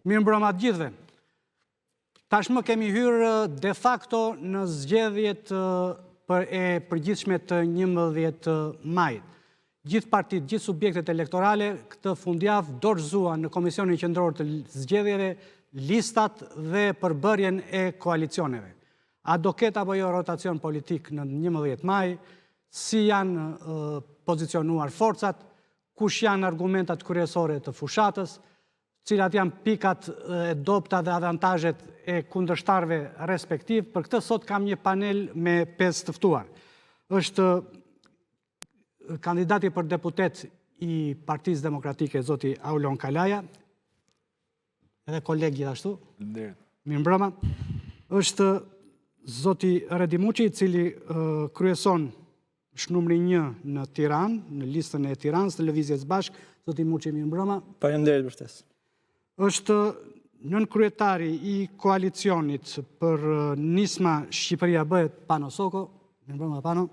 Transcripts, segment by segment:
Mirë mbrëma të gjithëve. Tashmë kemi hyrë de facto në zgjedhjet e përgjithshme të 11 majit. Gjithë partitë, gjithë subjektet elektorale këtë fundjavë dorëzuan në Komisionin Qendror të Zgjedhjeve listat dhe përbërjen e koalicioneve. A do ketë apo jo rotacion politik në 11 maj, si janë pozicionuar forcat, kush janë argumentat kryesore të fushatës, cilat janë pikat e dobta dhe avantazhet e kundërshtarëve respektiv. Për këtë sot kam një panel me 5 të ftuar. Është kandidati për deputet i Partisë Demokratike, zoti Aulon Kalaja, edhe koleg gjithashtu. Mirë mbrëma. Është zoti Redi Muçi, i cili kryeson numri 1 në Tiranë, në listën e Tiranës të Lëvizjes Bashk. Zoti Muçi, mirë mbrëma. Faleminderit për ftesë. Është nënkryetari i koalicionit për nisma Shqipëria bëhet Pano Soko. Mirë mbrëma, Pano.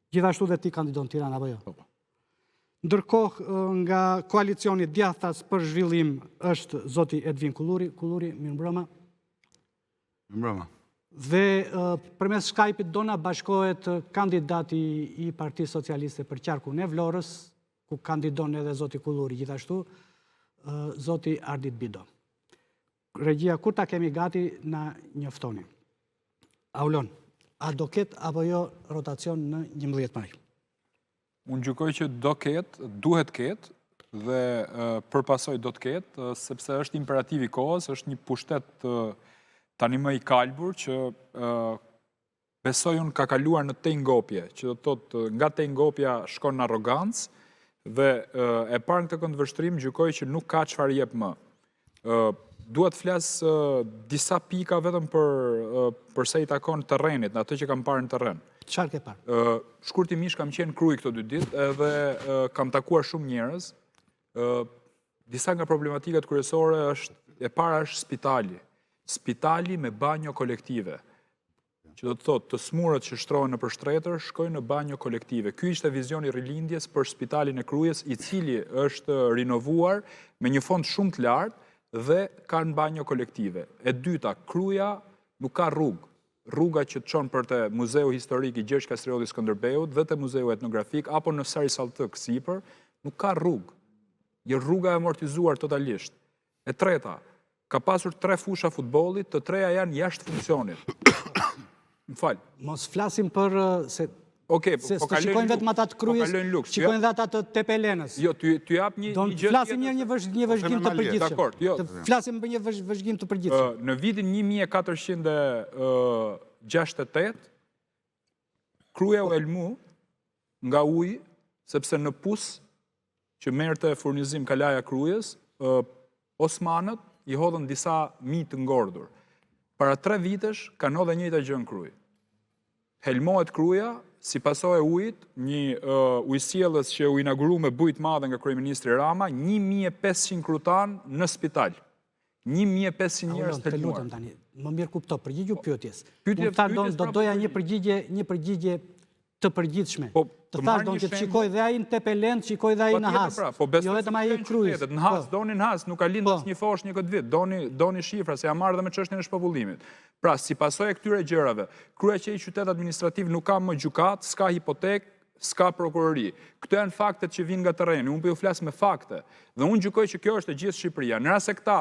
Gjithashtu dhe ti kandidon Tiranë, apo jo? Ndërkohë nga koalicioni Djathtas për zhvillim është zoti Edvin Kulluri. Kulluri, mirë mbrëma. Mirë mbrëma. Dhe përmes Skype-it do na bashkohet kandidati i Partisë Socialiste për qarkun e Vlorës, ku kandidon edhe zoti Kulluri gjithashtu, zoti Ardit Bido. Regjia, kur ta kemi gati, na njoftoni. Aulon, a do ketë apo jo rotacion në 11 maj? Unë gjykoj që do ketë, duhet ketë, dhe përpasoj do të ketë, sepse është imperativ i kohës, është një pushtet tani më i kalbur, që besoj unë ka kaluar në tejngopje, që do të thotë nga tejngopja shkon në arrogancë, dhe e parë në këtë këndvështrim gjykoj që nuk ka çfarë jep më. Duhet flas disa pika vetëm për sa i takon terrenit, në atë që kam parë në terren. Çfarë ke parë? Shkurtimisht kam qenë Krujë këto 2 ditë edhe kam takuar shumë njerëz. Disa nga problematikat kryesore e para është spitali. Spitali me banjo kolektive. Që do të thotë të smurët që shtrohen në shtretër shkojnë në banjo kolektive. Ky ishte vizioni rilindjes për spitalin e Krujës, i cili është rinovuar me një fond shumë të lartë dhe ka në banjo kolektive. E dyta, Kruja nuk ka rrugë. Rruga që të qonë për të Muzeu Historik i Gjergj Kastrioti Skënderbeut dhe të Muzeu Etnografik, apo në Sari Salltëk sipër, nuk ka rrugë. Je rruga e amortizuar totalisht. E treta, ka pasur 3 fusha futbollit, të 3 janë jashtë funksionit. Më falë. Mos flasim për se... Okej, po shikojnë vetëm ata të Krujës, shikojnë dhe ata të Tepelenës. Jo, ty jap një gjë. Flasim një vëzhgim të përgjithshëm. Flasim për një vëzhgim të përgjithshëm. Në vitin 1468, Kruja u elmu nga uji, sepse në Pus, që merrte furnizim Kalaja Krujës, osmanët i hodhën disa mijë të ngordur. Para 3 vitesh kanë edhe njëjta gjë në Krujë. Helmohet Kruja, si pasojë e ujit, një ujësiellës që u inauguru me bujt madhe nga kryeministri Rama, 1500 krutan në spital. 1500 njerëz të helmuar. Më mirë kupto, përgjigju pyetjes. Do doja një përgjigje të përgjithshme. Të thash do të shikoj dhe ai në Tepelen, shikoj dhe ai në Has. Jo vetëm ai në Krujë. Në Has, doni në Has, nuk ka lindës një fosh një këtë vit, doni shifra, se jam marrë dhe me çështjen e shpopullimit. Pra, si pasojë e këtyre gjërave, Kryeja që i qytet administrativ nuk ka më gjykat, s'ka hipotek, s'ka prokurori. Këto janë faktet që vinë nga terreni, unë po ju flas me fakte. Dhe unë gjykoj që kjo është e gjithë Shqipëria. Në rast se këta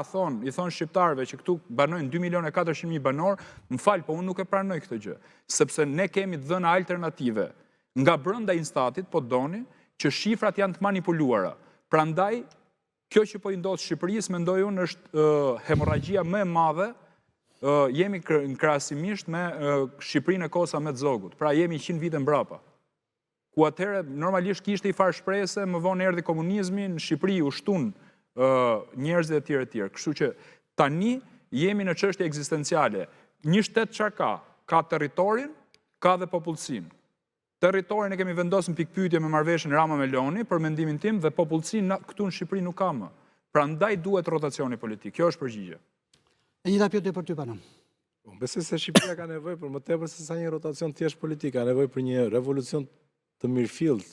i thon shqiptarëve që këtu banojnë 2.400.000 banor, më fal, po unë nuk e pranoj këtë gjë, sepse ne kemi dhëna alternative nga brenda instatit, po doni, që shifrat janë të manipuluara. Prandaj, kjo që po i ndodh Shqipërisë, mendoj unë është hemorragjia më e madhe. Jemi krahasimisht me Shqipërinë e Kosa Metzogut. Pra jemi 100 vite mbrapa. Ku atëherë normalisht kishte i farë shpresë, më vonë erdhi komunizmi, në Shqipëri u shtun njerëzit e tjerë e tjerë. Kështu që tani jemi në çështje ekzistenciale. Një shtet çfarë ka? Ka territorin, ka dhe popullsinë. Territorin e kemi vendosur në pikpyetje me marrëveshjen Rama Meloni, për mendimin tim, dhe popullsinë këtu në Shqipëri nuk ka më. Prandaj duhet rotacioni politik. Kjo është përgjigje. E njëjta pyetje për ty, Pano. Besoj se Shqipëria ka nevojë për më tepër se sa një rotacion thjesht politik, ka nevojë për një revolucion të mirëfillt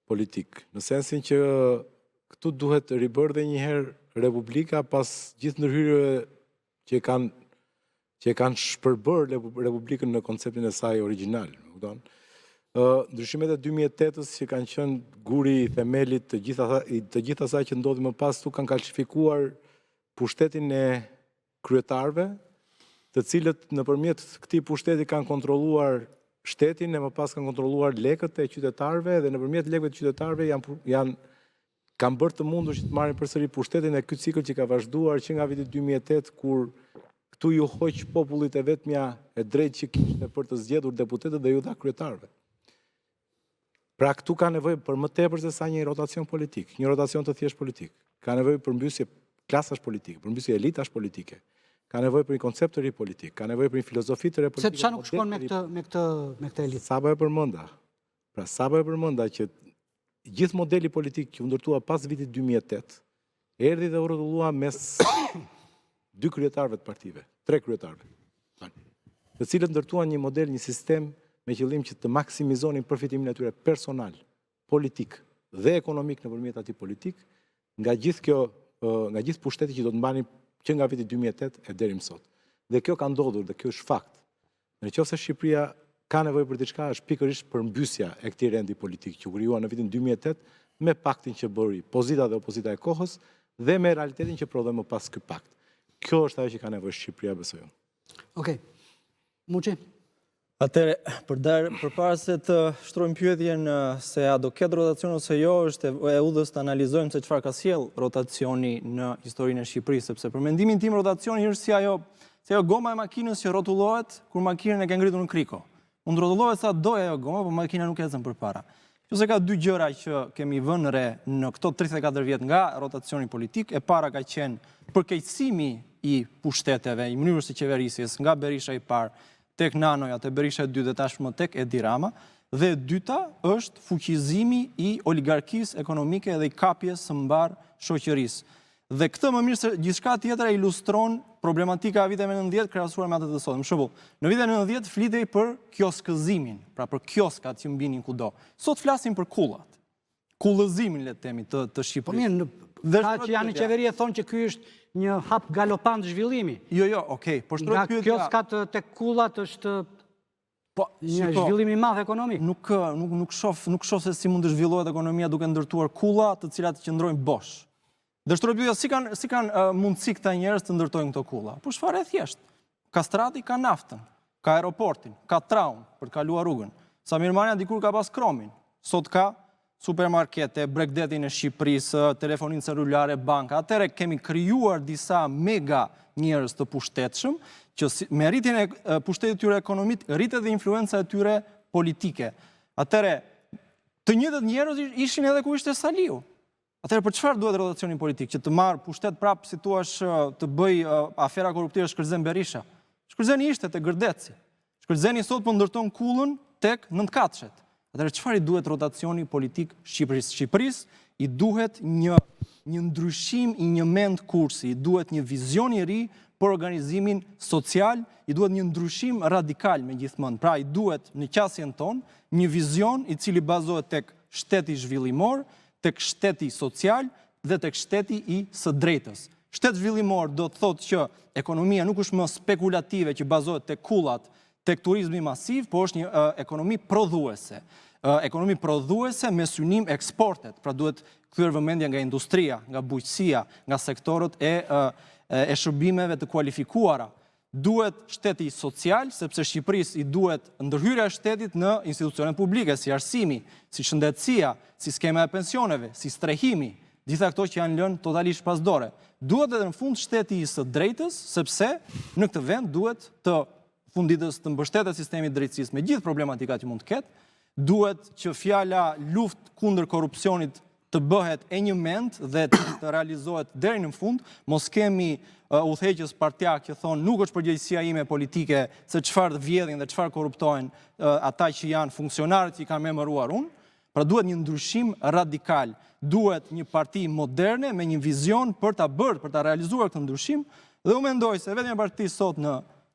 politik, në sensin që këtu duhet ribërë dhe njëherë Republika pas gjithë ndërhyrjeve që e kanë shpërbërë Republikën në konceptin e saj origjinal. Ndryshimet e 2008-ës që kanë qenë guri i themelit të gjithë asaj që ndodhi më pas, tu kanë kalifikuar pushtetin e kryetarëve, të cilët nëpërmjet këtij pushteti kanë kontrolluar shtetin e më pas kanë kontrolluar lekët e qytetarëve dhe nëpërmjet lekëve të qytetarëve kanë bërë të mundur që të marrin përsëri pushtetin e ky cikël që ka vazhduar që nga viti 2008 kur këtu ju hoq popullit e vetmja e drejtë që kishte për të zgjedhur deputetët dhe ju dha kryetarëve. Pra këtu ka nevojë për më tepër se sa një rotacion politik, një rotacion të thjesht politik. Ka nevojë për mbyshje klasash politike, për mbyshje elitash politike. Ka nevojë për një koncept të ri politik, ka nevojë për një filozofi të re politike. Se çfarë nuk shkon me këtë elitë? Sa e përmenda. Pra sa e përmenda që gjithë modeli politik që u ndërtua pas vitit 2008 erdhi dhe u rrotullua mes 2 kryetarëve të partive, 3 kryetarëve, të cilët ndërtuan një model, një sistem me qëllim që të maksimizonin përfitimin e tyre personal, politik dhe ekonomik nëpërmjet atij politik, nga gjithë pushteti që do të mbanin që nga viti 2008 e deri më sot. Dhe kjo ka ndodhur dhe kjo është fakt. Nëse Shqipëria ka nevojë për diçka, është pikërisht përmbysja e këtij rendi politik që u krijua në vitin 2008 me paktin që bëri pozita dhe opozita e kohës dhe me realitetin që prodhoi më pas ky pakt. Kjo është ajo që ka nevojë Shqipëria, besoj unë. Okej. Muçi. Atëre, përpara se të shtrojmë pyetjen se a do ketë rotacion ose jo, është e udhës të analizojmë se çfarë ka sjell rotacioni në historinë e Shqipërisë, sepse për mendimin tim rotacioni është si ajo goma e makinës që rrotullohet kur makinën e ke ngritur në kriko. Mund rrotullohet sa doja ajo goma, por makina nuk ecën përpara. Qëse ka 2 gjëra që kemi vënë re në këto 34 vjet nga rotacioni politik, e para ka qenë përkeqësimi i pushteteve, i mënyrës së qeverisjes nga Berisha i parë tek Nanoja, te Berisha e dytë dhe tashmë tek Edi Rama, dhe e dyta është fuqizimi i oligarkisë ekonomike dhe i kapjes së mbar shoqërisë. Dhe këtë më mirë se gjithçka tjetër e ilustron problematika e viteve 90 krahasuar me atë të sotme. Për shembull, në vitin 90 flitej për kioskëzimin, pra për kioskat që mbinin kudo. Sot flasim për kullat. Kullëzimin, le të themi, të Shqipërisë. Po mirë, ata që janë në qeveri e thonë që ky është një hap galopant zhvillimi. Jo, okej, po shtroj pyetja. Nga kioskat tek kullat është një zhvillim i madh ekonomik. Nuk shoh se si mund të zhvillohet ekonomia duke ndërtuar kulla të cilat qëndrojnë bosh. Dhe shtroj pyetja, si kanë mundësi këta njerëz të ndërtojnë këto kulla? Po çfarë e thjesht. Ka strati, ka naftën, ka aeroportin, ka traun për të kaluar rrugën. Samirmania dikur ka pas kromin. Sot ka supermarkete, bregdetin e Shqipërisë, telefoninë celulare, banka. Atëherë kemi krijuar disa mega njerëz të pushtetshëm që me rritjen e pushtetit tyre ekonomik rritet dhe influenca e tyre politike. Atëherë të njëjtët njerëz ishin edhe ku ishte Saliu. Atëherë për çfarë duhet rotacioni politik? Që të marr pushtet prapë, si thua, të bëj afera korruptive Shkëlzen Berisha. Shkëlzeni ishte te Gërdeci. Shkëlzeni sot po ndërton kullën tek Nëntkatshet. Atëherë çfarë i duhet rotacioni politik Shqipërisë? Shqipërisë i duhet një ndryshim i një mend kursi, i duhet një vizion i ri për organizimin social, i duhet një ndryshim radikal megjithmonë. Pra i duhet në qasjen tonë një vizion i cili bazohet tek shteti zhvillimor, tek shteti social dhe tek shteti i së drejtës. Shtet zhvillimor do të thotë që ekonomia nuk është më spekulative që bazohet tek kullat, tek turizmi masiv, po është një ekonomi prodhuese. Ekonomi prodhuese me synim eksportet, pra duhet kthyer vëmendja nga industria, nga bujqësia, nga sektorët e shërbimeve të kualifikuara. Duhet shteti social, sepse Shqipërisë i duhet ndërhyrja e shtetit në institucionet publike, si arsimi, si shëndetësia, si skema e pensioneve, si strehimi, gjitha këto që janë lënë totalisht pasdore. Duhet edhe në fund shteti i së drejtës, sepse në këtë vend duhet të funditës të mbështetet sistemi i drejtësisë me gjithë problematikat që mund të ketë, duhet që fjala luftë kundër korrupsionit të bëhet e një mend dhe të realizohet deri në fund, mos kemi udhëheqës partjak që thonë nuk është përgjegjësia ime politike se çfarë vjedhin dhe çfarë korruptojnë ata që janë funksionarët që i kanë memëruar unë. Pra duhet një ndryshim radikal, duhet një parti moderne me një vizion për ta bërë, për ta realizuar këtë ndryshim, dhe unë mendoj se vetëm një parti sot në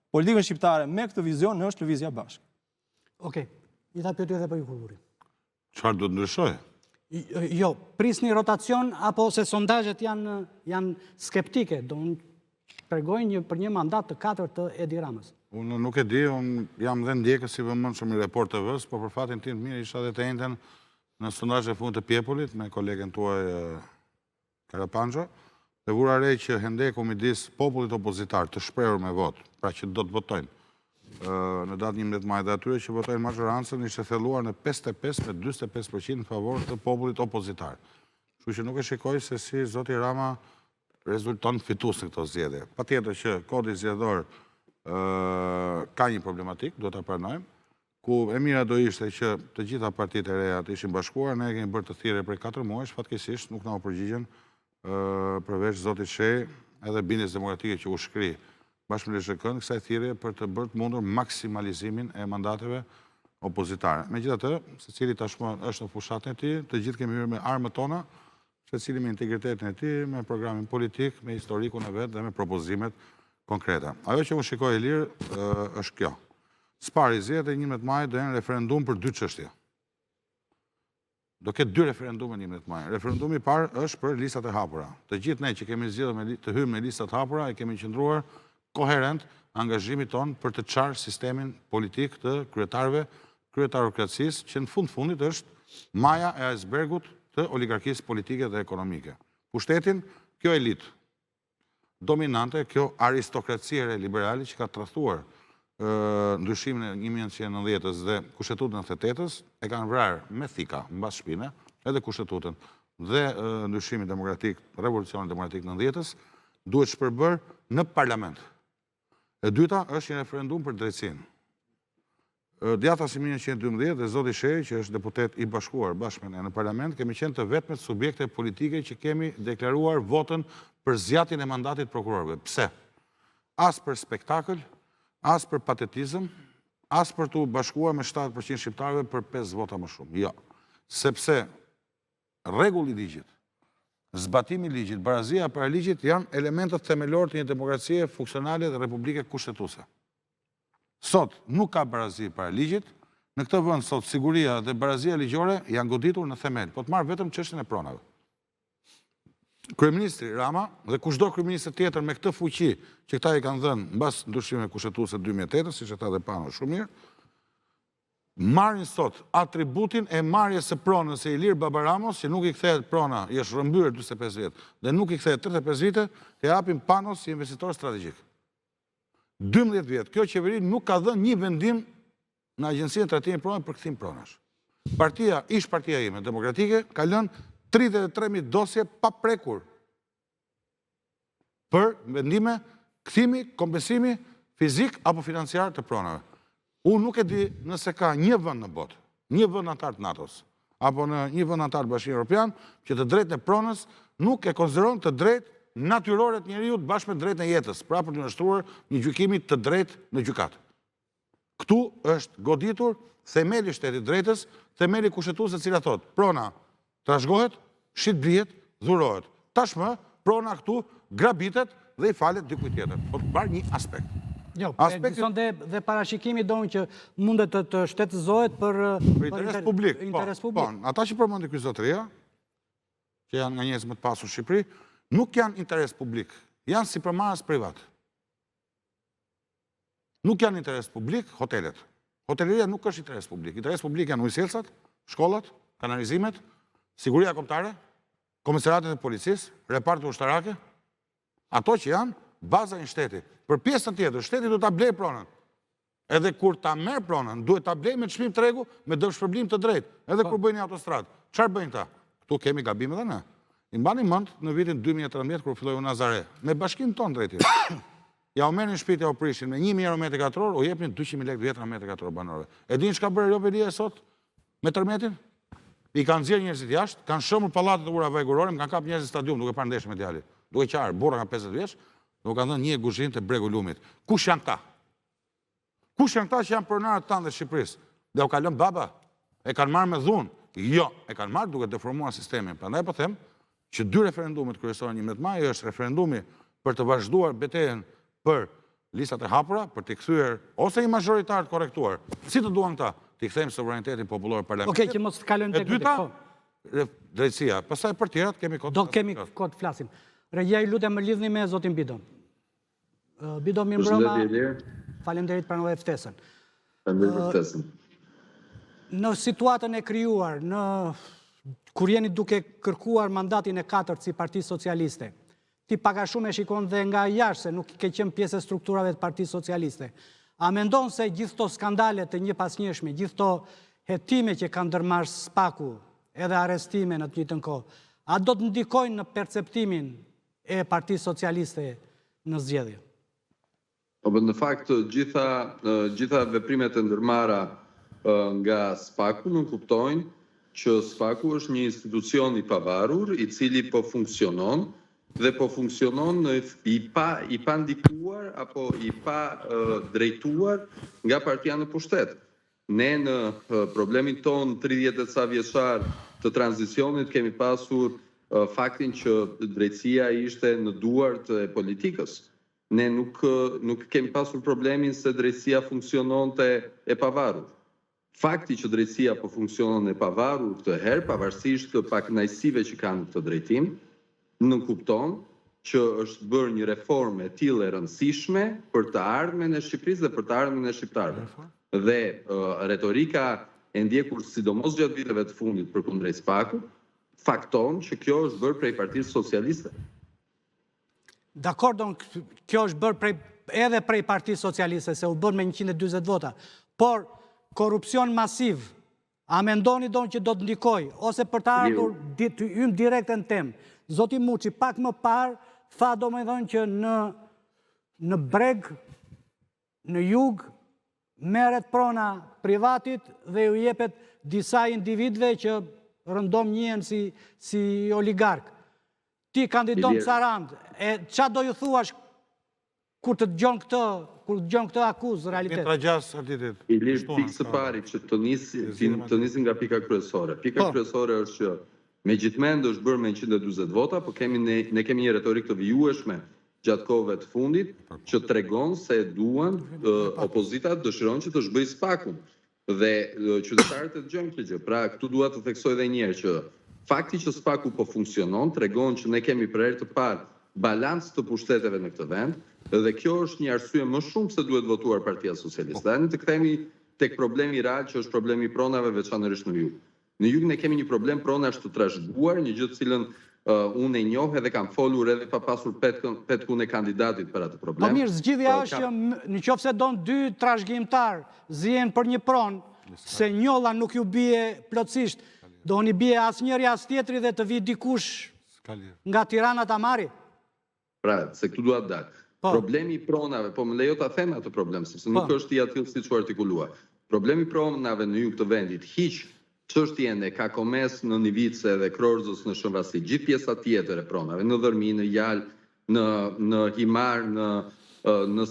politikën shqiptare me këtë vizion është Lëvizja Bashkë. Okej, i ta pyetje edhe për ju kullurin. Çfarë do të ndryshojë? Jo, prisni rotacion apo se sondazhet janë skeptike, do në shpjegojnë për një mandat të 4 të Edi Ramës. Unë nuk e di, unë jam dhe ndjekës si vëmendshëm i Report TV-s, po për fatin tim të mirë isha dhe të njëjtën në sondazhe fund të Pjepullit me kolegen tuaj Karapanxho, dhe vura re që hendeku midis popullit opozitar të shprehur me votë, pra që do të votojnë në datë 11 maj dhe atyre që votojnë majorancën ishte thelluar në 55 me 45% në favor të popullit opozitar. Kështu që nuk e shikoj se si zoti Rama rezulton fitues në këto zgjedhje. Patjetër që kodi zgjedhor ka një problematik, do ta pranojmë, ku e mira do ishte që të gjitha partitë e reja të ishin bashkuar, ne kemi bërë të thirrje prej 4 muajsh, fatkeqësisht nuk na u përgjigjen përveç zotit Sheh edhe Bindjes Demokratike që u shkri bashkë me LSHK-n kësaj thirrje për të bërë të mundur maksimalizimin e mandateve opozitare. Megjithatë, secili tashmë është në fushatën e tij, të gjithë kemi hyrë me armët tona, secili me integritetin e tij, me programin politik, me historikun e vet dhe me propozimet konkrete. Ajo që unë shikoj e lirë është kjo. Spari zgjedhjet e 11 maj do jenë referendum për 2 çështje. Do ketë 2 referendume në 11 maj. Referendumi i parë është për listat e hapura. Të gjithë ne që kemi zgjedhur të hyjmë me listat hapura e kemi qëndruar koherent angazhimit ton për të qarë sistemin politik të kryetarëve, kryetarokracisë, që në fundit është maja e icebergut të oligarkisë politike dhe ekonomike. Pushtetin, kjo elitë dominante, kjo aristokracia liberale që ka tradhtuar ndryshimin e 1990-s dhe Kushtetutën e 88-s, e kanë vrarë me thika mbas shpine, edhe Kushtetutën dhe ndryshimin demokratik, revolucionin demokratik në 90-s, duhet shpërbër në parlament. E dyta është një referendum për drejtësinë. Djathtas 1912 dhe zoti Sheh, që është deputet i bashkuar bashkë me ne në parlament, kemi qenë të vetmet subjekte politike që kemi deklaruar votën për zgjatjen e mandatit prokurorëve. Pse? As për spektakël, as për patetizëm, as për të bashkuar me 7% shqiptarëve për 5 vota më shumë. Jo. Sepse rregulli i ligjit, zbatimi i ligjit, barazia para ligjit janë elementët themelor të një demokracie funksionale dhe republike kushtetuese. Sot nuk ka barazi para ligjit, në këtë vend sot siguria dhe barazia ligjore janë goditur në themel, po të marr vetëm çështjen e pronave. Kryeministri Rama dhe kushdo kryeminist tjetër me këtë fuqi që këta i kanë dhënë mbas ndryshimeve kushtetuese 2008, siç e tha dhe Pano shumë mirë, marrin sot atributin e marrjes së pronës së Ilir Baba Ramos, që nuk i kthehet prona, i është rrëmbyer 45 vjet, dhe nuk i kthehet 35 vite, të japin Panos si investitor strategjik. 12 vjet, kjo qeveri nuk ka dhënë një vendim në Agjencinë e Trajtimit të Pronave për kthim pronash. Partia ime demokratike ka lënë 33.000 dosje pa prekur për vendime kthimi, kompensimi fizik apo financiar të pronave. Unë nuk e di nëse ka një vend në botë, një vend antar të NATO-s, apo në një vend antar të Bashkimit Evropian, që të drejtën e pronës nuk e konsideron të drejtë natyrore të njeriut bashkë me drejtën e jetës, pra për të nështruar një gjykimi të drejtë në gjykat. Këtu është goditur themeli shtetit drejtës, themeli kushtetues e cila thotë, prona trashëgohet, shit blihet, dhurohet. Tashmë prona këtu grabitet dhe i falet dikujt tjetër. Po të marr një aspekt. Jo, edison dhe parashikimi donë që mundet të shtetëzohet për interes publik. Interes publik. Ata që përmendi ky zotëria, që janë nga njerëz më të pasur në Shqipëri, nuk janë interes publik, janë sipërmarrës privat. Nuk janë interes publik hotelet. Hoteleria nuk është interes publik. Interes publik janë ujëselsat, shkollat, kanalizimet, siguria kombëtare, komisariatet e policisë, repartet ushtarake, ato që janë baza e shtetit. Për pjesën tjetër, shteti duhet ta blejë pronën. Edhe kur ta merr pronën, duhet ta blejë me çmim tregu, me dëshpërblim të drejtë. Edhe kur bëjnë autostradë. Çfarë bëjnë ta? Ktu kemi gabime edhe ne. I mbani mend në vitin 2013 kur filloi Unazare, me bashkinë tonë drejtë. Ja u merrin shtëpitë, ja u prishin me 1.000 euro metër katror, u jepnin 200.000 lekë vjetra metër katror banorëve. E din çka bëri Robelia sot me tërmetin? I kanë nxjerrë njerëzit jashtë, kanë shëmur pallatet e ura vajgurore, kanë kap njerëz në stadium duke parë ndeshje me djalin. Duke qarë, burra nga 50 vjeç, nuk kanë dhënë një guzhin të Bregu Lumit. Kush janë këta? Kush janë këta që janë pronarët tanë dhe Shqipërisë? Dhe u ka lënë baba? E kanë marrë me dhunë? Jo, e kanë marrë duke deformuar sistemin. Prandaj po them që 2 referendumet kryesore 11 maj është referendumi për të vazhduar betejën për listat e hapura, për të kthyer ose një majoritar të korrektuar. Si të duan këta? T'i kthejmë sovranitetin popullor parlamentit. Okej, që mos të kalojmë tek dyta, drejtësia. Pastaj për tjerat kemi kohë. Do kemi kohë të flasim. Regjia, ju lutem më lidhni me zotin Bidon. Bidon, mirëmbrëma. Faleminderit pranove ftesën. Në situatën e krijuar, kur jeni duke kërkuar mandatin e 4 si Parti Socialiste, ti pak a shumë e shikon dhe nga jashtë se nuk ke qenë pjesë e strukturave të Partisë Socialiste. A mendon se gjithë to skandale të njëpasnjëshme, gjithë to hetime që kanë ndërmarrë SPAK-u, edhe arrestime në të njëjtën kohë, a do të ndikojnë në perceptimin e Partisë Socialiste në zgjedhje? Në fakt, gjitha veprimet e ndërmarra nga SPAK-u nuk kuptojnë që SPAK-u është një institucion i pavarur, i cili po funksionon, dhe po funksionon i pa ndikuar apo i pa drejtuar nga partia në pushtet. Ne në problemin ton 30 e ca vjeçar të tranzicionit kemi pasur faktin që drejtësia ishte në duart e politikës. Ne nuk kemi pasur problemin se drejtësia funksiononte e pavarur. Fakti që drejtësia po funksionon e pavarur këtë herë, pavarësisht të pakënaqësive që kanë këtë drejtim, nuk kupton që është bërë një reformë e tillë e rëndësishme për të ardhmen e Shqipërisë dhe për të ardhmen e shqiptarëve. Dhe retorika e ndjekur sidomos gjatë viteve të fundit përkundrejt SPAK-ut fakton që kjo është bërë prej Partisë Socialiste. Dakor, kjo është bërë edhe prej Partisë Socialiste, se u bën me 140 vota, por korrupsion masiv, a mendoni që do të ndikoj, ose për të ardhur të hym direkt në temë? Zoti Muçi pak më parë tha domethënë që në breg, në jug, merret prona privatit dhe ju jepet disa individëve që rëndom njihen si oligark. Ti kandidon Sarand, çfarë do ju thuash kur të dëgjon këtë akuzë realitet? Mitra gjas, Arditit. Ilir, pikë së pari që të nisim nga pika kryesore. Pika kryesore është që megjithmend është bërë me 140 vota, por ne kemi një retorik të vijueshme gjatë kohëve të fundit që tregon se opozitat dëshirojnë që të zhbëjë SPAK-un. Dhe qytetarët e dëgjojnë këtë gjë. Pra, këtu dua të theksoj edhe një herë që fakti që SPAK-u po funksionon tregon që ne kemi për herë të parë balancë të pushteteve në këtë vend, dhe kjo është një arsye më shumë se duhet votuar Partia Socialiste. Ne të kthehemi tek problemi real që është problemi pronave veçanërisht në jug. Në jug ne kemi një problem pronash të trashëguar, një gjë të cilën unë e njoh edhe kam folur edhe pa pasur petkun e kandidatit për atë problem. Po mirë, zgjidhja është që nëse don 2 trashëgimtar zihen për një pronë, se njolla nuk ju bie plotësisht, do një bie asnjëri as tjetri dhe të vi dikush nga Tirana ta marri? Pra, se këtu duat dalë. Problemi i pronave, po më lejo ta them atë problem, sepse nuk është i atill siç u artikulua. Problemi i pronave në jug të vendit hiq çështjen e Kakomes në Nivice dhe Krorzës në Shënvasi, gjithë pjesa tjetër e pronave, në Dhërmi, në Jal, në Himar, Në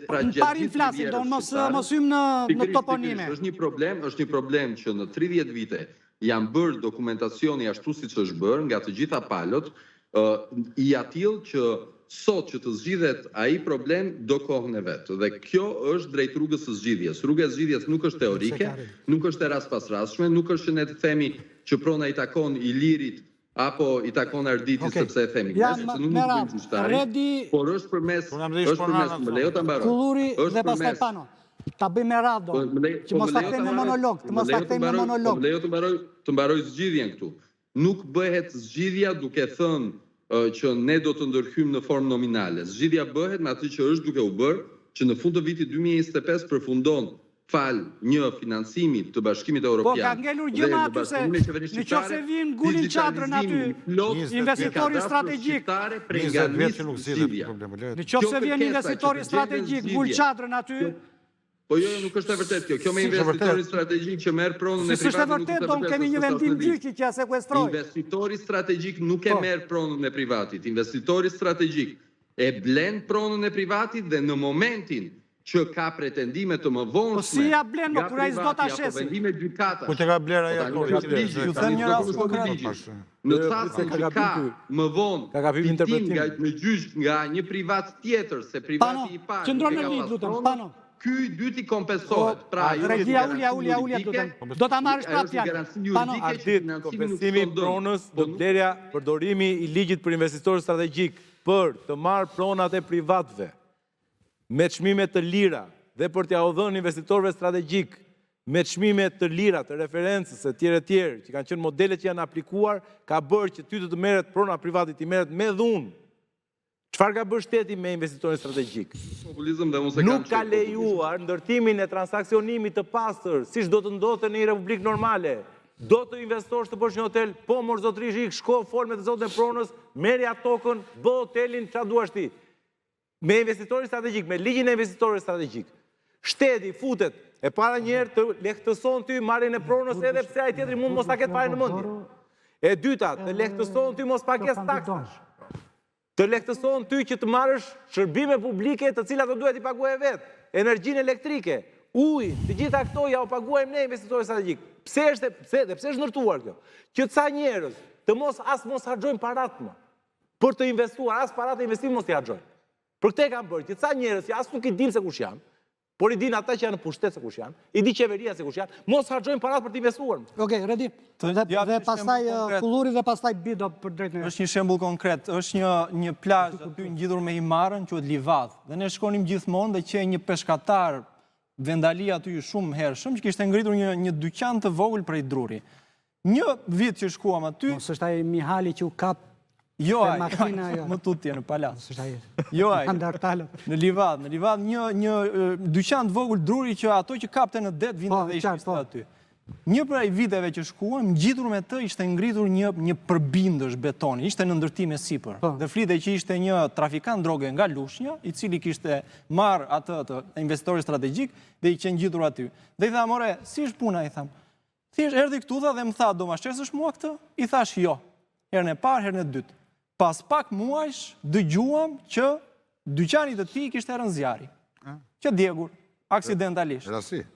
parin flasim, do mos hym në toponime. Është një problem që në 30 vite janë bërë dokumentacioni ashtu siç është bërë nga të gjitha palët, i atill që sot që të zgjidhet ai problem do kohën e vet. Dhe kjo është drejt rrugës së zgjidhjes. Rruga e zgjidhjes nuk është teorike, nuk është e rastpasrastshme, nuk është që ne të themi që prona i takon Ilirit apo i takon Arditit sepse e themi. Por është përmes më lejo ta mbaroj. Kulluri dhe pastaj Pano. Ta bëjmë me radhë, që mos ta kthejmë në monolog, Më lejo të mbaroj zgjidhjen këtu. Nuk bëhet zgjidhja duke thënë që ne do të ndërhyjmë në formë nominale. Zgjidhja bëhet me atë që është duke u bërë, që në fund të vitit 2025 përfundon një financimi të Bashkimit Evropian. Po ka ngelur gjëma aty se nëse vin ngulin çadrën aty investitori strategjik. Nëse vjen investitori strategjik ngul çadrën aty. Po jo, nuk është e vërtet kjo. Kjo me investitori strategjik që merr pronën e privatit. Si është e vërtet, do kemi një vendim gjyqi që ja sekuestroi. Investitori strategjik nuk e merr pronën e privatit. Investitori strategjik e blen pronën e privatit dhe në momentin që ka pretendime të mëvonshme. Po si ja blen më kur ai s'do ta shesi? Ku të ka bler ai ato? Ju them një rast konkret. Në çastin që ka më vonë fitim në gjyq nga një privat tjetër se privati i parë. Qëndron në lidh, lutem, Pano. ky i dyti kompensohet. Pra, Regia, ulja, do ta marrësh prapë fjalën. Kompensimi i pronës do blerja përdorimi i ligjit për investitorë strategjik për të marrë pronat e privatëve me çmime të lira dhe për t'ia u dhënë investitorëve strategjik me çmime të lira, të referencës e tjerë, që kanë qenë modelet që janë aplikuar, ka bërë që ty të merret prona private, ti merret me dhunë. Çfarë ka bërë shteti me investitorin strategjik? Populizëm dhe mos e Nuk ka lejuar ndërtimin e transaksionimit të pastër, siç do të ndodhte në një republikë normale. Do të investosh të bësh një hotel, po mor zotërish ik, shko, fol me të zotën e pronës, merri atë tokën, bë hotelin, çfarë duash ti. Me investitorin strategjik, me ligjin e investitorit strategjik. Shteti futet e para njerë të lehtëson ty marrjen e pronës edhe pse ai tjetri mund mos ta ketë fare në mendje. E dyta, të lehtëson ty mos pagesë taksash. Të lehtëson ty që të marrësh shërbime publike të cilat do duhet i paguaj vetë, energjinë elektrike, ujë, të gjitha këto ja u paguajmë ne investitorët strategjik. Pse është ndërtuar kjo? Që ca njerëz të mos harxojnë parat më. Për të investuar, as parat e investimit mos t'i harxojnë. Për këtë kam bërë që ca njerëz që as nuk i dinë se kush janë, por i dinë ata që janë në pushtet se kush janë, i di qeveria se kush janë, mos harxojnë parat për të investuar. Okej, Redi. Dhe pastaj Kulluri dhe pastaj Bido për drejtën. Është një shembull konkret, është një plazh aty ngjitur me Himarën, quhet Livadh. Dhe ne shkonim gjithmonë dhe që një peshkatar vendali aty shumë hershëm që kishte ngritur një dyqan të vogël prej druri. Një vit që shkuam aty, Mos është ai Mihali që u kap jo ai, makina jo. më tutje në palas. Mos është ai. Jo ai. Andartalo. Në Livadh një dyqan të vogël druri që ato që kapte në det vinte dhe ishte aty. Një prej viteve që shkuam, ngjitur me të ishte ngritur një përbindësh betoni, ishte në ndërtime sipër. Dhe flitej që ishte një trafikant droge nga Lushnja, i cili kishte marrë atë të investitorit strategjik dhe i qenë ngjitur aty. Dhe i tha, more, si është puna, i tham. Thjesht erdhi këtu dhe më tha, do ma shqesësh mua këtë? I thash jo. Herën e parë, herën e dytë. Pas pak muajsh dëgjuam që dyqani të tij kishte rënë zjarri. Që djegur, aksidentalisht. Rasti.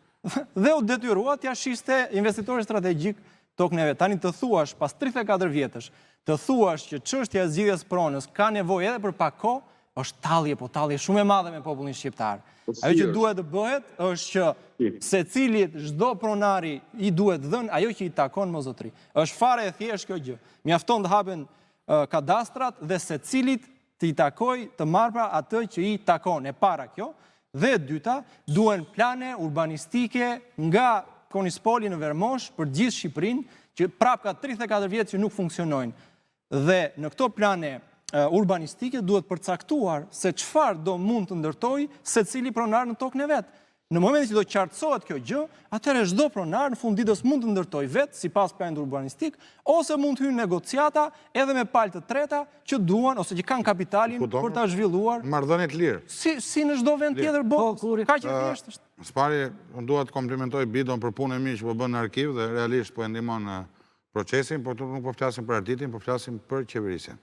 Dhe u detyrua t'ja shiste investitori strategjik tokën e vet. Tani të thuash pas 34 vjetësh, të thuash që çështja e zgjidhjes pronës ka nevojë edhe për pak kohë, është tallje shumë e madhe me popullin shqiptar. Ajo që duhet të bëhet është që secilit çdo pronari i duhet dhënë ajo që i takon me zotëri. Është fare e thjeshtë kjo gjë. Mjafton të hapen kadastrat dhe secilit të i takoj të marrë atë që i takon. E para kjo. Dhe dyta, duen plane urbanistike nga Konispoli në Vermosh për gjithë Shqipërinë, që prap ka 34 vjetë që nuk funksionojnë. Dhe në këto plane urbanistike duhet përcaktuar se çfarë do mund të ndërtoj secili pronar në tokën e vetë. Në momentin që do qartësohet kjo gjë, atëherë çdo pronar në fund ditës mund të ndërtoj vetë sipas planit urbanistik, ose mund të hyjë negociata edhe me palë të treta që duan ose që kanë kapitalin për ta zhvilluar. Marrëdhënie të lirë. Si në çdo vend tjetër botë. Kaq e thjeshtë është. Spari, unë dua të komplimentoj Bidon për punën e mirë që po bën në arkiv dhe realisht po e ndihmon në procesin, por nuk po flasim për arditin, po flasim për qeverisjen.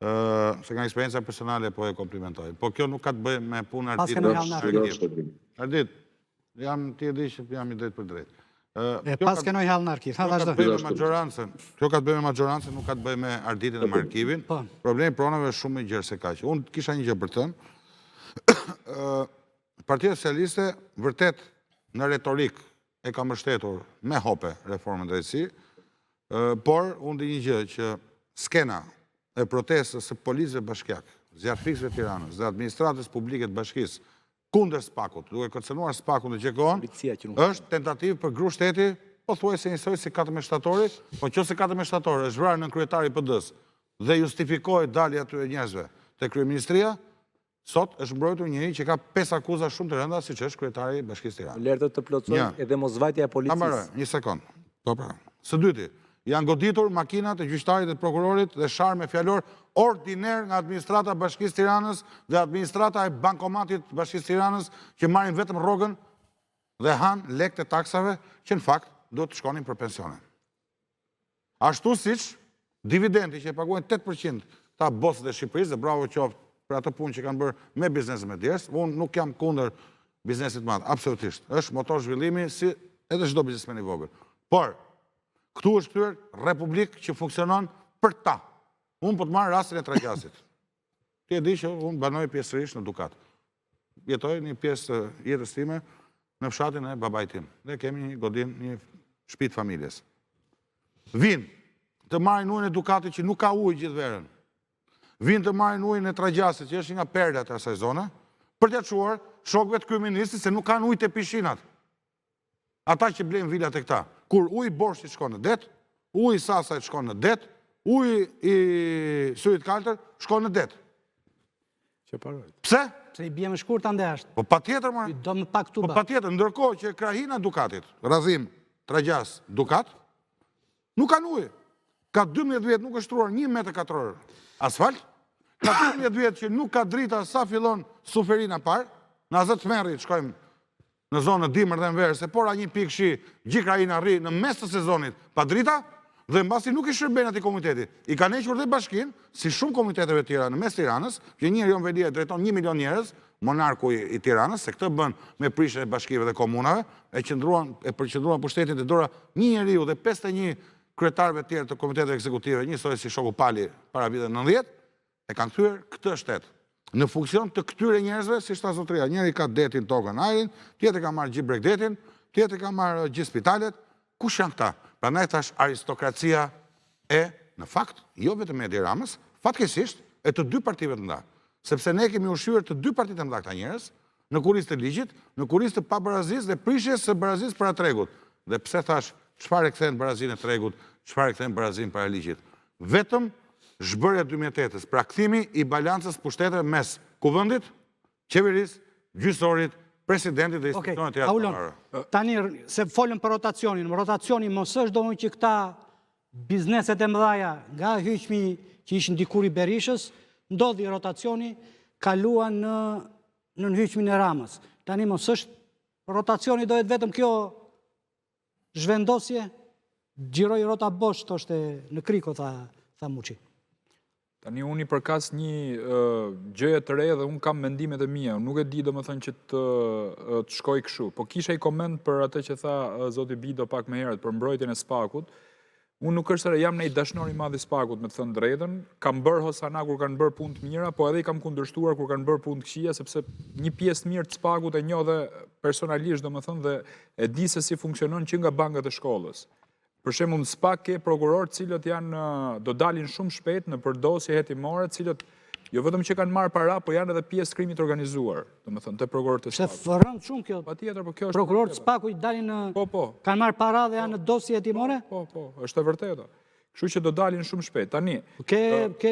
Se nga eksperienca personale po e komplimentoj. Po kjo nuk ka të bëjë me punën arditin. Ardit, ti e di që jam i drejt për drejt. Pas kënoj hall në arkiv. Kjo ka të bëjë me majorancën, nuk ka të bëjë me arditin dhe me arkivin. Problemi pronave është shumë i gjerë se kaq. Unë kisha një gjë për të thënë. Partia Socialiste vërtet në retorik e ka mbështetur me hope reformën drejtësi, por unë di një gjë që skena e protestës së policëve bashkiak, zjarfikësve Tiranës dhe administratës publike të bashkisë kundër SPAK-ut, duke kërcënuar SPAK-un në gjekon, është tentativë për gru shteti, po thuaj se njësoj si 14 shtatori, po që se 14 shtatori është vrarë në kryetari PD-s dhe justifikoj dalja të njerëzve të kryeministria, sot është mbrojtur njëri që ka 5 akuza shumë të rënda, si që është kryetari Bashkisë Tiranë. Lertë të plotësoj edhe mosvajtja e policisë. Një sekund. Së dyti, janë goditur makinat e gjyqtarit dhe prokurorit dhe sharë me fjallor ordiner nga administrata Bashkisë Tiranës dhe administrata e bankomatit Bashkisë Tiranës që marrin vetëm rrogën dhe hanë lekët e taksave që në fakt do të shkonin për pensione. Ashtu siç dividendi që e paguajnë 8% ta bosët e Shqipërisë, dhe bravo qoftë për atë punë që kanë bërë me biznesin me djersë, unë nuk jam kundër biznesit madh, absolutisht. Është motor zhvillimi si edhe çdo biznesmen i vogël. Por këtu është kthyer republikë që funksionon për ta. Unë po të marr rastin e Traqasit. Ti e di që unë banoj pjesërisht në Dukat. jetoj një pjesë të jetës time në fshatin e babait tim. Dhe kemi një godin, një shtëpi të familjes. Vinë të marrin ujin e Dukatit që nuk ka ujë gjithë verën. Vinë të marrin ujin e Tragjasit që është nga perlat e asaj zone, për t'ia çuar shokëve të kryeministit se nuk kanë ujë te pishinat. Ata që blejnë vilat e këta. Kur uji Borshtit shkon në det, uji Sasajt shkon në det, uji i Syrit Kaltër shkon në det. Që paroj. Pse? Se i bje më shkurt ande ashtë. Po patjetër, më. Do më pak Po tuba. patjetër, ndërkohë që krahina Dukatit, Radhim, Tragjas, Dukat, nuk kanë ujë. Ka 12 vjet nuk është shtruar 1 metër katror asfalt. Ka 12 vjet që nuk ka drita sa fillon Suferina parë. Në Azet Merrit shkojmë në zonë dimër dhe në verë, se pora një pikë shi, gjithë krahina rri në mes të sezonit pa drita, dhe mbasi nuk i shërben ati komiteti. I ka nequr dhe bashkin, si shumë komiteteve tjera në mes Tiranës, që një Rion Velia drejton 1 milion njerëz, monarku i Tiranës, se këtë bën me prishje e bashkive dhe komunave, e përqendruan pushtetin të dora një njeriu dhe 51 kryetarëve tjerë të komiteteve ekzekutive, njësoj si shoku Pali para viteve 90, e kanë kthyer këtë shtet në funksion të këtyre njerëzve, si shta zotria. Njëri ka detin tokën ajrin, tjetër ka marrë gjithë bregdetin, tjetër ka marrë gjithë spitalet. Kush janë këta? Prandaj tash aristokracia e, në fakt, jo vetëm e Edi Ramës, fatkesisht e të dy partive të nda. Sepse ne kemi ushqyer të dy partitë të nda këta njerëz, në kurisë të ligjit, në kurisë të pabarazisë dhe prishjes së barazisë para tregut. Dhe pse thash, çfarë e kthen barazinë e tregut, çfarë e kthen barazinë para ligjit? Vetëm zhbërja 2008-s, pra kthimi i balancës pushteteve mes kuvendit, qeverisë, gjyqësorit, presidentit dhe institucionet e Aulon, tani se folëm për rotacionin, rotacioni mos është domun që këta bizneset e mëdhaja nga hyqmi që ishin dikur i Berishës, ndodhi rotacioni, kaluan në hyqmin e Ramës. Tani mos është rotacioni dohet vetëm kjo zhvendosje, gjiroj rota bosh, thoshte në Kriko, tha Muçi. Tani unë i përkas një gjëje të re dhe unë kam mendimet e mia. Nuk e di domethënë që të shkoj kështu. Po kisha i koment për atë që tha zoti Bido pak më herët për mbrojtjen e Spakut. Unë nuk është se jam në i dashnor i madh i Spakut, me të thënë drejtën. Kam bërë hosana kur kanë bërë punë të mira, po edhe i kam kundërshtuar kur kanë bërë punë të këqija, sepse një pjesë mirë të Spakut e njoh dhe personalisht domethënë dhe e di se si funksionon që nga bankët e shkollës. Për shembull, në Spak ke prokurorë cilët do dalin shumë shpejt në përdosje hetimore, cilët jo vetëm që kanë marrë para, po janë edhe pjesë krimit organizuar, domethënë te prokurorët e Spakut. Se rënd shumë kjo. Patjetër, po kjo është. Prokurorët e Spakut dalin kanë marrë para dhe janë në dosje hetimore? Po, është e vërtetë. Kështu që do dalin shumë shpejt. Tani, ke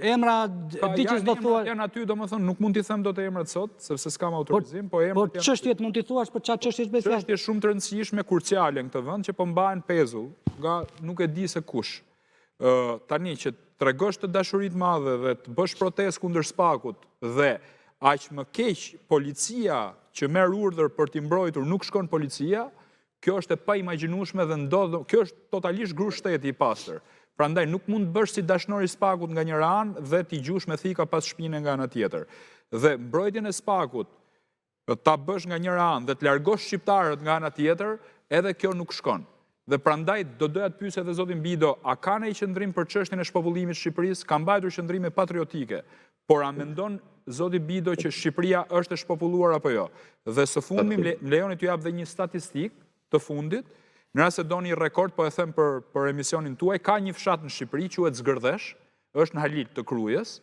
emra di që s'do thuar. Janë aty, domethënë, nuk mund t'i them dot emrat sot, sepse s'kam autorizim, po emrat. Po çështjet mund t'i thuash për çfarë çështjesh bëj fjalë? Çështje shumë të rëndësishme kurciale në këtë vend që po mbahen pezull nga nuk e di se kush. Tani që tregosh të dashurit madhe dhe të bësh protestë kundër Spakut dhe aq më keq policia që merr urdhër për t'i mbrojtur nuk shkon policia, kjo është e pa imagjinueshme dhe kjo është totalisht gru shteti i pastër. Prandaj nuk mund të bësh si dashnori i Spakut nga njëra anë dhe t'i gjush me thika pas shpine nga ana tjetër. Dhe mbrojtjen e Spakut ta bësh nga njëra anë dhe të largosh shqiptarët nga ana tjetër, edhe kjo nuk shkon. Dhe prandaj do doja të pyesë edhe zotin Bido, a ka ndonjë qendrim për çështjen e shpopullimit të Shqipërisë? Ka mbajtur qendrime patriotike, por a mendon zoti Bido që Shqipëria është e shpopulluar apo jo? Dhe së fundi më lejoni t'ju jap dhe një statistikë të fundit, në rast se doni rekord, po e them për emisionin tuaj, ka një fshat në Shqipëri, quhet Zgërdhesh, është në Halit të Krujës,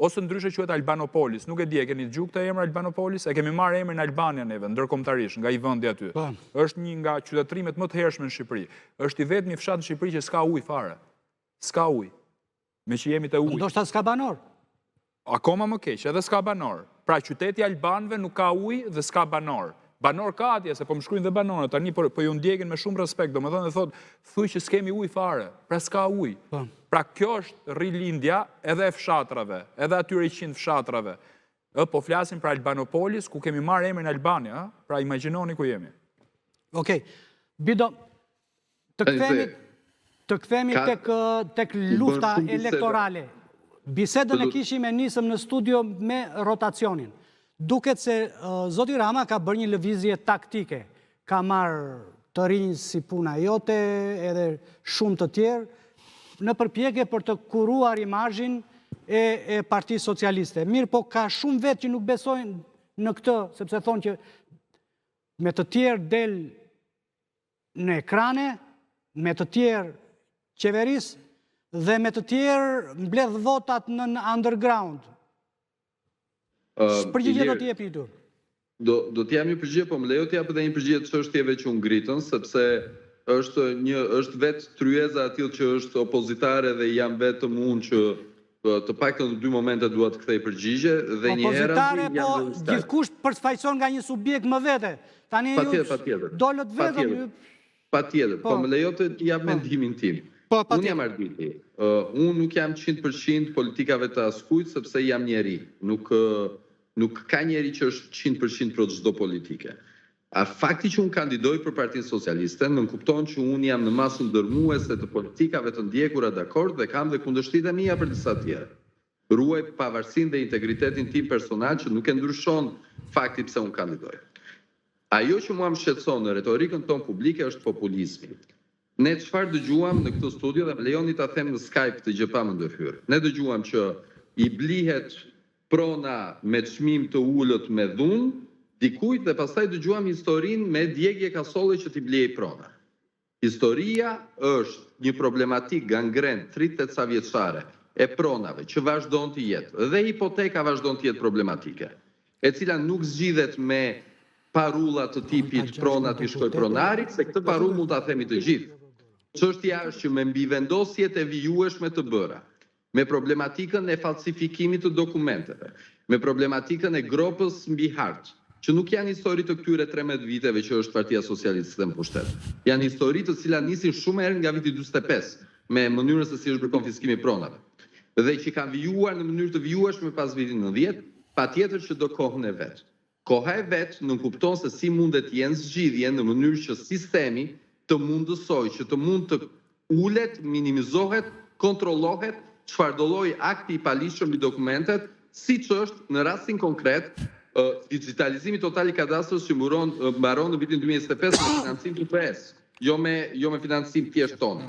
ose ndryshe quhet Albanopolis. Nuk e di, e keni dëgjuar këtë emër Albanopolis? E kemi marrë emrin Albania neve, ndërkombëtarisht, nga i vendi aty. Është një nga qytetrimet më të hershme në Shqipëri. Është i vetmi fshat në Shqipëri që s'ka ujë fare. S'ka ujë. Me që jemi te ujë. Ndoshta s'ka banor. Akoma më keq, edhe s'ka banor. Pra qyteti albanëve nuk ka ujë dhe s'ka banor. Banor ka atje, se po më shkruajnë dhe banorët, tani po ju ndjekin me shumë respekt, domethënë thotë, thuaj që s'kemi ujë fare, pra s'ka ujë. Pra kjo është rilindja edhe e fshatrave, edhe atyre 100 fshatrave. Po flasim për Albanopolis, ku kemi marrë emrin Albania, pra imagjinoni ku jemi. Okej. Bido, të kthehemi tek lufta elektorale. Bisedën e kishim e nisëm në studio me rotacionin. Duket se zoti Rama ka bërë një lëvizje taktike. Ka marrë të rinj si puna jote, edhe shumë të tjerë, në përpjekje për të kuruar imazhin e Partisë Socialiste. Mirë, po ka shumë vetë që nuk besojnë në këtë, sepse thonë që me të tjerë del në ekrane, me të tjerë qeveris, dhe me të tjerë mbledh votat në underground. Përgjigje do t'jep një tur? Do t'jap një përgjigje, po më lejo t'jap edhe një përgjigje të çështjeve që u ngritën, sepse është vetë tryeza aty që është opozitare dhe jam vetëm unë që të paktën në 2 momente dua të kthej përgjigje dhe një herë opozitare, po gjithkush përfaqëson nga një subjekt më vete. Tani ju dolët vetëm. Patjetër, po më lejo të jap mendimin tim. Unë jam arbitri. Unë nuk jam 100% politikave të askujt, sepse jam njeri. Nuk ka njeri që është 100% për çdo politike. A fakti që unë kandidoj për Partinë Socialiste, më kupton që unë jam në masën ndërmuese të politikave të ndjekura dakord dhe kam dhe kundërshtitë mia për disa tjerë. Ruaj pavarësinë dhe integritetin tim personal që nuk e ndryshon fakti pse unë kandidoj. Ajo që mua më shqetëson në retorikën tonë publike është populizmi. Ne çfarë dëgjuam në këtë studio dhe më lejoni ta them në Skype të gjë pa më ndërhyrë. Ne dëgjuam që i blihet prona me çmim të ulët me dhunë dikujt dhe pastaj dëgjuam historinë me djegje kasolle që t'i blej prona. Historia është një problematik gangren 30 ca vjeçare e pronave që vazhdon të jetë dhe hipoteka vazhdon të jetë problematike, e cila nuk zgjidhet me parulla të tipit pronat i shkoj pronarit, se këtë parull mund ta themi të gjithë. Çështja është që me mbivendosjet e vijueshme të bëra, me problematikën e falsifikimit të dokumenteve, me problematikën e gropës mbi hartë, që nuk janë histori të këtyre 13 viteve që është Partia Socialiste në pushtet. Janë histori të cilat nisin shumë herë nga viti 45, me mënyrën se si është bërë konfiskimi i pronave. Dhe që kanë vijuar në mënyrë të vijueshme pas vitit 90, patjetër që do kohën e vet. Koha e vet nuk kupton se si mundet jenë zgjidhje në mënyrë që sistemi të mundësoj që të mund të ulet, minimizohet, kontrollohet çfarë do lloj akti i paligjshëm mbi dokumentet, siç është në rastin konkret digitalizimi total i kadastrës që mbaron në vitin 2025 me financim të PS, jo me financim thjesht tonë.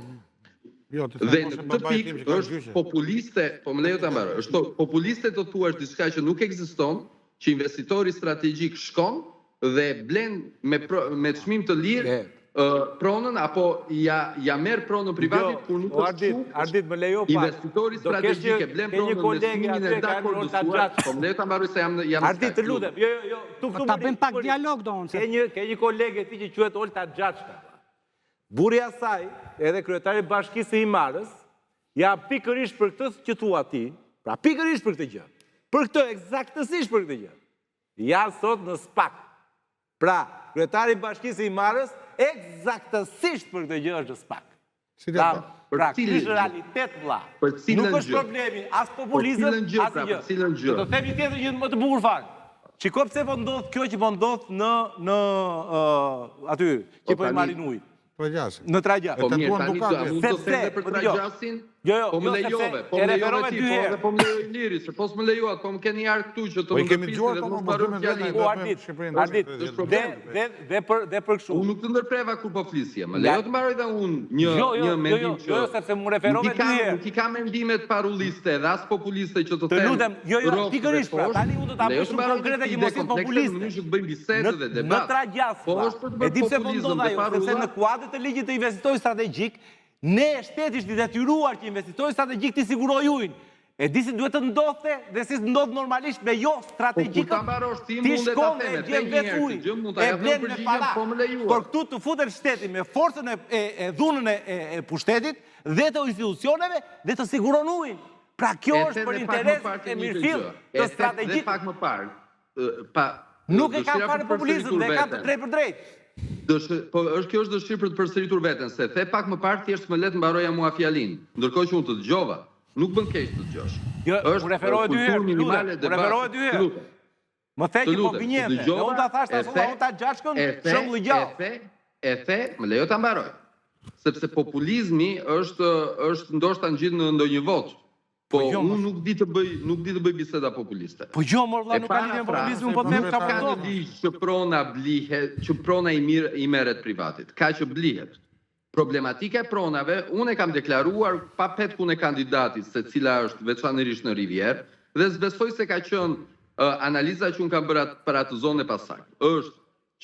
Dhe në këtë pikë është populiste, po më lejo ta mbaroj, është populiste të thuash diçka që nuk ekziston, që investitori strategjik shkon dhe blen me çmim të lirë pronën apo ja merr pronën private kur nuk është Ardit më lejo pa. Investitori strategjik e blen pronën me çmimin e dakorduar. Po më lejo ta mbaroj se jam Ardit, të lutem. Jo, ta bëjmë pak dialog doon. Ke një kolege ti që quhet Olta Xhaçka. Burri i saj, edhe kryetari i Bashkisë së Himarës, ja pikërisht për këtë që thua ti, pra pikërisht për këtë gjë. Për këtë, eksaktësisht për këtë gjë. Ja sot në SPAK. Pra, kryetari i Bashkisë së Himarës, eksaktësisht për këtë gjë është në SPAK. Pra, kishë realitet vlla. Nuk është problemi, as populizëm, as gjë. Do të themi tjetër gjë më të bukur fare. Shiko pse po ndodh kjo që po ndodh në aty, që po i marrin ujë. Në Tragjas. Po mirë, tani mund të thënë për Tragjasin? Po më lejove, po më lejove ti, po më lejoj Liri, se po s'më lejuat, po më keni ardhur këtu që të më ndërpisni dhe më mbaroj fjalën. Ardit, dhe për kështu. Unë nuk të ndërpreva kur po flisje, më lejo të mbaroj dhe unë një mendim që... Jo, sepse më referove dy herë. Nuk i ka mendimet parulliste dhe as populiste që të them. Të lutem, jo, pikërisht pra, tani unë do ta bëj shumë konkrete që mos jetë populiste. Në Tragjas, e di pse po ndodh ajo, sepse në kuadër të ligjit të investitorit strategjik, ne shteti është i detyruar që investitori strategjik të sigurojë ujin. E di si duhet të ndodhte dhe si ndodh normalisht me jo strategjikët. Ti shkon e gjen vetë ujin, e blen me para. Por këtu të futet shteti me forcën e dhunën e pushtetit dhe të institucioneve dhe të siguron ujin. Pra kjo është për interes e mirëfill të strategjik. Dhe pak më parë. Nuk e kam parë populizëm dhe e kam të drejtë për drejtë. Po kjo është dëshirë për të përsëritur veten, se the pak më parë thjesht më let mbaroja mua fjalin, ndërkohë që unë të dëgjova. Nuk bën keq të dëgjosh. Jo, u referohet dy herë. Më the që po gënjente. Ne unë ta thash tash unë ta Xhaçkën, shembull i gjallë. E the, më lejo ta mbaroj. Sepse populizmi është ndoshta ngjit në ndonjë vot. Po unë nuk di të bëj biseda populiste. Po jo, mor vlla, nuk ka lidhje me populizmin, po them çfarë po ndodh. Që prona blihet, që prona i merret privatit. Ka që blihet. Problematika e pronave, unë e kam deklaruar pa petkun e kandidatit, se cila është veçanërisht në Rivierë, dhe zbesoj se ka qenë analiza që unë kam bërë për atë zonë e pasakt, është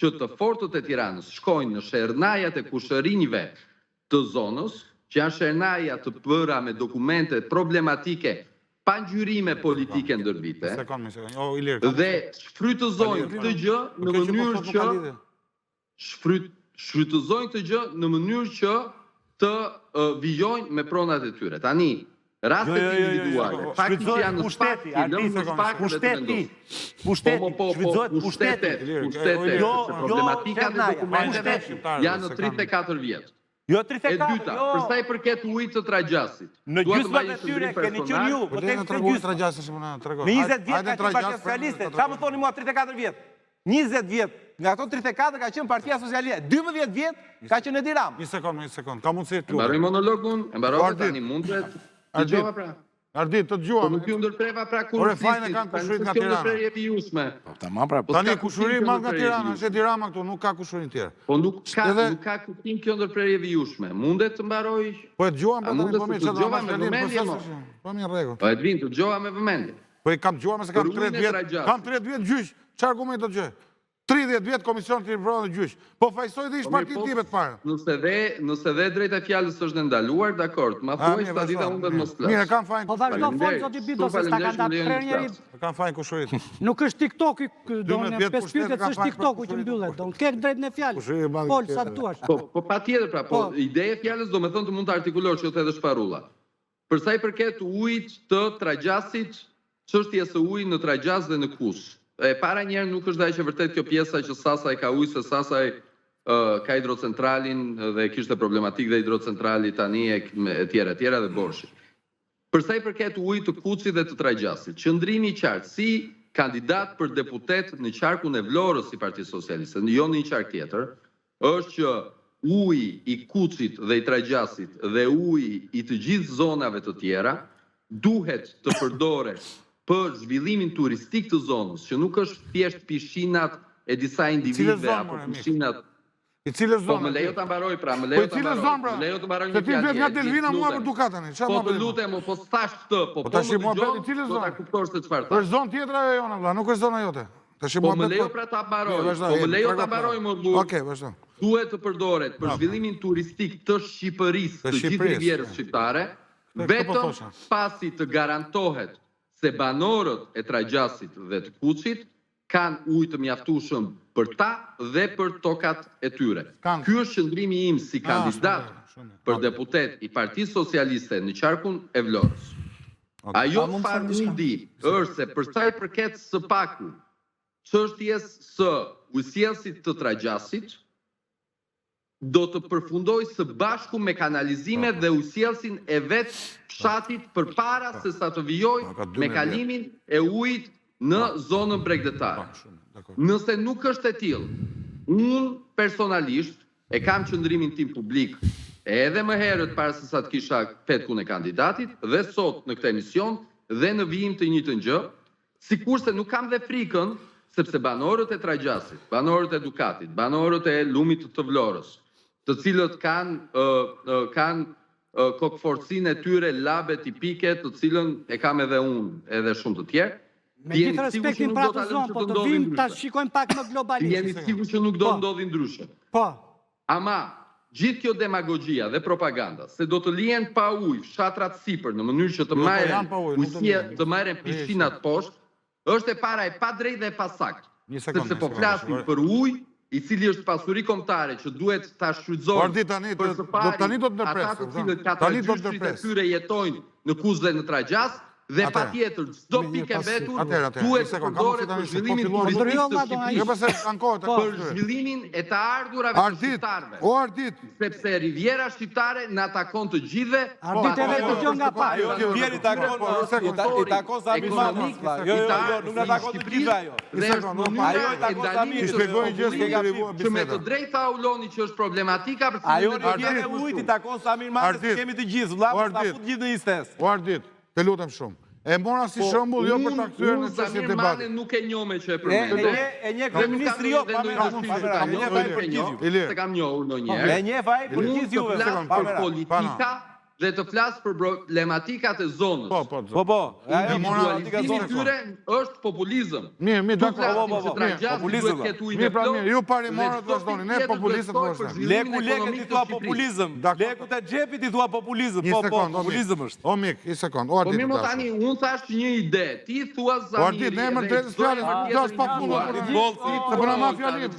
që të fortët e Tiranës shkojnë në shernajat e kushërinjve të zonës, që janë shërnaja të bëra me dokumente problematike pa ngjyrime politike ndër vite, dhe shfrytëzojnë këtë gjë në mënyrë që të vijojnë me pronat e tyre. Tani, rastet individuale, fakti që janë në shpaki, lëmë në shpaki dhe të vendosë. Pushtetet, problematika dhe dokumenteve janë në 34 vjetë. Jo E 34, dyta, përsa i përket ujit të Tragjasit. Në gjysmën e tyre keni qenë ju, po tek të gjysmë. Me 20 vjetë ka qenë Partia Socialiste, qa më thoni mua 34 vjetë? 20 vjetë, nga ato 34 ka qenë Partia Socialiste, 12 vjetë ka qenë Edi Rama. Një sekund, ka mundësi të Mbaroj monologun, mbaroj tani mundet, të gjova pra. Ardit, të Po gjuam. nuk ju ndërpreva pra kur Ore, fajnë e kanë kushurit nga Tirana. Tani kushuri madh nga Tirana, është Edi Rama këtu, nuk ka kushurin tjerë. Po nuk ka kuptim kjo ndërprerje vijushme. Mundet të mbaroj? Po e gjuam, po mundet po mirë, të çfarë dëgjova do me vëmendje, mo? Po mirë rregull. Po Edvin, të gjova me vëmendje. Po e kam gjuam se kam Për ujin 30 e vjet. Tragjasit. Kam 30 vjet gjyq. Çfarë argument do të gjë? 30 vjet komision të rivronë në gjyq. Po fajsoj dhe ish partit time të parë. Nëse dhe drejta fjalës është ndaluar, dakord, ma thuaj sa dita unë dhe mos flas. Mirë, kam fajin. Po vazhdo fol, zoti Bido, se s'ta kanë datë prerë njeri. Kam fajin kushurit. Nuk është TikTok-i, do 12 në vjet 5 pushtet pyetjet ka s'është fajin TikTok-u që kushurit. mbyllet, do në kek drejtën e fjalës. Kushiri e madh Fol tjetër. sa duash. Po patjetër pra, po ideja e fjalës do me thënë të mund të artikulosh që të edhe shparulla. Për sa i përket ujit të Tragjasit, çështjes së ujit në Tragjas dhe në Kush. E para njerë nuk është që vërtet kjo pjesa që Sasaj ka ujë, se Sasaj ka hidrocentralin dhe kishte problematik dhe hidrocentrali tani e tjera dhe Borshi. Përsa i përket ujit të Kuçit dhe të Tragjasit, qëndrimi i qartë si kandidat për deputet në qarkun e Vlorës si Parti Socialiste, jo në një qark tjetër, është që uji i Kuçit dhe i Tragjasit dhe uji i të gjithë zonave të tjera duhet të përdoret për zhvillimin turistik të zonës, që nuk është thjesht pishinat e disa individve, apo pishinat... I cilës Po zonë? më lejo të mbaroj, pra, më Po lejo i të cilës mbaroj. zonë, pra? Më lejo të mbaroj Se një ti fjallë. vet nga Delvina mua për Dukatën. Po të lutem, po s'tash këtë, po tash më mua dëgjon, bëti cilës do ta zonë? kuptosh se çfarë Për thash. zonë tjetër ajo jona, vlla, nuk është zona jote. Tash Po më lejo pra ta mbaroj. Po më lejo ta mbaroj më burr. Okej, vazhdo. Duhet të përdoret për zhvillimin turistik të Shqipërisë, të gjithë rivjerës shqiptare, vetëm pasi të garantohet se banorët e Tragjasit dhe të Kuçit kanë ujë të mjaftueshëm për ta dhe për tokat e tyre. Ky është qëndrimi im si kandidat për deputet i Partisë Socialiste në qarkun e Vlorës. Ajo çfarë unë di është se për sa i përket së paku çështjes së ujësjesit të Tragjasit, do të përfundoj së bashku me kanalizimet dhe ujësjesin e vetë fshatit për para se sa të vijoj me kalimin e ujit në zonën bregdetare. Nëse nuk është e tillë, unë personalisht e kam qëndrimin tim publik edhe më herët para se sa të kisha petkun e kandidatit dhe sot në këtë emision dhe në vijim të njëjtën gjë, sikurse nuk kam dhe frikën sepse banorët e Tragjasit, banorët e Dukatit, banorët e Lumit të Vlorës, të cilët kanë kokëforcinë e tyre labe tipike, të cilën e kam edhe unë, edhe shumë të tjerë. Me gjithë respektin për atë zonë, po të vim ta shikojmë pak më globalisht. Jeni sigurt që nuk do ndodhi ndryshe. Po. Ama gjithë kjo demagogjia dhe propaganda se do të lihen pa ujë fshatrat sipër në mënyrë që të marrin pishinat poshtë, është e para e padrejtë dhe e pasakt. Sepse po flasim për ujë i cili është pasuri kombëtare që duhet ta shfrytëzojmë për së pari ata të cilët katrajgjyshit e tyre jetojnë në Kush dhe në Tragjas, dhe patjetër çdo pikë vetur duhet të përdoret për zhvillimin turistik të Shqipërisë, për zhvillimin e të ardhurave të shqiptarëve. O Ardit, sepse Riviera shqiptare na takon të gjithëve. Ardit edhe dëgjon nga pak. Vjeri takon Samir Mami. Jo, nuk na takon të gjithë ajo. Ajo i takon Samir. Që me të drejtë tha Uloni që është problematika. Ajo Riviera e ujit i takon Samir Mami, kemi të gjithë, vëlla, ta fut gjithë në istes. O Ardit, të lutem shumë. E mora si shembull jo për ta kthyer në çështje debati. Unë nuk e njoh me që e përmend. E një kryeministri jo, pa me se kam njohur ndonjëherë. E një vaj për gjithë juve. Për politika dhe të flasë për problematikat e zonës. Individualizimi tyre është populizëm. Mirë, Tu flasim se Trajgjasi duhet ketë ujë me plot. Ju pari morët vazhdoni, ne populistët vazhdoni. Lekët i thua populizëm. Lekët e xhepit i thua populizëm. Një sekund, populizëm është. O mik, një sekund. Po mirë më tani, unë thash një ide. Ti thua Zamiri. O Ardit, ne emër drejtës fjalës, dash pa punë. Se bëna ma fjalim.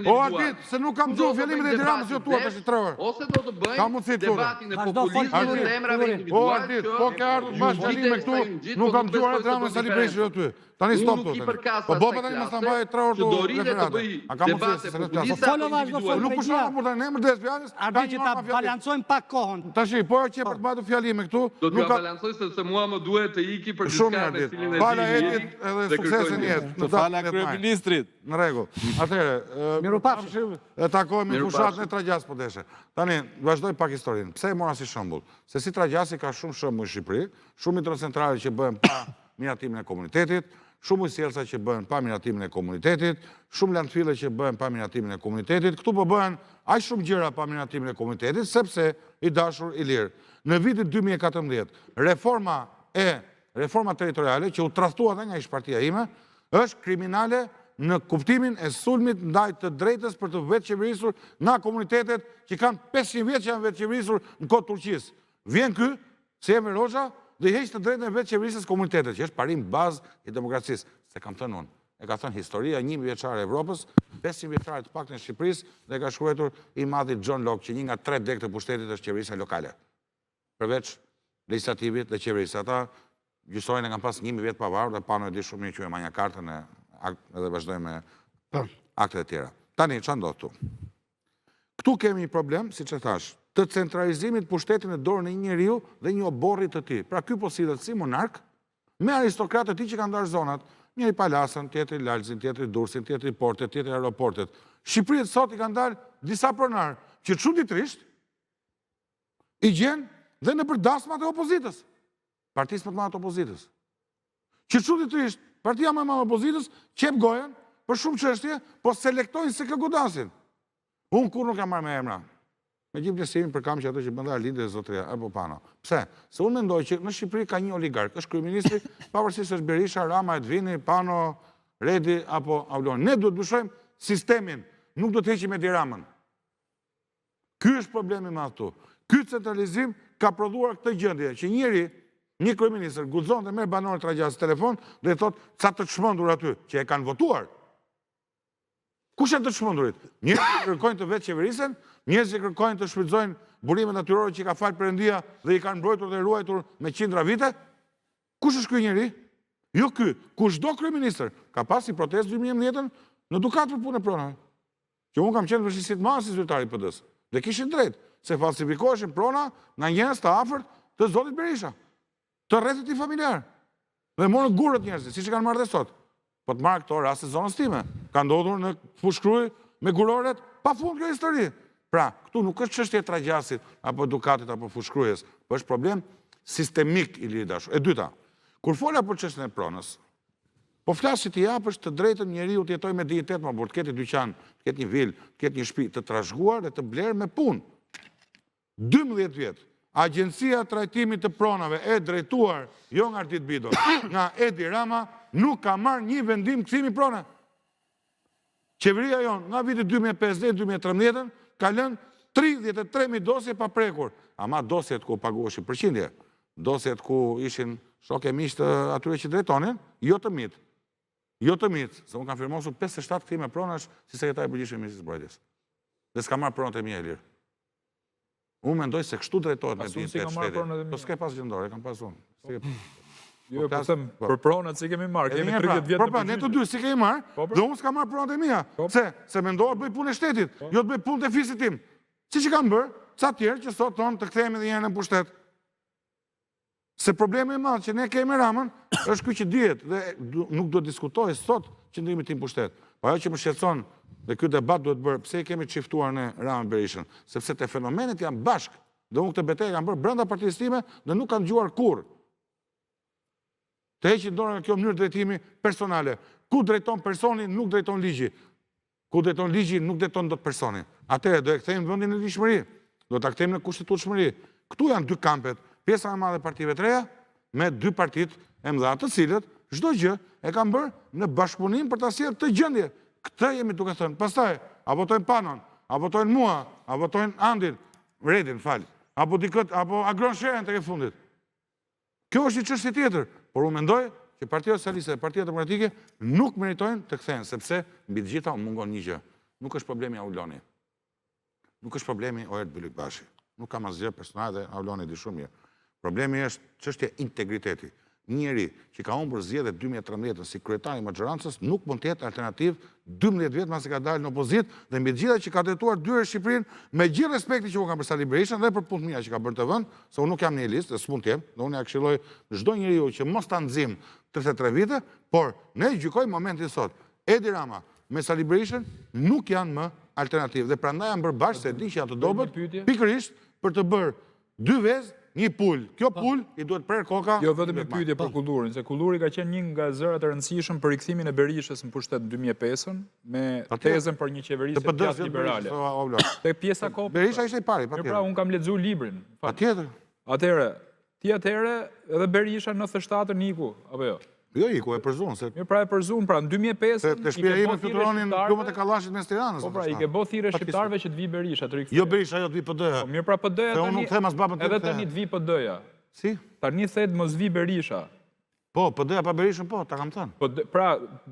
O Ardit, se nuk kam gjuhë fjalimin e Tiranës jo tua tash 3 orë. Ose do të bëjmë debatin e populizmit dhe emrave O Ardit, po ke ardhur bash fjalime këtu, nuk kam gjuhë e Tiranës Sali Beshi jo ty. Tani stop tu. Po bëpa tani mos ta mbaj 3 orë tu referate. A kam mos se në klasë. Folo vazhdo fol. Nuk pushon për tani emër drejtës fjalës. Ardit që ta balancojmë pak kohën. Tash po që për të mbajtur fjalime këtu, do t'ja balancoj se mua më duhet të iki për diçka me cilin e di. Fala Edit edhe suksesin jetë. Të fala kryeministrit. Në rregull. Atëherë, mirupafshim. E takojmë fushatën e Trajgjas po deshe. Tani vazhdoj pak historinë. Pse e mora si shembull? Se si Trajgjasi ka shumë shembull në Shqipëri, shumë hidrocentrale që bëhen pa miratimin e komunitetit, shumë ujësielsa që bëhen pa miratimin e komunitetit, shumë landfille që bëhen pa miratimin e komunitetit. Këtu po bëhen aq shumë gjëra pa miratimin e komunitetit, sepse i dashur i lirë. Në vitin 2014, reforma territoriale që u tradhtua edhe nga ish-partia ime, është kriminale në kuptimin e sulmit ndaj të drejtës për të vetë qeverisur nga komunitetet që kanë 500 vjetë që janë vetë qeverisur në kohë Turqisë. Vjen ky, si Enver Hoxha, dhe i heq të drejtën e vetë qeverisës komunitetet, që është parim bazë i demokracisë. Se kam thënë unë, e ka thënë historia 1000 vjeçare e Evropës, 500 vjeçare të paktën e Shqipërisë, dhe ka shkruar i madhi John Locke, që një nga 3 degë të pushtetit është qeverisa lokale. Përveç legislativit dhe qeverisë. Ata gjysojnë e kanë pas 1000 vjetë pavarur dhe pano e di shumë një që e manja kartën edhe vazhdojmë me aktet e tjera. Tani, që ndodhë tu? Këtu kemi një problem, si që thash, të centralizimit pushtetin e dorë në një njeriu dhe një oborrit të ti. Pra ky po sillet si monark, me aristokratët të ti që kanë ndarë zonat, njëri Palasën, tjetri Lalzin, tjetri Durrësin, tjetri Portet, tjetri Aeroportet. Shqipëriet sot i kanë dalë disa pronar që çuditërisht i gjenë dhe në përdasmat e opozitës. Partisë më të madhe të opozitës. Që çuditërisht partia më e madhe e opozitës qep gojen për shumë çështje, po selektojnë se kë godasin. Unë kur nuk jam marrë me emra. Me gjithë plesimin për kam që ato që bënda Lindë dhe Zotria, apo Pano. Pse? Se unë mendoj që në Shqipëri ka një oligark, është kryeministri, pavarësisht është Berisha, Rama, Edvini, Pano, Redi apo Auloni. Ne duhet ndryshojmë sistemin, nuk do të heqim Edi Ramën. Ky është problemi me ato. Ky centralizim ka prodhuar këtë gjendje që një kryeministër guxon të merr banorët Trajgjas telefon dhe i thotë ca të çmendur aty që e kanë votuar. Kush janë të çmendurit? Njerëz që kërkojnë të vetë qeverisen, njerëz që kërkojnë të shfrytëzojnë burimet natyrore që ka falë Perëndia dhe i kanë mbrojtur dhe ruajtur me qindra vite? Kush është ky njeri? Jo ky, kushdo kryeministër ka pasi protestë 2011 në Dukat për punë e pronave. Që unë kam qenë vështirësi të madhe si zyrtari i PD-s. Dhe kishin drejt, se falsifikoheshin prona nga njerëz të afërt të zotit Berisha, të rrethit i familjar. Dhe morën gurët njerëzit, siç e kanë marrë dhe sot. Po të marrë këto raste zonës time. Ka ndodhur në Fushkruj me guroret, pa fund kjo histori. Pra, këtu nuk është çështje e Trajgjasit, apo Dukatit, apo Fushkrujës, po është problem sistemik i liri dashur. E dyta, kur fola për çështjen e pronës, po flas si të japësh të drejtën njeriu të jetojë me dinjitet, më burr, të ketë dyqan, të ketë një vilë, të ketë një shtëpi të trashëguar dhe të blerë me punë. 12 vjet. Agjencia e Trajtimit të Pronave e drejtuar jo nga Ardit Bido, nga Edi Rama, nuk ka marrë një vendim kthimi prone. Qeveria jonë nga viti 2015-2013 ka lënë 33.000 dosje pa prekur. Ama dosjet ku paguheshin përqindje, dosjet ku ishin shok e miq të atyre që drejtonin, jo të mitë. Jo të mitë, se unë kam firmosur 57 kthime pronash si sekretari i përgjithshëm i Ministrisë së Brojtjes. Dhe s'ka marrë pronat e mia e lirë. Unë mendoj se kështu drejtohet me dinjitet shtetit. Po s'ke pas gjendore, kam pas unë. Jo, po them, për pronat si kemi marrë, kemi 30 vjetë në përgjithshme. Ne të dy si kemi marrë, dhe unë s'ka marrë pronat e mia. Se mendohet bëj punë e shtetit, jo të bëj punë të fisit tim. Si që kam bërë, ca tjerë që sot tonë të kthehemi dhe njërë në pushtet. Se problemi i madh që ne kemi Ramën, është ky që dihet dhe nuk do diskutoj sot qëndrimit tim pushtet. Po ajo që më shqetëson dhe ky debat duhet bërë, pse i kemi çiftuar në Ramën Berishën, sepse te fenomenet janë bashk. Dhe unë këtë betejë kam bërë brenda partisë time dhe nuk kanë dëgjuar kurrë. Të heqin dorën nga kjo mënyrë drejtimi personale. Ku drejton personi, nuk drejton ligji. Ku drejton ligji, nuk drejton dot personi. Atëherë do e kthejmë vendin në ligjshmëri. Do ta kthejmë në kushtetueshmëri. Këtu janë dy kampet, pjesa e madhe partive të reja, me dy partit e mëdha, të cilët çdo gjë e kanë bërë në bashkëpunim për ta sjellë të gjendje. Këtë jemi duke thënë. Pastaj, a votojnë Panon, a votojnë mua, a votojnë Andin, Redin, apo dikët, apo Agron Sheren tek e fundit. Kjo është një çështje tjetër, por unë mendoj që Partia Socialiste dhe Partia Demokratike nuk meritojnë të kthehen, sepse mbi të gjitha mungon një gjë. Nuk është problemi Auloni. Nuk është problemi Oert Bylikbashi. Nuk kam asgjë personale dhe Auloni di shumë mirë. Problemi është çështja integriteti. Njëri që ka humbur zgjedhjet 2013 si kryetari i maxhorancës nuk mund të jetë alternativë 12 vjet pas se ka dalë në opozitë dhe mbi të gjitha që ka drejtuar dyre Shqipërinë me gjithë respektin që u kam për Sali Berishën dhe për punë të mira që ka bërë të vend, se unë nuk jam në një listë, s'mund të jem, dhe unë ja këshilloj çdo njeriu që mos ta nxjim 33 vite, por ne gjykojmë momentin sot. Edi Rama me Sali Berishën nuk janë më alternativë dhe prandaj janë bërë bashkë se di që janë të dobët pikërisht për të bërë dy vezë. Një pull. Kjo pull i duhet prerë koka. Jo vetëm një pyetje për kullurin, se kulluri ka qenë një nga zërat e rëndësishëm për rikthimin e Berishës në pushtet 2005-ën me tezën për një qeverisje pjatë liberale. Te pjesa kopë. Berisha ishte i pari, patjetër. Pra, unë kam lexuar librin. Patjetër. Atëherë, ti atëherë edhe Berisha në 97 iku, apo jo? Jo, iku e përzun. Mirë, pra e përzun, pra në 2005 se të shtëpia ime fluturonin plumët e Kallashit mes Tiranës. Po pra, i ke bë thirrje shqiptarëve që të vi Berisha të rikthehen. Jo Berisha, jo të vi PD-ja. Po mirë, pra PD-ja tani. Se unë nuk them as babën edhe tani të vi PD-ja. Si? Tani thet mos vi Berisha. Po, PD-ja pa Berishën, po, ta kam thënë. Pra,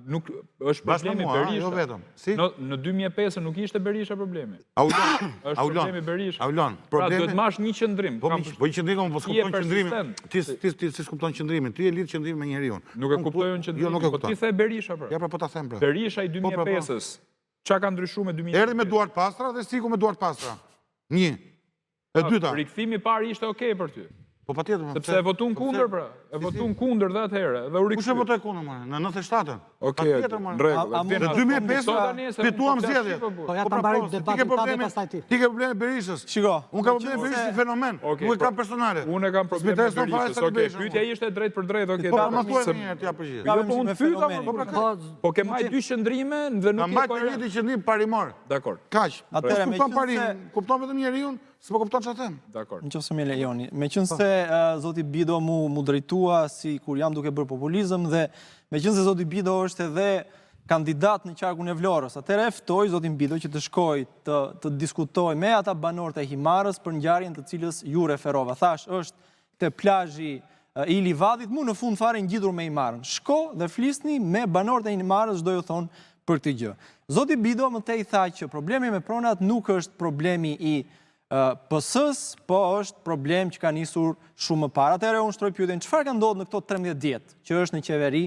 nuk është problemi Berisha. Jo vetëm. Si? Në 2005 nuk ishte Berisha problemi. Aulon. Është problemi Berisha. Aulon. Pra, duhet mash një qëndrim. Po një qëndrim, po s'kupton qëndrimin. Ti s'kupton qëndrimin. Ti e lidh qëndrimin me njeriu. Nuk e kuptoj unë qëndrimin. Po ti the Berisha, pra. Ja, pra, po ta them, pra. Berisha i 2005-s. Çka ka ndryshuar me 2005? Erdhi me duart pastra dhe siku me duart pastra. Një. E dyta. Rikthimi i parë ishte okay për ty. Po patjetër. Sepse e votun kundër, pra. E votun kundër dhe atëherë, dhe u rikthy. Kush e votoi kundër më? Në 97-ën. Okej. Në 2005 fituam zgjedhjet. Po ja ta mbaroj debatin pa pastaj ti. Ti ke probleme Berishës. Shiko. Unë kam probleme Berishës si fenomen. Nuk e kam personale. Unë kam probleme Berishës. Okej. Pyetja ishte drejt për drejt, okej. Po ma thuaj një ti apo gjë. Jo, po unë pyeta. Po ke marrë dy qëndrime dhe nuk ke koherent. Një qëndrim parimor. Dakor. Kaq. Atëherë me kupton vetëm njeriu, s'po kupton çfarë them. Dakor. Nëse më lejoni. Meqense zoti Bido mu drejtua si kur jam duke bërë populizëm dhe meqense zoti Bido është edhe kandidat në qarkun e Vlorës, atëherë ftoj zotin Bido që të shkoj të diskutoj me ata banorët e Himarës për ngjarjen të cilës ju referova. Thash, është te plazhi i Livadit, mu në fund fare ngjitur me Himarën. Shko dhe flisni me banorët e Himarës, çdo ju thon për këtë gjë. Zoti Bido më tej tha që problemi me pronat nuk është problemi i PS-s, po është problem që ka nisur shumë më parë. Atëherë unë shtroj pyetjen, çfarë ka ndodhur në këto 13 vjet që është në qeveri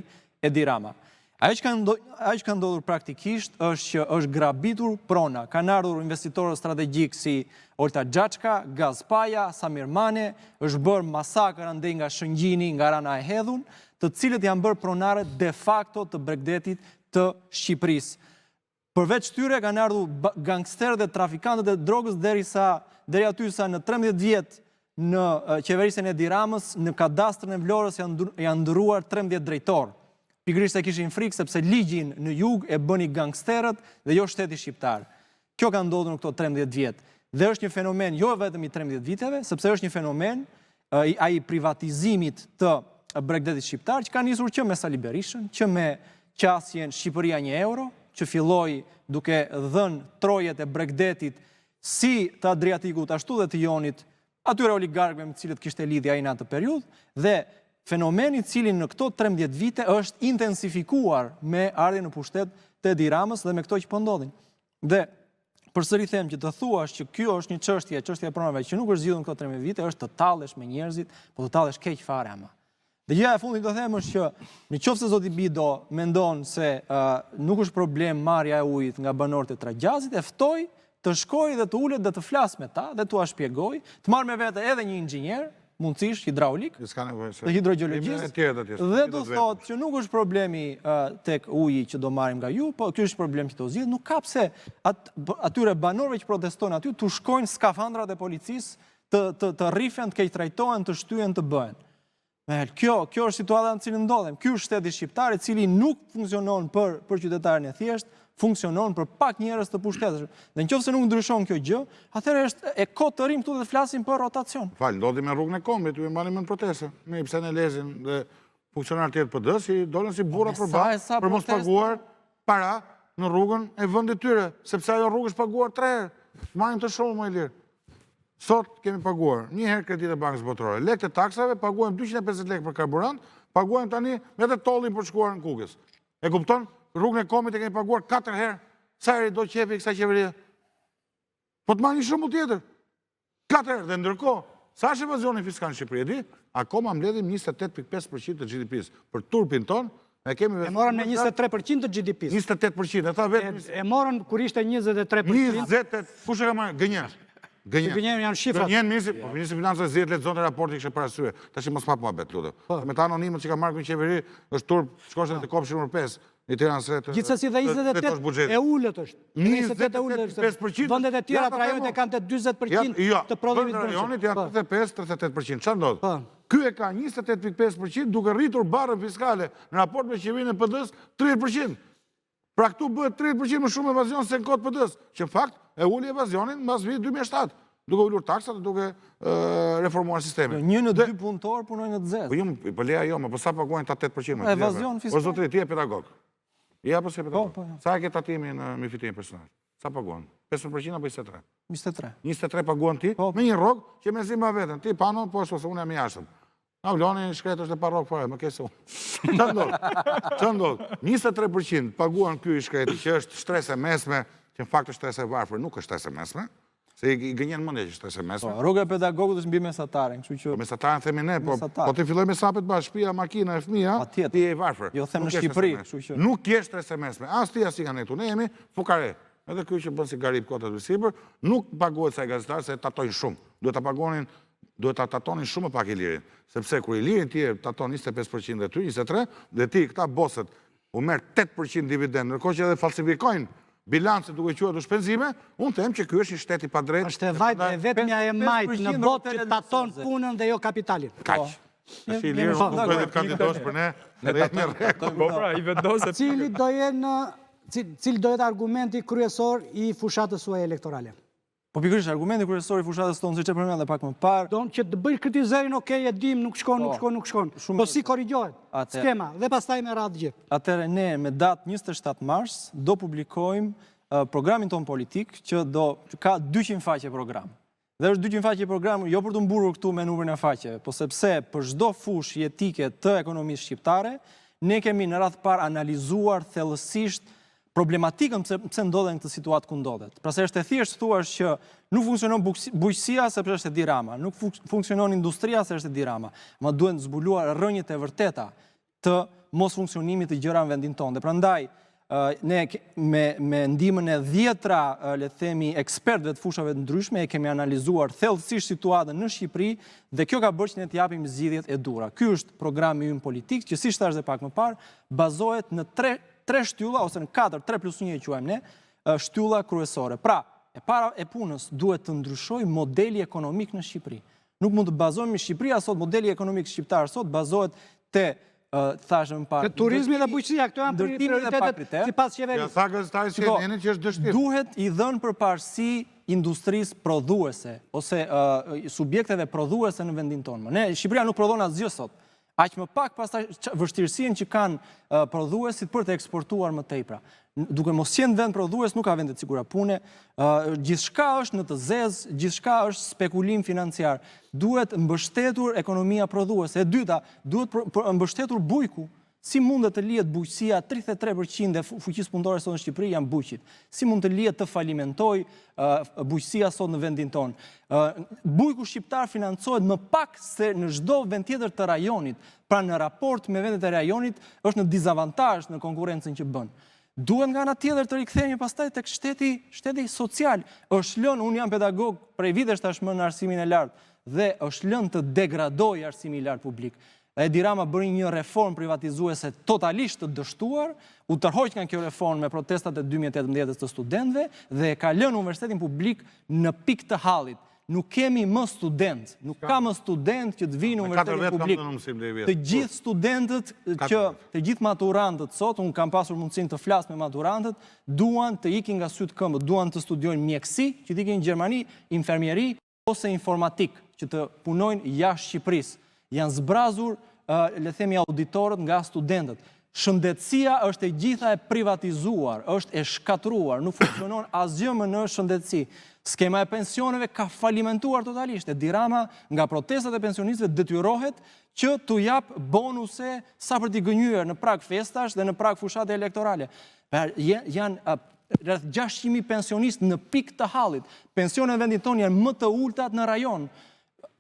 Edi Rama? Ajo që ka ndodhur praktikisht është që është grabitur prona. Kanë ardhur investitorë strategjik si Olta Xhaçka, Gazpaja, Samir Mane, është bërë masakër andej nga Shëngjini, nga Rana e Hedhun, të cilët janë bërë pronare de facto të Bregdetit të Shqipërisë. Përveç tyre kanë ardhur gangsterët dhe trafikantët e drogës deri aty sa në 13 vjet në qeverisjen e Edi Ramës, në kadastrën e Vlorës janë ndëruar 13 drejtorë. Pikërisht se kishin frikë sepse ligjin në jug e bëni gangsterët dhe jo shteti shqiptar. Kjo ka ndodhur në këto 13 vjet. Dhe është një fenomen jo vetëm i 13 viteve, sepse është një fenomen ai privatizimit të Bregdetit shqiptar që ka nisur që me Sali Berishën, që me qasjen Shqipëria 1 euro, që filloi duke dhënë trojet e Bregdetit si të Adriatikut ashtu dhe të Jonit, atyre oligarkëve me të cilët kishte lidhje ai në atë periudhë, dhe fenomeni i cili në këto 13 vite është intensifikuar me ardhjen në pushtet të Edi Ramës dhe me këto që po ndodhin. Dhe përsëri them që të thuash që kjo është një çështje e pronave që nuk është zgjidhur në këto 13 vite, është të tallesh me njerëzit, po të tallesh keq fare ama. Dhe gjëja e fundit do them është që nëse zoti Bido mendon se nuk është problem marrja e ujit nga banorët e Tragjazit, e ftoj të shkojë dhe të ulet dhe të flasë me ta dhe t'u shpjegoj, të marrë me vete edhe një inxhinier, mundësisht hidraulik, dhe hidrogjeologjist, dhe do thotë që nuk është problemi tek uji që do marrim nga ju, po ky është problem që do zgjidhet, nuk ka pse atyre banorëve që protestojnë aty të shkojnë skafandrat e policisë të rrifen, të keq trajtohen, të shtyhen, të bëhen. Kjo është situata në cilën ndodhem. Ky është shteti shqiptar i cili nuk funksionon për qytetarin e thjesht, funksionon për pak njerëz të pushtetesh. Dhe nëse nuk ndryshon kjo gjë, atëherë është e kohë të rrim këtu dhe të flasim për rotacion. Ndodhi me rrugën e Kombit, ju e mbani mend proteste. Me pse ne lezin dhe funksionarët tjerë PD si dolën si burra për balë për mos paguar para në rrugën e vendit tyre, sepse ajo rrugë është paguar 3 herë. Marrim të shumë më i lirë. Sot kemi paguar një herë kreditë e Bankës Botërore. Lekët e taksave paguajmë 250 lekë për karburant, paguajmë tani me të tollin për shkuar në Kukës. E kupton? Rrugën e Kombit e kemi paguar 4 herë. Sa herë do qefi kësaj qeverie? Po të marrë një shembull tjetër. 4 herë dhe ndërkohë, sa është evazioni fiskal në Shqipëri, e di? Akoma mbledhim 28.5% të GDP-s. Për turpin ton, e morën me 23% të GDP-s. 28%, e tha vetë. E morën kur ishte 23%. 20, kush e ka marrë? Gënjer. Gënjer janë shifrat. Gënjer Ministri Financave zgjedh lexonte raportin kishte parasysh. Tash mos pa muhabet, lutem. Me ta anonimët që ka marrë në qeveri, është turp, shkoshën te kopshi numër 5. Në Tiranë sret. Gjithsesi dhe 28 e ulët është. 28 e ulët është. Vendet e tjera të rajonit e kanë të 40% të prodhimit brendshëm. Rajonit janë 35-38%. Çfarë ndodh? Ky e ka 28.5% duke rritur barrën fiskale në raport me qeverinë e PD-s 30%. Pra këtu bëhet 30% më shumë evazion se në kod PD-s, që në fakt e uli evazionin mbas vitit 2007, duke ulur taksat dhe duke reformuar sistemin. Një në 2 punëtor punojnë në të zezë. Po leja jo, po sa paguajnë ta 8%? Evazion fiskal. O zotri, ti e pedagog. Ja, po se pedagog. Sa e ke tatimi në mi fitimin personal? Sa paguan? 15% apo 23? 23. 23 paguan ti? Me një rrog që me zima vetën. Ti panon, po është ose unë jam i jashtëm. Na vloni shkret është e pa rrog fare, më kese unë. Që ndodh? 23% paguan ky i shkreti, që është shtrese mesme, që në fakt është shtrese varfër, nuk është shtrese mesme, se i gënjen mendje që shtrese mesme. Rruga e pedagogut është mbi mesataren, kështu që mesataren themi ne, po ti filloj me sapet bash, shtëpia, makina e fëmia, ti je i varfër. Jo them në Shqipëri, kështu që nuk je shtrese mesme. As ti as i kanë këtu, ne jemi fukare. Edhe ky që bën si garip kotat të sipër, nuk paguhet sa i gazetar se tatojnë shumë. Duhet ta tatonin shumë më pak i lirin, sepse kur i lirin ti taton 25% dhe ty 23%, dhe ti këta bosët u merr 8% dividend, ndërkohë që edhe falsifikojnë bilancet duke quajtur shpenzime, unë them që ky është një shtet i padrejtë. Është vetmja e majt në botë që taton punën dhe jo kapitalin. Kaq. Tash i lirë nuk do të kandidosh për ne, ne jemi rregull. Po pra, i vendosë. Cili do jetë argumenti kryesor i fushatës suaj elektorale? Po pikërisht argumenti kryesor i fushatës tonë, siç e përmendëm pak më parë, don që të bëj kritizerin, okej, e dim, nuk shkon. Po si korrigjohet skema dhe pastaj me radhë gjithë. Atëherë ne me datë 27 mars do publikojmë programin ton politik që ka 200 faqe program. Dhe është 200 faqe program jo për të mburur këtu me numrin e faqeve, po sepse për çdo fushë jetike të ekonomisë shqiptare, ne kemi në radhë parë analizuar thellësisht problematikën pse ndodhen këtë situatë ku ndodhet. Pra se është e thjeshtë thuash që nuk funksionon bujqësia sepse është e Edi Rama, nuk funksionon industria se është e Edi Rama, ma duhen zbuluar rrënjët e vërteta të mos funksionimit të gjëra në vendin tonë. Dhe prandaj ne me ndihmën e 10 le të themi ekspertëve të fushave të ndryshme e kemi analizuar thellësisht situatën në Shqipëri dhe kjo ka bërë që ne të japim zgjidhjet e duhura. Ky është programi ynë politik që siç thash edhe pak më parë, bazohet në 3 shtylla, ose në 4, 3+1 e quajmë ne, shtylla kryesore. Pra, e para e punës duhet të ndryshoj modeli ekonomik në Shqipëri. Nuk mund të bazohemi Shqipëria sot, modeli ekonomik shqiptar sot bazohet te thashëm pak. Te turizmi dhe bujqësia, këto janë prioritetet sipas qeverisë. Ja tha gazetari CNN që është dështim. Duhet i dhënë përparësi industrisë prodhuese ose subjekteve prodhuese në vendin tonë. Ne Shqipëria nuk prodhon asgjë sot. Aq më pak pastaj vështirësinë që kanë prodhuesit për të eksportuar më tepra. Duke mos qenë vend prodhues nuk ka vende të sigura pune, gjithçka është në të zezë, gjithçka është spekulim financiar. Duhet mbështetur ekonomia prodhuese. E dyta, duhet mbështetur bujku. Si mund të lihet bujqësia, 33% e fuqisë punëtore sot në Shqipëri janë bujqit. Si mund të lihet të falimentoj bujqësia sot në vendin tonë. Bujku shqiptar financohet më pak se në çdo vend tjetër të rajonit. Pra në raport me vendet e rajonit është në dizavantazh në konkurrencën që bën. Duhet nga ana tjetër të rikthehemi pastaj tek shteti social. Është lënë, unë jam pedagog prej vitesh tashmë në arsimin e lartë dhe është lënë të degradojë arsimi i lartë publik. Edi Rama bëri një reformë privatizuese totalisht të dështuar, u tërhoq nga kjo reformë me protestat e 2018 të studentëve dhe e ka lënë universitetin publik në pikë të hallit. nuk kemi më student, nuk ka më student që të vinë në universitetin publik. Të gjithë studentët, të gjithë maturantët sot, unë kam pasur mundësin të flas me maturantët, duan të ikin nga sytë këmbët, duan të studiojnë mjekësi, që të ikin në Gjermani, infermieri, ose informatik, që të punojnë jashtë Shqipërisë. Janë zbrazur, le themi, auditorët nga studentët. Shëndetësia është e gjitha e privatizuar, është e shkatruar, nuk funksionon asgjë më në shëndetësi. Skema e pensioneve ka falimentuar totalisht. Edi Rama nga protestat e pensionistëve detyrohet që t'u jap bonuse sa për t'i gënjyer në prag festash dhe në prag fushate elektorale. Janë rreth 600.000 pensionistë në pikë të hallit. Pensionet në vendin tonë janë më të ultat në rajon.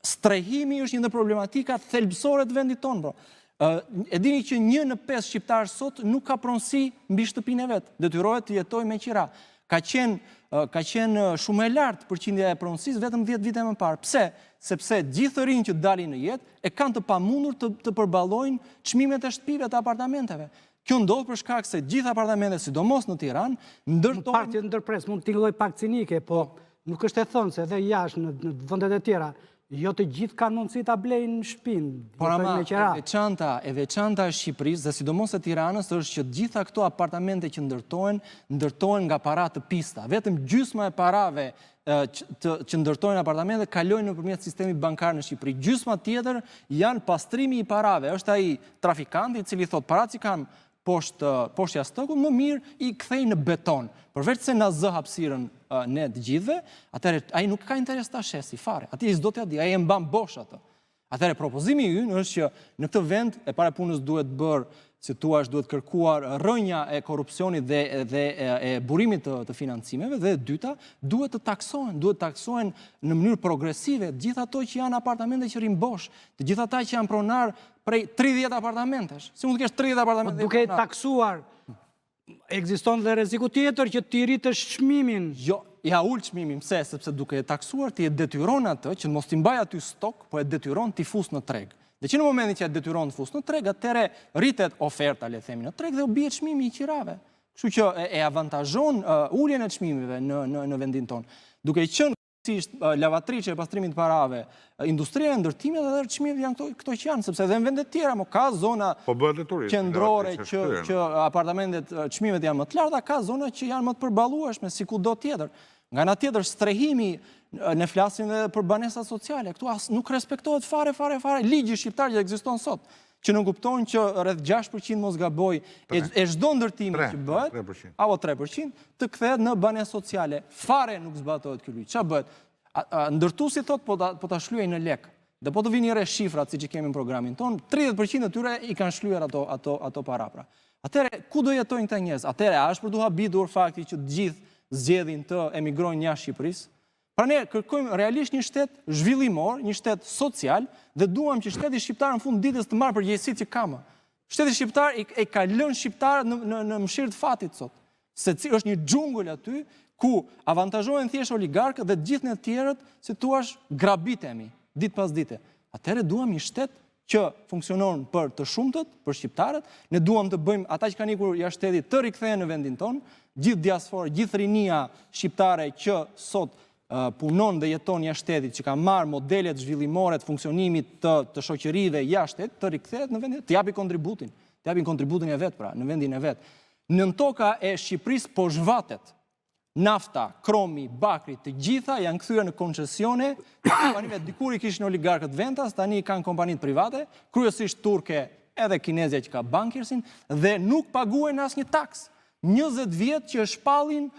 Strehimi është një nga problematikat thelbësore të vendit tonë, bro. E dini që 1 në 5 shqiptarë sot nuk ka pronësi mbi shtëpinë e vet, detyrohet të jetojë me qira. Ka qenë shumë e lartë përqindja e pronësisë vetëm 10 vite më parë. Pse? Sepse gjithë të rinj që dalin në jetë e kanë të pamundur të përballojnë çmimet e shtëpive të apartamenteve. Kjo ndodh për shkak se gjithë apartamentet, sidomos në Tiranë, ndërtojnë. Partjet ndërpres mund të lloj pak cinike, po nuk është e thënë se edhe jashtë në vendet e tjera jo të gjithë kanë mundësi ta blejnë shtëpinë. Por ama, e veçanta e Shqipërisë dhe sidomos e Tiranës është që gjitha këto apartamente që ndërtohen nga para të pista. Vetëm gjysma e parave që ndërtojnë apartamente kalojnë nëpërmjet sistemit bankar në Shqipëri. Gjysma tjetër janë pastrimi i parave. Është ai trafikanti i cili thot paratë që kanë poshtë jastëku, më mirë i kthej në beton. Përveç se na zë hapësirën ne të gjithëve, atëherë ai nuk ka interes ta shesi fare. Atij s'do t'ia di, ai e mban bosh atë. Atëherë propozimi ynë është që në këtë vend e para punës duhet bërë, si thua, duhet kërkuar rrënja e korrupsionit dhe e burimit të financimeve, dhe e dyta, duhet të taksohen në mënyrë progresive të gjithë ato që janë apartamente që rrin bosh, të gjithë ata që janë pronar prej 30 apartamentesh. Si mund të kesh 30 apartamente? Duke taksuar, ekziston dhe rreziku tjetër që ti rritësh çmimin. Jo, ja ul çmimin, pse? Sepse duke e taksuar ti e detyron atë që mos t'i mbaj aty stok, po e detyron t'i fus në treg. Dhe që në momentin që e detyron të fus në treg, atëre rritet oferta, le themi, në treg dhe u bie çmimi i qirave. Kështu që e avantazhon uljen e çmimeve në vendin tonë. Duke qenë lavatriçe e pastrimit të parave, industria e ndërtimit dhe çmimet janë këto që janë, sepse edhe në vendet tjera ka zona qendrore që apartamentet çmimet janë më të larta, ka zona që janë më të përballueshme si kudo tjetër. Nga ana tjetër, strehimi, ne flasim edhe për banesat sociale, këtu nuk respektohet fare ligji shqiptar që ekziston sot, që në kupton që rreth 6% mos gaboj e çdo ndërtimi që bëhet, apo 3%, të kthehet në banesë sociale. Fare nuk zbatohet ky ligj. Ç'a bëhet? Ndërtuesi thot po ta shlyej në lek. Dhe po të vini re shifrat siç i kemi në programin ton, 30% e tyre i kanë shlyer ato para pra. Atëherë ku do jetojnë këta njerëz? Atëherë a është për tu habitur fakti që të gjithë zgjedhin të emigrojnë jashtë Shqipërisë? Pra ne kërkojmë realisht një shtet zhvillimor, një shtet social, dhe duam që shteti shqiptar në fund ditës të marrë përgjegjësitë që ka më. Shteti shqiptar e ka lënë shqiptarët në mëshirë të fatit sot. Se është një xhungull aty ku avantazhohen thjesht oligarkët dhe të gjithë ne të tjerët, si thua, grabitemi ditë pas dite. Atëherë duam një shtet që funksionon për të shumtët, për shqiptarët. Ne duam të bëjmë ata që kanë ikur jashtë shtetit të rikthehen në vendin tonë, gjithë diasporë, gjithë rinia shqiptare që sot punon dhe jeton jashtë shtetit, që ka marrë modelet zhvillimore të funksionimit të shoqërive jashtë shtetit, të rikthehet në vendin, të japin kontributin e vet, pra, në vendin e vet. Nën toka e Shqipërisë po zhvatet. Nafta, kromi, bakri, të gjitha janë kthyer në koncesione, kompanive dikur i kishin oligarkët ventas, tani kanë kompanitë private, kryesisht turke edhe kinezja që ka Bankersin, dhe nuk paguajnë asnjë taks. 20 vjet që shpallin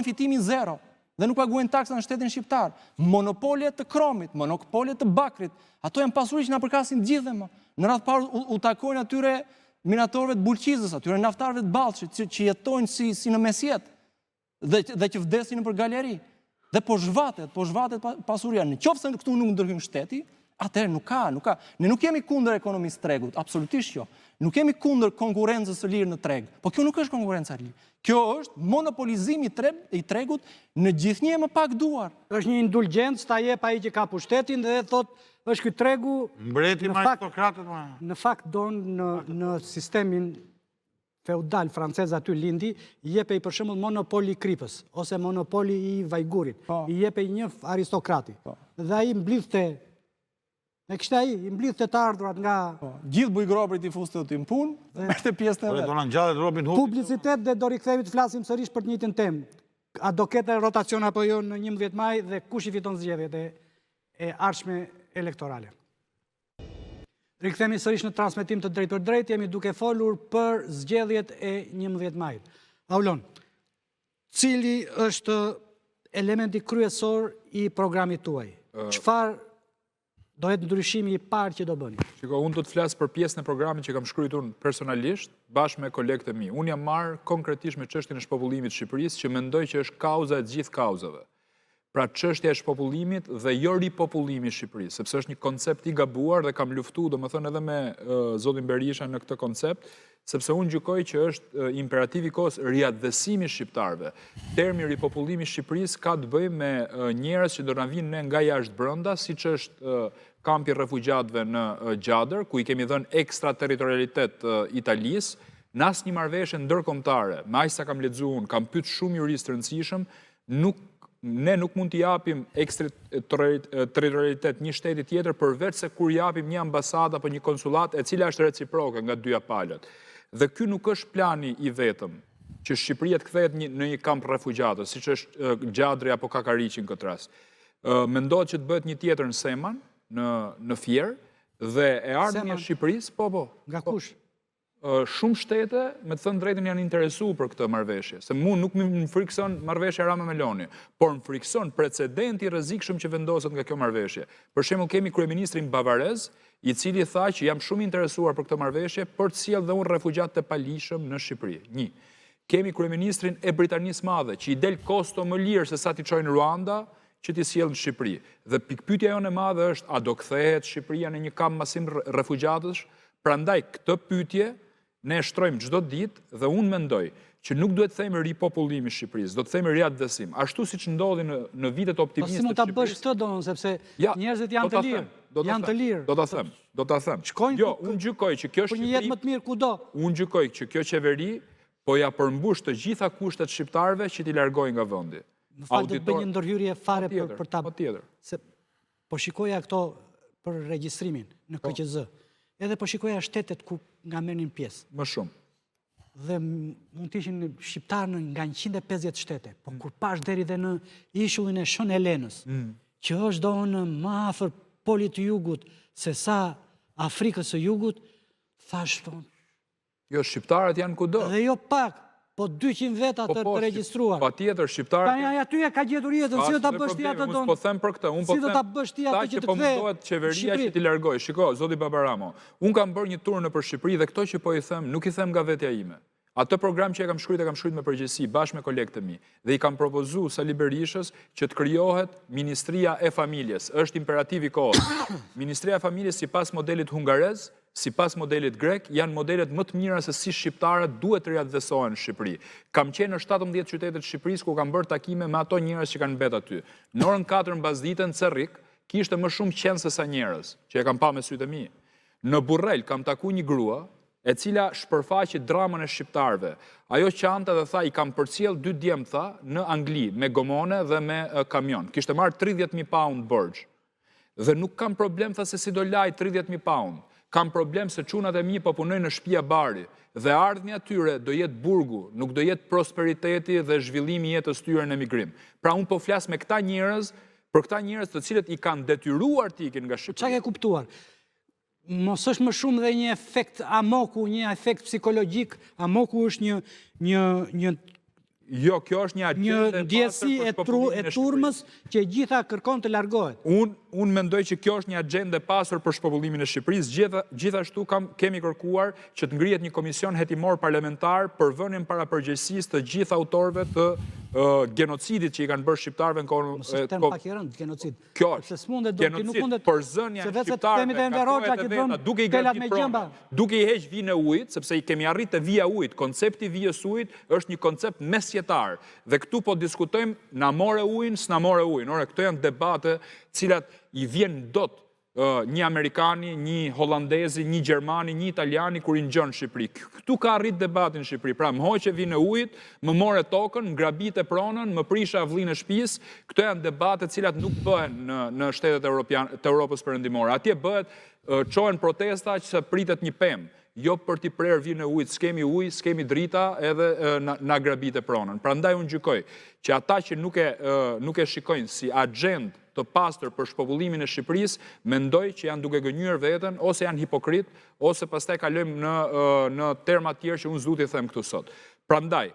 fitimin zero dhe nuk paguajnë taksa në shtetin shqiptar. Monopolet të kromit, monopolet të bakrit, ato janë pasuri që na përkasin të gjithë më. Në radhë parë u takojnë atyre minatorëve të Bulqizës, atyre naftarëve të Ballçit që jetojnë si në mesjet dhe që vdesin nëpër galeri. Dhe po zhvatet pasuria. Nëse këtu nuk ndërhyjmë shteti, atëherë nuk ka. Ne nuk jemi kundër ekonomisë tregut, absolutisht jo. Nuk jemi kundër konkurrencës së lirë në treg, po kjo nuk është konkurrenca e lirë. Kjo është monopolizimi i tregut në gjithnjë më pak duar. Është një indulgjencë ta jep ai që ka pushtetin dhe thot është ky tregu mbreti me aristokratët. Në fakt don në sistemin feudal francez aty lindi, i jepej për shembull monopoli i Kripës, ose monopoli i vajgurit, i jepej një aristokrati. Dhe ai mblidhte, e kishte ai, i mblidhte të ardhurat nga... Gjithë bujgroprit i fuste të impun, dhe merte pjesën e vetë. Do na ngjallet Robin Hood. Publicitet dhe do rikthehemi të flasim sërish për të njëjtën temë. A do ketë rotacion apo jo në 11 maj dhe kush i fiton zgjedhjet e ardhshme elektorale. Rikthehemi sërish në transmetim të drejt për drejt, jemi duke folur për zgjedhjet e 11 majit. Aulon, cili është elementi kryesor i programit tuaj? Çfarë do jetë ndryshimi i parë që do bëni? Shiko, unë do të flasë për pjesën e programit që kam shkruar unë personalisht, bashkë me kolegët e mi. Unë jam marrë konkretisht me çështjen e shpopullimit të Shqipërisë, që mendoj që është kauza e të gjithë kauzave. Pra çështja e shpopullimit dhe jo ripopullimi i Shqipërisë, sepse është një koncept i gabuar dhe kam luftuar domethënë edhe me zotin Berisha në këtë koncept, sepse unë gjykoj që është imperativ i kohës riaktësimi i shqiptarëve. Termi ripopullim i Shqipërisë ka të bëjë me njerëz që do na vinë ne nga jashtë brenda, siç është kampi refugjatëve në Gjadër, ku i kemi dhënë ekstraterritorialitet Italisë, në asnjë marrëveshje ndërkombëtare, me aq sa kam lexuar, kam pyet shumë juristë të rëndësishëm, ne nuk mund t'i japim ekstraterritorialitet një shteti tjetër përveç se kur japim një ambasadë apo një konsulat e cila është reciproke nga dyja palët. Dhe ky nuk është plani i vetëm që Shqipëria të kthehet në një kamp refugjatës, siç është Gjadri apo Kakariçi në këtë rast. Mendohet që të bëhet një tjetër në Seman, në Fier, dhe e ardhmja e Shqipërisë, po. Nga kush? Shumë shtete, me të thënë drejtën, janë interesuar për këtë marrëveshje. Se mu nuk më frikson marrëveshja Rama Meloni, por më frikson precedenti rrezikshëm që vendoset nga kjo marrëveshje. Për shembull, kemi kryeministrin bavarez, i cili tha që jam shumë interesuar për këtë marrëveshje për të sjellë dhe unë refugjat të palishëm në Shqipëri. Një. Kemi kryeministrin e Britanisë Madhe, që i del kosto më lirë se sa t'i çojnë Ruanda, që t'i sjellë në Shqipëri. Dhe pikpyetja jonë e madhe është, a do kthehet Shqipëria në një kamp masim refugjatësh? Prandaj këtë pyetje ne e shtrojmë çdo ditë dhe unë mendoj që nuk duhet të themi ripopullim i Shqipërisë, do të themi riaktësim. Ashtu siç ndodhi në vitet optimiste të Shqipërisë. Po si mund ta bësh këtë domun, sepse njerëzit janë të lirë. Janë të lirë. Do ta them. Jo, unë gjykoj që kjo Shqipëri për një jetë më të mirë kudo. Unë gjykoj që kjo qeveri po ja përmbush të gjitha kushtet shqiptarëve që t'i largojnë nga vendi. Në fakt do të bëj një ndërhyrje fare për ta. Patjetër. Se po shikoja këto për regjistrimin në KQZ. Edhe po shikoja shtetet ku nga merrnin pjesë. Më shumë. Dhe mund të ishin shqiptarë nga 150 shtete, po kur pash deri dhe në ishullin e Shën Helenës, që është donë më afër polit të jugut se sa Afrikës së jugut, thash tonë. Jo, shqiptarët janë kudo. Dhe jo pak, po 200 veta të regjistruar. Patjetër, shqiptarët. Pa aty e ka gjetur jetën, si do ta bësh ti atë donë? Unë po them për këtë, Si do ta bësh ti atë që të mundohet qeveria që t'i largoj. Shiko, zoti Babaramo, unë kam bërë një tur nëpër Shqipëri dhe këto që po i them, nuk i them nga vetja ime. Atë program që e kam shkruar me përgjegjësi bashkë me kolegët e mi dhe i kam propozuar Sali Berishës që të krijohet Ministria e Familjes. Është imperativ i kohës. Ministria e Familjes sipas modelit hungarez, sipas modelit grek, janë modelet më të mira se si shqiptarët duhet të riaktësohen në Shqipëri. Kam qenë në 17 qytete të Shqipërisë ku kam bërë takime me ato njerëz që kanë mbet aty. Në orën 4 mbasditën Cerrik kishte më shumë qenë se sa njerëz që e kam pa me sytë e mi. Në Burrel kam takuar një grua e cila shpërfaqi dramën e shqiptarëve. Ajo qante dhe tha, i kam përcjell 2 djemë, tha, në Angli, me gomone dhe me kamion. Kishte marrë 30.000 pound borxh. Dhe nuk kam problem, tha, se si do laj 30.000 pound. Kam problem se çunat e mi po punojnë në shtëpia Bari dhe ardhmja tyre do jetë burgu, nuk do jetë prosperiteti dhe zhvillimi i jetës tyre në emigrim. Pra unë po flas me këta njerëz, për këta njerëz të cilët i kanë detyruar të ikin nga Shqipëria. Çka ke kuptuar? Mos është më shumë dhe një efekt amoku, një efekt psikologjik, amoku është një Jo, kjo është një një ndjesi e turmës që gjitha kërkon të largohet. Unë mendoj që kjo është një agjendë e pasur për shpopullimin e Shqipërisë. Gjithashtu kemi kërkuar që të ngrihet një komision hetimor parlamentar për vënien para përgjegjësisë të gjithë autorëve të genocidit që i kanë bërë shqiptarëve në kohën e term pak i rënd genocid. Kjo është genocid për zënja e shqiptarëve duke i gërti prona, duke i heq vijën e ujit, sepse i kemi arritë te vija ujit. Koncepti vijës ujit është një koncept mesjetar dhe këtu po diskutojmë na more ujin, s'na more ujin. Ora këto janë debate cilat i vjen dot një Amerikani, një Hollandezi, një Gjermani, një Italiani kur i ngjon në Shqipëri. Këtu ka arrit debatin në Shqipëri. Pra, më hoqe vinë e ujit, më more tokën, më grabite pronën, më prisha avllinë e shtëpisë. Këto janë debate të cilat nuk bëhen në shtetet të Europës perëndimore. Atje bëhet çohen protesta që se pritet një pemë. Jo për t'i prerë vinë e ujit, s'kemi ujë, s'kemi drita, edhe na grabite pronën. Prandaj unë gjykoj që ata që nuk e shikojnë si agent të pastër për shpopullimin e Shqipërisë, mendoj që janë duke gënjur veten, ose janë hipokrit, ose pastaj kalojmë në terma të tjerë që unë s'du t'i them këtu sot. Prandaj,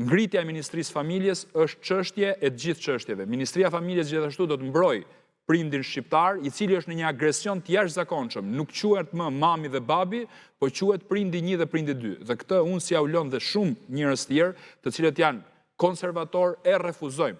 ngritja e Ministrisë Familjes është çështje e të gjithë çështjeve. Ministria e Familjes gjithashtu do të mbrojë prindin shqiptar, i cili është në një agresion të jashtëzakonshëm. Nuk quhet më mami dhe babi, po quhet prindi 1 dhe prindi 2. Dhe këtë unë si aulon dhe shumë njerëz tjerë, të cilët janë konservator, e refuzojmë.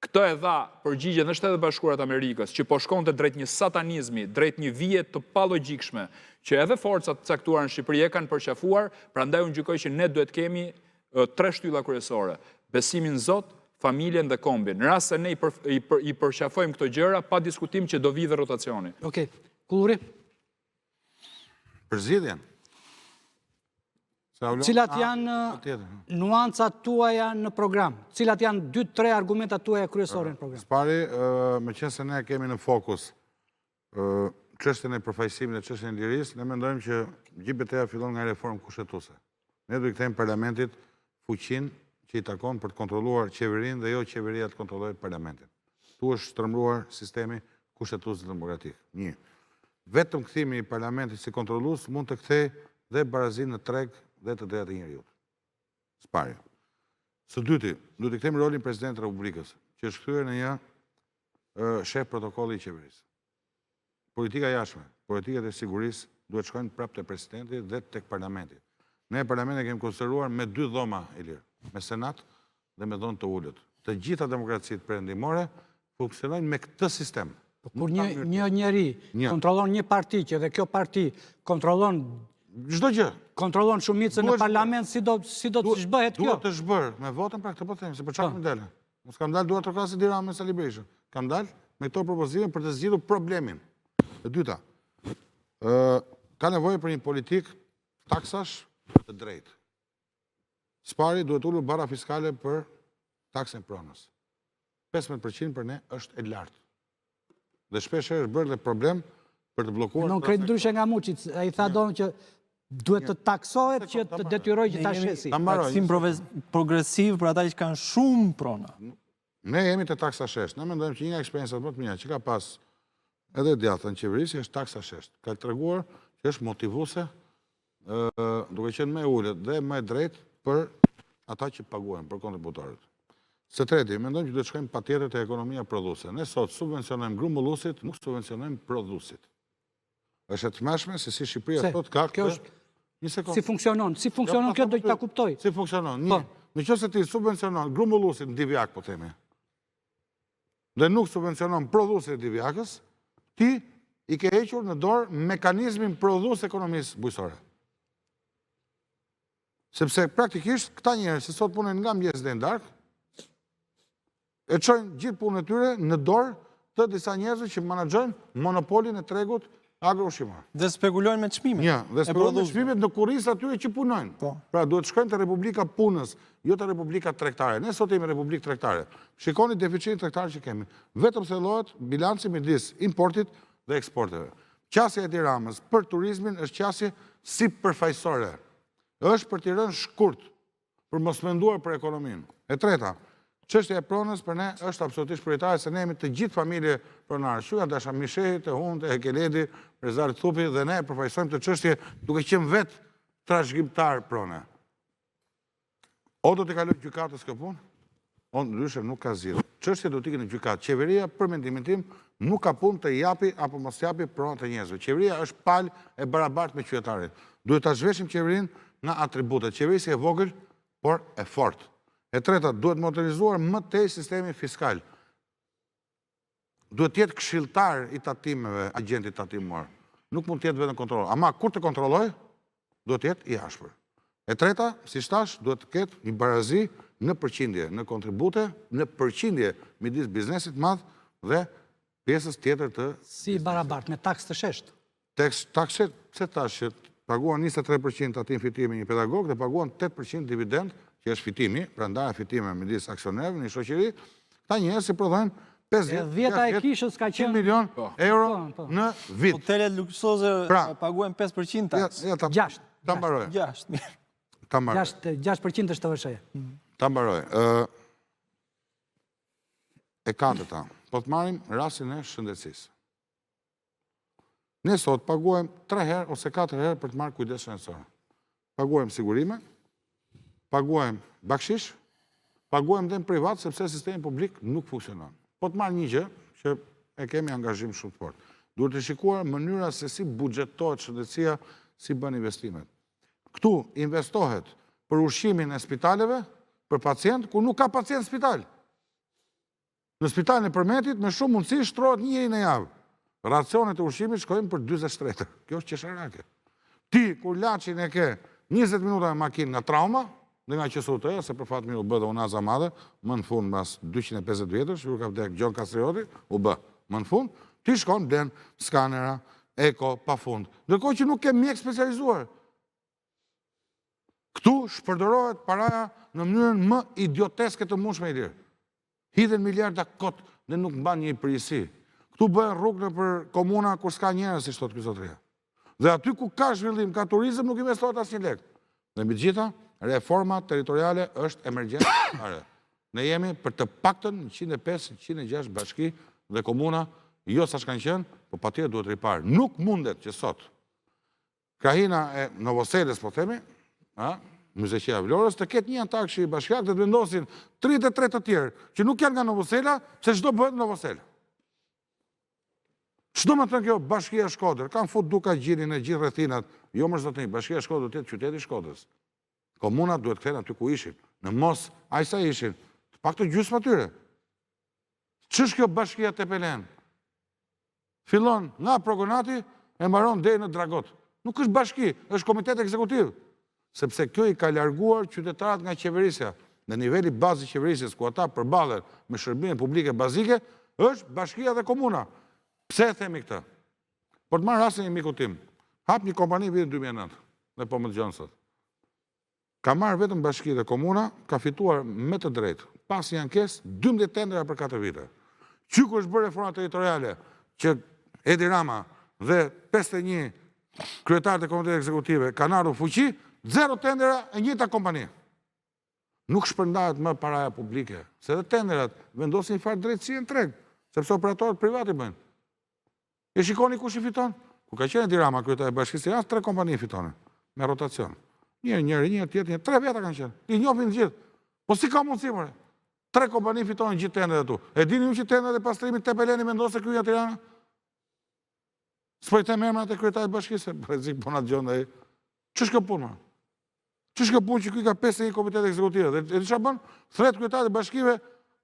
Këtë e dha përgjigje në Shtetet Bashkuara të Amerikës, që po shkonte drejt një satanizmi, drejt një vije të palogjikshme, që edhe forcat caktuara në Shqipëri e kanë përqafuar, prandaj unë gjykoj që ne duhet kemi 3 shtylla kryesore: besimin në Zot, familjen dhe kombin. Në rast se ne i përqafojmë këto gjëra, pa diskutim që do vi dhe rotacioni. Okej, Kulluri? Përzgjedhjen. Cilat janë nuancat tuaja në program? Cilat janë 2-3 argumentat tuaja kryesore në program? Spari, me qenë se ne kemi në fokus çështjen e përfaqësimit dhe çështjen e lirisë, ne mendojmë që gjithë betejë fillon nga reforma kushtetuese. Ne do i kthejmë parlamentit fuqinë që i takon për të kontrolluar qeverinë dhe jo qeveria të kontrollojë parlamentin. Tu është shtrëmbruar sistemi kushtetues demokratik. 1. Vetëm kthimi i parlamentit si kontrollues mund të kthejë dhe barazinë në treg dhe të drejtat e njerëzit. Spari. Së dyti, duhet të kthejmë rolin presidentit të Republikës, që është kthyer në një shef protokolli i qeverisë. Politika jashtme, politikat e sigurisë duhet shkojnë prapë te presidenti dhe tek parlamenti. Ne parlamentin kemi konsideruar me 2 dhoma, Ilir, me senat dhe me dhomë të ullët. Të gjitha demokracitë perëndimore funksionojnë me këtë sistem. Kur një njeri kontrollon një parti, që dhe kjo parti kontrollon çdo gjë, kontrollon shumicën në parlament, si do të zhbëhet kjo? Duhet të zhbërë me votën, pra këtë po them, se për çfarë më dalë. Mos kam dalë duart të krasë Dirama me Sali Berisha. Kam dalë me këto propozime për të zgjidhur problemin. E dyta, ka nevojë për një politik taksash të drejtë. Spari duhet ullur bara fiskale për taksën pronës. 15% për ne është e lartë. Dhe shpesh është bërë dhe problem për të bllokuar. Nuk krejt ndryshe nga Muçit, ai tha donë që duhet të taksohet që të detyrojë që ta shesi. Taksim progresiv për ata që kanë shumë prona. Ne jemi te taksa shesh. Ne mendojmë që një nga eksperiencat më të mira që ka pas edhe djatha në qeverisë është taksa shesh. Ka treguar që është motivuese, duke qenë më e ulët dhe më e drejtë për ata që paguajnë, për kontributorët. Së treti, mendojmë që duhet shkojmë patjetër te ekonomia prodhuese. Ne sot subvencionojmë grumbulluesit, nuk subvencionojmë prodhuesit. Është e tmeshme se si Shqipëria sot ka këtë. Një sekond. Si funksionon? Si funksionon kjo do të ta kuptoj. Si funksionon? Një. Nëse ti subvencionon grumbulluesit në Divjak, po themi, dhe nuk subvencionon prodhuesit e Divjakës, ti i ke hequr në dorë mekanizmin prodhues ekonomisë bujqësore. Sepse praktikisht këta njerëz që sot punojnë nga mëngjes deri në darkë, e çojnë gjithë punën e tyre në dorë të disa njerëzve që menaxhojnë monopolin e tregut agro-ushqimor. Dhe spekulojnë me çmimet. Ja, dhe spekulojnë me çmimet në kurrizë atyre që punojnë. Pra duhet shkojnë te Republika Punës, jo te Republika Tregtare. Ne sot jemi Republikë Tregtare. Shikoni deficitin tregtar që kemi. Vetëm thellohet bilanci midis importit dhe eksporteve. Qasja e Tiranës për turizmin është qasje si përfaqësore. Është për t'i rënë shkurt, për mos menduar për ekonominë. E treta, çështja e pronës për ne është absolutisht prioritare, se ne jemi të gjithë familje pronare. Shuja Dasha Mishehi, të Hunë, të Hekeledi, Rezar Thupi, dhe ne përfaqësojmë të çështje duke qenë vetë trashëgimtar prone. O do të kalojë gjykatës kjo punë, o ndryshe nuk ka zgjidhje. Çështja do të ikë në gjykatë. Qeveria, për mendimin tim, nuk ka punë të japi apo mos japi pronat e njerëzve. Qeveria është palë e barabartë me qytetarin. Duhet ta zhveshim qeverinë nga atributet. Qeverisja e vogël, por e fortë. E treta, duhet modernizuar më tej sistemi fiskal. Duhet jetë këshilltar i tatimeve, agentit tatimor. Nuk mund të jetë vetëm kontrollor. Ama kur të kontrollojë, duhet jetë i ashpër. E treta, si thash, duhet të ketë një barazi në përqindje, në kontribute, në përqindje midis biznesit madh dhe pjesës tjetër të... Si barabart, me taks të shesht. Takset, pse tash që paguan 23% atin fitimi një pedagog dhe paguan 8% dividend, që është fitimi, pra ndaja fitime midis aksionerëve në shoqëri, ta njerëz si prodhojnë 50 milion euro në vit. Hotelet luksoze paguajnë 5% taks. 6. Ta mbaroj. 6, mirë. Ta mbaroj. 6% është të vëshëje. Ta mbaroj. E katërta, po të marim rastin e shëndetësisë. Ne sot paguajmë 3 herë ose 4 herë për të marrë kujdes shëndetësor. Paguajmë sigurime, paguajmë bakshish, paguajmë dhe në privat sepse sistemi publik nuk funksionon. Po të marrë një gjë që e kemi angazhim shumë të fortë. Duhet të shikuar mënyra se si buxhetohet shëndetësia, si bën investimet. Këtu investohet për ushqimin e spitaleve, për pacient, ku nuk ka pacient në spital. Në spitalin e Përmetit, me shumë mundësi shtrohet një herë në javë. Racionet e ushqimit shkojnë për 40 shtrete. Kjo është qesharake. Ti, kur laçin e ke 20 minuta me makinë nga trauma, dhe nga qësutëja, se për fatë mirë u bë dhe unaza madhe, më në fund mas 250 vjetër, që ka vdek Gjon Kastrioti, u bë më në fund, ti shkon blen skanera, eko, pa fund. Ndërkohë që nuk ke mjek specializuar. Këtu shpërdorohet paraja në mënyrën më idioteske të mundshme i lirë. Hidhen miliarda kot dhe nuk mban një përgjithësi. Këtu bëhen rrugë në për komuna kur s'ka njerëz, si thot ky zotëria. Dhe aty ku ka zhvillim, ka turizëm, nuk investohet asnjë lek. Dhe mbi të gjitha, reforma territoriale është emergjencë. Ne jemi për të paktën 105-106 bashki dhe komuna, jo sa shkanë qenë, po patjetër duhet riparë. Nuk mundet që sot krahina e Novoselës, po themi, Myzeqia Vlorës, të ketë një antar këshilli bashkiak dhe të vendosin 33 të tjerë, që nuk janë nga Novosela, se çdo bëhet Novosela. Çdo më thënë kjo bashkia e Shkodër, kanë fut duka gjinin e gjithë rrethinat, jo më zotëni, bashkia e Shkodër duhet të jetë qyteti i Shkodrës. Komunat duhet kthehen aty ku ishin, në mos aq sa ishin, të paktën gjysmë atyre. Ç'është kjo bashkia Tepelen? Fillon nga Progonati e mbaron deri në Dragot. Nuk është bashki, është komitet ekzekutiv. Sepse kjo i ka larguar qytetarët nga qeverisja. Në niveli bazë i qeverisjes, ku ata përballen me shërbime publike bazike, është bashkia dhe komuna. Pse e themi këtë? Por të marrë rastin e miku tim, hap një kompani vitin 2009, dhe po më dëgjon sot. Ka marrë vetëm bashki dhe komuna, ka fituar me të drejtë, pas një ankesë, 12 tendera për 4 vite. Qyku është bërë reforma territoriale, që Edi Rama dhe 51 kryetarët e komitetit ekzekutive kanë ardhur fuqi, 0 tendera e njëjta kompani. Nuk shpërndahet më paraja publike, se dhe tenderat vendosin një farë drejtësie në treg, sepse operatorët privati bëjnë. E shikoni kush i fiton? Ku ka qenë Edi Rama, kryetari i bashkisë, janë 3 kompani i fitonin, me rotacion. Njëri, tjetër, 3 veta kanë qenë. I njohin gjithë. Po si ka mundësi, more? 3 kompani fitonin gjithë tenderet atu. E dini ju që tenderet e pastrimit Tepeleni vendosë kryej Tirana? S'po i them emrat e kryetarit të bashkisë, rrezik po na dëgjon ai. Ç'është kjo punë? Ç'është kjo punë që ky ka 51 komitet ekzekutiv? Dhe çfarë bën? Thret kryetarit të bashkive,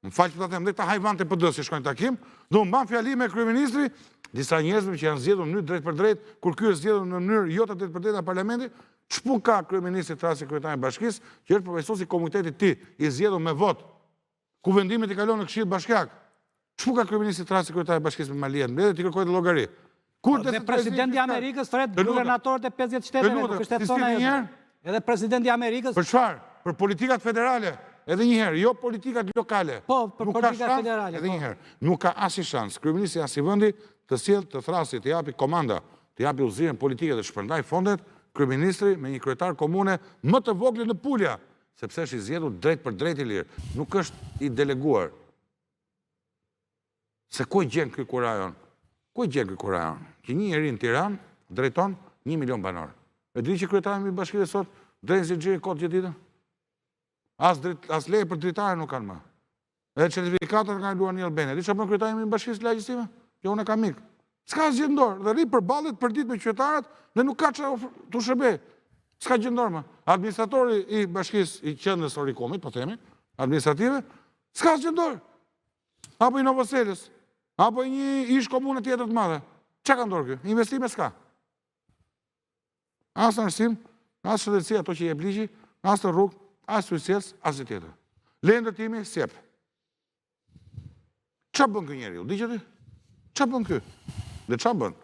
më fal që ta them, këta hajvante PD-s që shkojnë takim, do mban fjali me kryeministri, disa njerëz që janë zgjedhur në mënyrë drejt për drejt, kur ky është zgjedhur në mënyrë jo të drejt për drejt në parlamentit, ç'pun ka kryeministri trasi kryetarin e bashkisë, që është përfaqësuesi i komitetit ti, i zgjedhur me vot, ku vendimet i kalon në këshill bashkiak. Ç'pun ka kryeministri trasi kryetarin e bashkisë me Malian, mbledhet ti kërkojë llogari. Dhe presidenti i Amerikës thret guvernatorët e 50 shteteve, nuk është e thonë ajo. Edhe presidenti i Amerikës. Për çfarë? Për politikat federale. Edhe një herë, jo politikat lokale. Po, për politikat federale. Edhe një herë. Nuk ka asnjë shans. Kryeministri i asnjë vendi të sjellë, të thrasë, të japi komanda, të japi udhëzimin politike dhe shpërndaj fondet, kryeministri me një kryetar komune më të vogël në Pulja, sepse është i zgjedhur drejt për drejt i lirë. Nuk është i deleguar. Se ku gjen ky kurajon? Ku gjen ky kurajon? Që një njeri në Tiranë drejton 1 milion banor. E di që kryetari i bashkisë sot drejton si xhiri kot gjithë ditën? As leje për dritare nuk kanë më. Edhe certifikatat kanë luani në Albania. Di çfarë bën kryetari i bashkisë lagjistime? Që unë kam mik. S'ka asgjë në dorë, dhe rri përballet për ditë me qytetarët dhe nuk ka çfarë tu shërbej. S'ka gjë në dorë më. Administratori i bashkisë i qendrës Orikomit, po themi, administrative, s'ka asgjë në dorë. Apo i Novoselës, apo një ish komune tjetër të madhe. Çka ka në dorë ky? Investime s'ka. As arsim, as shëndetësi ato që jep ligji, as të rrugë, as sujtjes, as gjë tjetër. Leje ndërtimi sjep. Ç'a bën ky njeriu? Digjë ti? Qa bën ky? Dhe qa bën?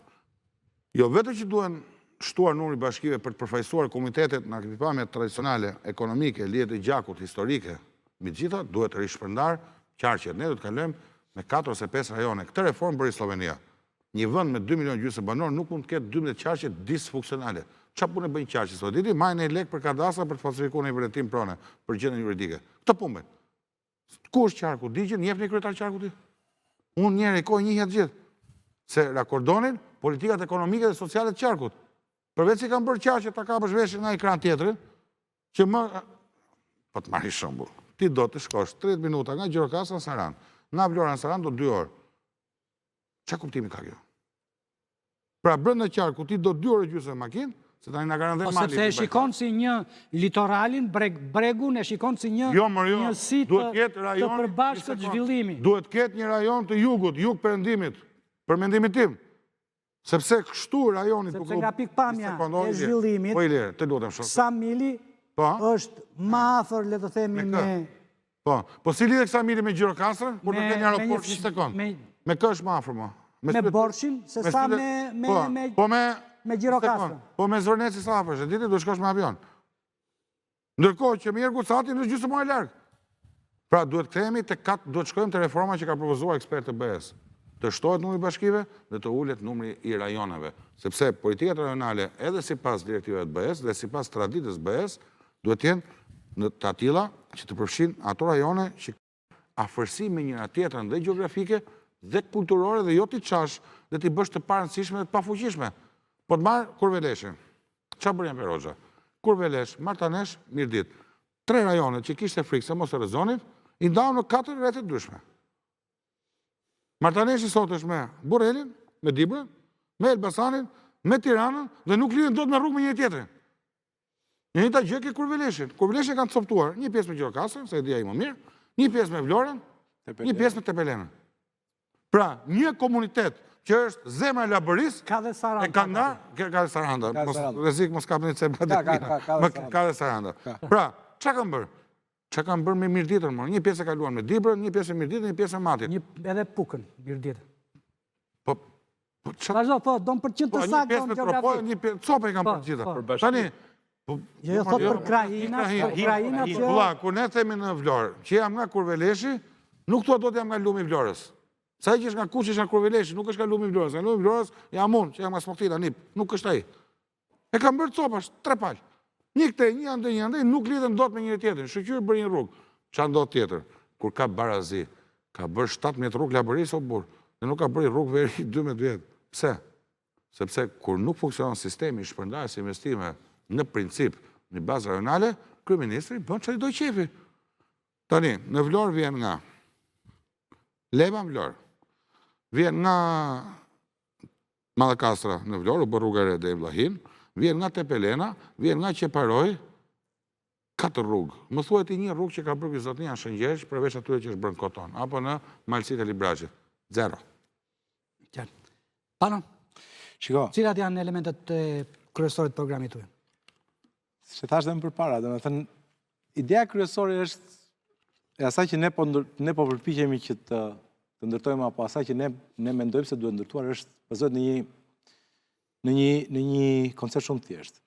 Jo vetë që duen shtuar numri bashkive për të përfaqësuar komitetet në aktivitete tradicionale, ekonomike, lidhje të gjakut, historike, mbi gjitha, duhet të rishpërndar qarqet. Ne do të kalojmë me 4 ose 5 rajone. Këtë reformë bëri Slovenia. Një vend me 2 milion gjysmë banor nuk mund të ketë 12 qarqe disfunksionale. Qa punë bëjnë qarqe? Sot diti majnë e lek për kadastra për të falsifikuar një vërtetim prone për gjendjen juridike. Këtë punë bëjnë. Ku është qarku? Digjen, njeh një kryetar qarku ti? Unë njëri kohë njihja të gjithë. Se rakordonin politikat ekonomike dhe sociale të qarkut. Përveç si kanë bërë qarqe ta kapësh veshin nga ekran tjetrin, që më po të marrë shembull. Ti do të shkosh 30 minuta nga Gjirokastra në Saran. Nga Vlora në Saran do 2 orë. Qa kuptimi ka kjo? Pra brenda qarku ti do 2 orë gjysmë makinë, se tani na kanë dhënë mali. Sepse e shikon si një litoralin, bregun e shikon si një njësi të përbashkët zhvillimi. Duhet ketë një rajon të jugut, jug perëndimit, për mendimin tim. Sepse kështu rajonit... Sepse nga pikpamja e zhvillimit, Ksamili është ma afër, le të themi, me... Po si lidhe Ksamili me Gjirokastrën, kur në ke një aeroport një sekund? Me kë është ma afër, ma? Me Borshin, se sa me Gjirokastrën. Po me Zvorneci sa afër, diti du shkosh me avion. Ndërkohë që me Ergucatin është gjysmë më e largë. Pra duhet shkojmë të reforma që ka propozuar ekspertë të BE-s. Të shtohet numri bashkive dhe të ullet numri i rajoneve. Sepse politikat rajonale edhe si pas direktive të BE-s dhe si pas traditës BE-s duhet jenë në të atila që të përfshin ato rajone që afërsi me njëra tjetrën dhe geografike dhe kulturore dhe jo t'i qash dhe t'i bësh të parëndësishme dhe të pafuqishme. Po të marë Kurveleshin. Qa bërjen për Hoxha? Kurvelesh, Martanesh, Mirdit. 3 rajone që kishte frikë se mos e rëzonit, i ndau në 4 rrethet ndryshme. Martaneshi sot është me Burelin, me Dibrën, me Elbasanin, me Tiranën dhe nuk lidhen dot me rrugë me një tjetrin. Një ta gjë ke Kurveleshin. Kurveleshin kanë coptuar një pjesë me Gjirokastrën, se e dia i më mirë, një pjesë me Vlorën, një pjesë me Tepelenën. Pra, një komunitet që është zemra e Labërisë ka dhe Saranda. E ka dhe Saranda. Rrezik mos kapni se ka dhe Saranda. Pra, çka kanë bërë? Që kanë bërë me Mirditën, një pjesë e kaluan me Dibrën, një pjesë me Mirditën, një pjesë me Matit. Edhe Pukën, Mirditën. Po, Vazhdo, po, do në përqin të sakë, do në geografik. Një pjesë, copa i kanë për gjitha. Tani, jo, thot për Krajina që... Kula, kur ne themi në Vlorë, që jam nga Kurveleshi, nuk thua do të jam nga Lumi Vlorës. Sa i që është nga Kuq, është nga Kurveleshi, nuk është nga Lumi Vlorës. Nga Lumi Vlorës, jam unë, që jam nga Smoktita, nip, nuk është ai. E kanë bërë copash, 3 palë. Një këtej, një andej, nuk lidhen dot me njëri tjetrin. Shëqyrë bërë një rrugë. Qa ndot tjetër? Kur ka barazi, ka bërë 17 rrugë Labërisë o burë, dhe nuk ka bërë rrugë veri 12 vjetë. Pse? Sepse kur nuk funksionon sistemi i shpërndarjes së investime në princip, në bazë rajonale, kryeministri bën çfarë do qefi. Tani, në Vlorë vjen nga Lema Vlorë, vjen nga Mallakastra në Vlorë, u bë rruga e re deri në Vllahin, vjen nga Tepelena, vjen nga Qeparoj, 4 rrugë. Më thuaj ti një rrugë që ka bërë Zotnia Shëngjesh, përveç atyre që është bërë në Koton, apo në Malësitë e Libraçit. 0. Panon, cilat janë elementet kryesore të programit tuaj? Se thash dhe më përpara, dhe me thënë, ideja kryesore është e asaj që ne po përpiqemi që të ndërtojmë, apo asaj që ne mendojmë se duhet ndërtuar është bazohet në një koncept shumë thjesht.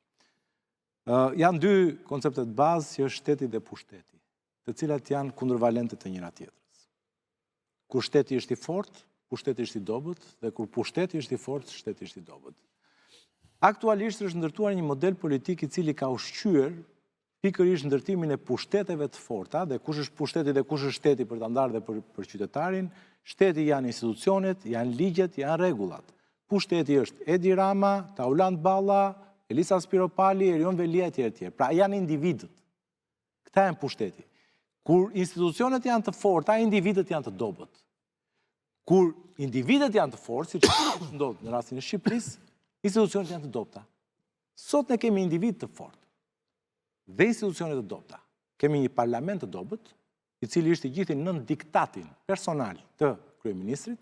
Janë 2 konceptet bazë që është shteti dhe pushteti, të cilat janë kundërvalente të njëra tjetrës. Kur shteti është i fortë, pushteti është i dobët, dhe kur pushteti është i fortë, shteti është i dobët. Aktualisht është ndërtuar një model politik i cili ka ushqyer pikërisht ndërtimin e pushteteve të forta, dhe kush është pushteti dhe kush është shteti për ta ndarë dhe për qytetarin. Shteti janë institucionet, janë ligjet, janë rregullat. Pushteti është Edi Rama, Taulant Balla, Elisa Spiropali, Erion Velia etj. Pra janë individët. Këta janë pushteti. Kur institucionet janë të forta, individët janë të dobët. Kur individët janë të fortë, siç ndodh në rastin e Shqipërisë, institucionet janë të dobta. Sot ne kemi individ të fortë dhe institucionet të dobta. Kemi një parlament të dobët, i cili është i gjithë nën diktatin personal të kryeministrit.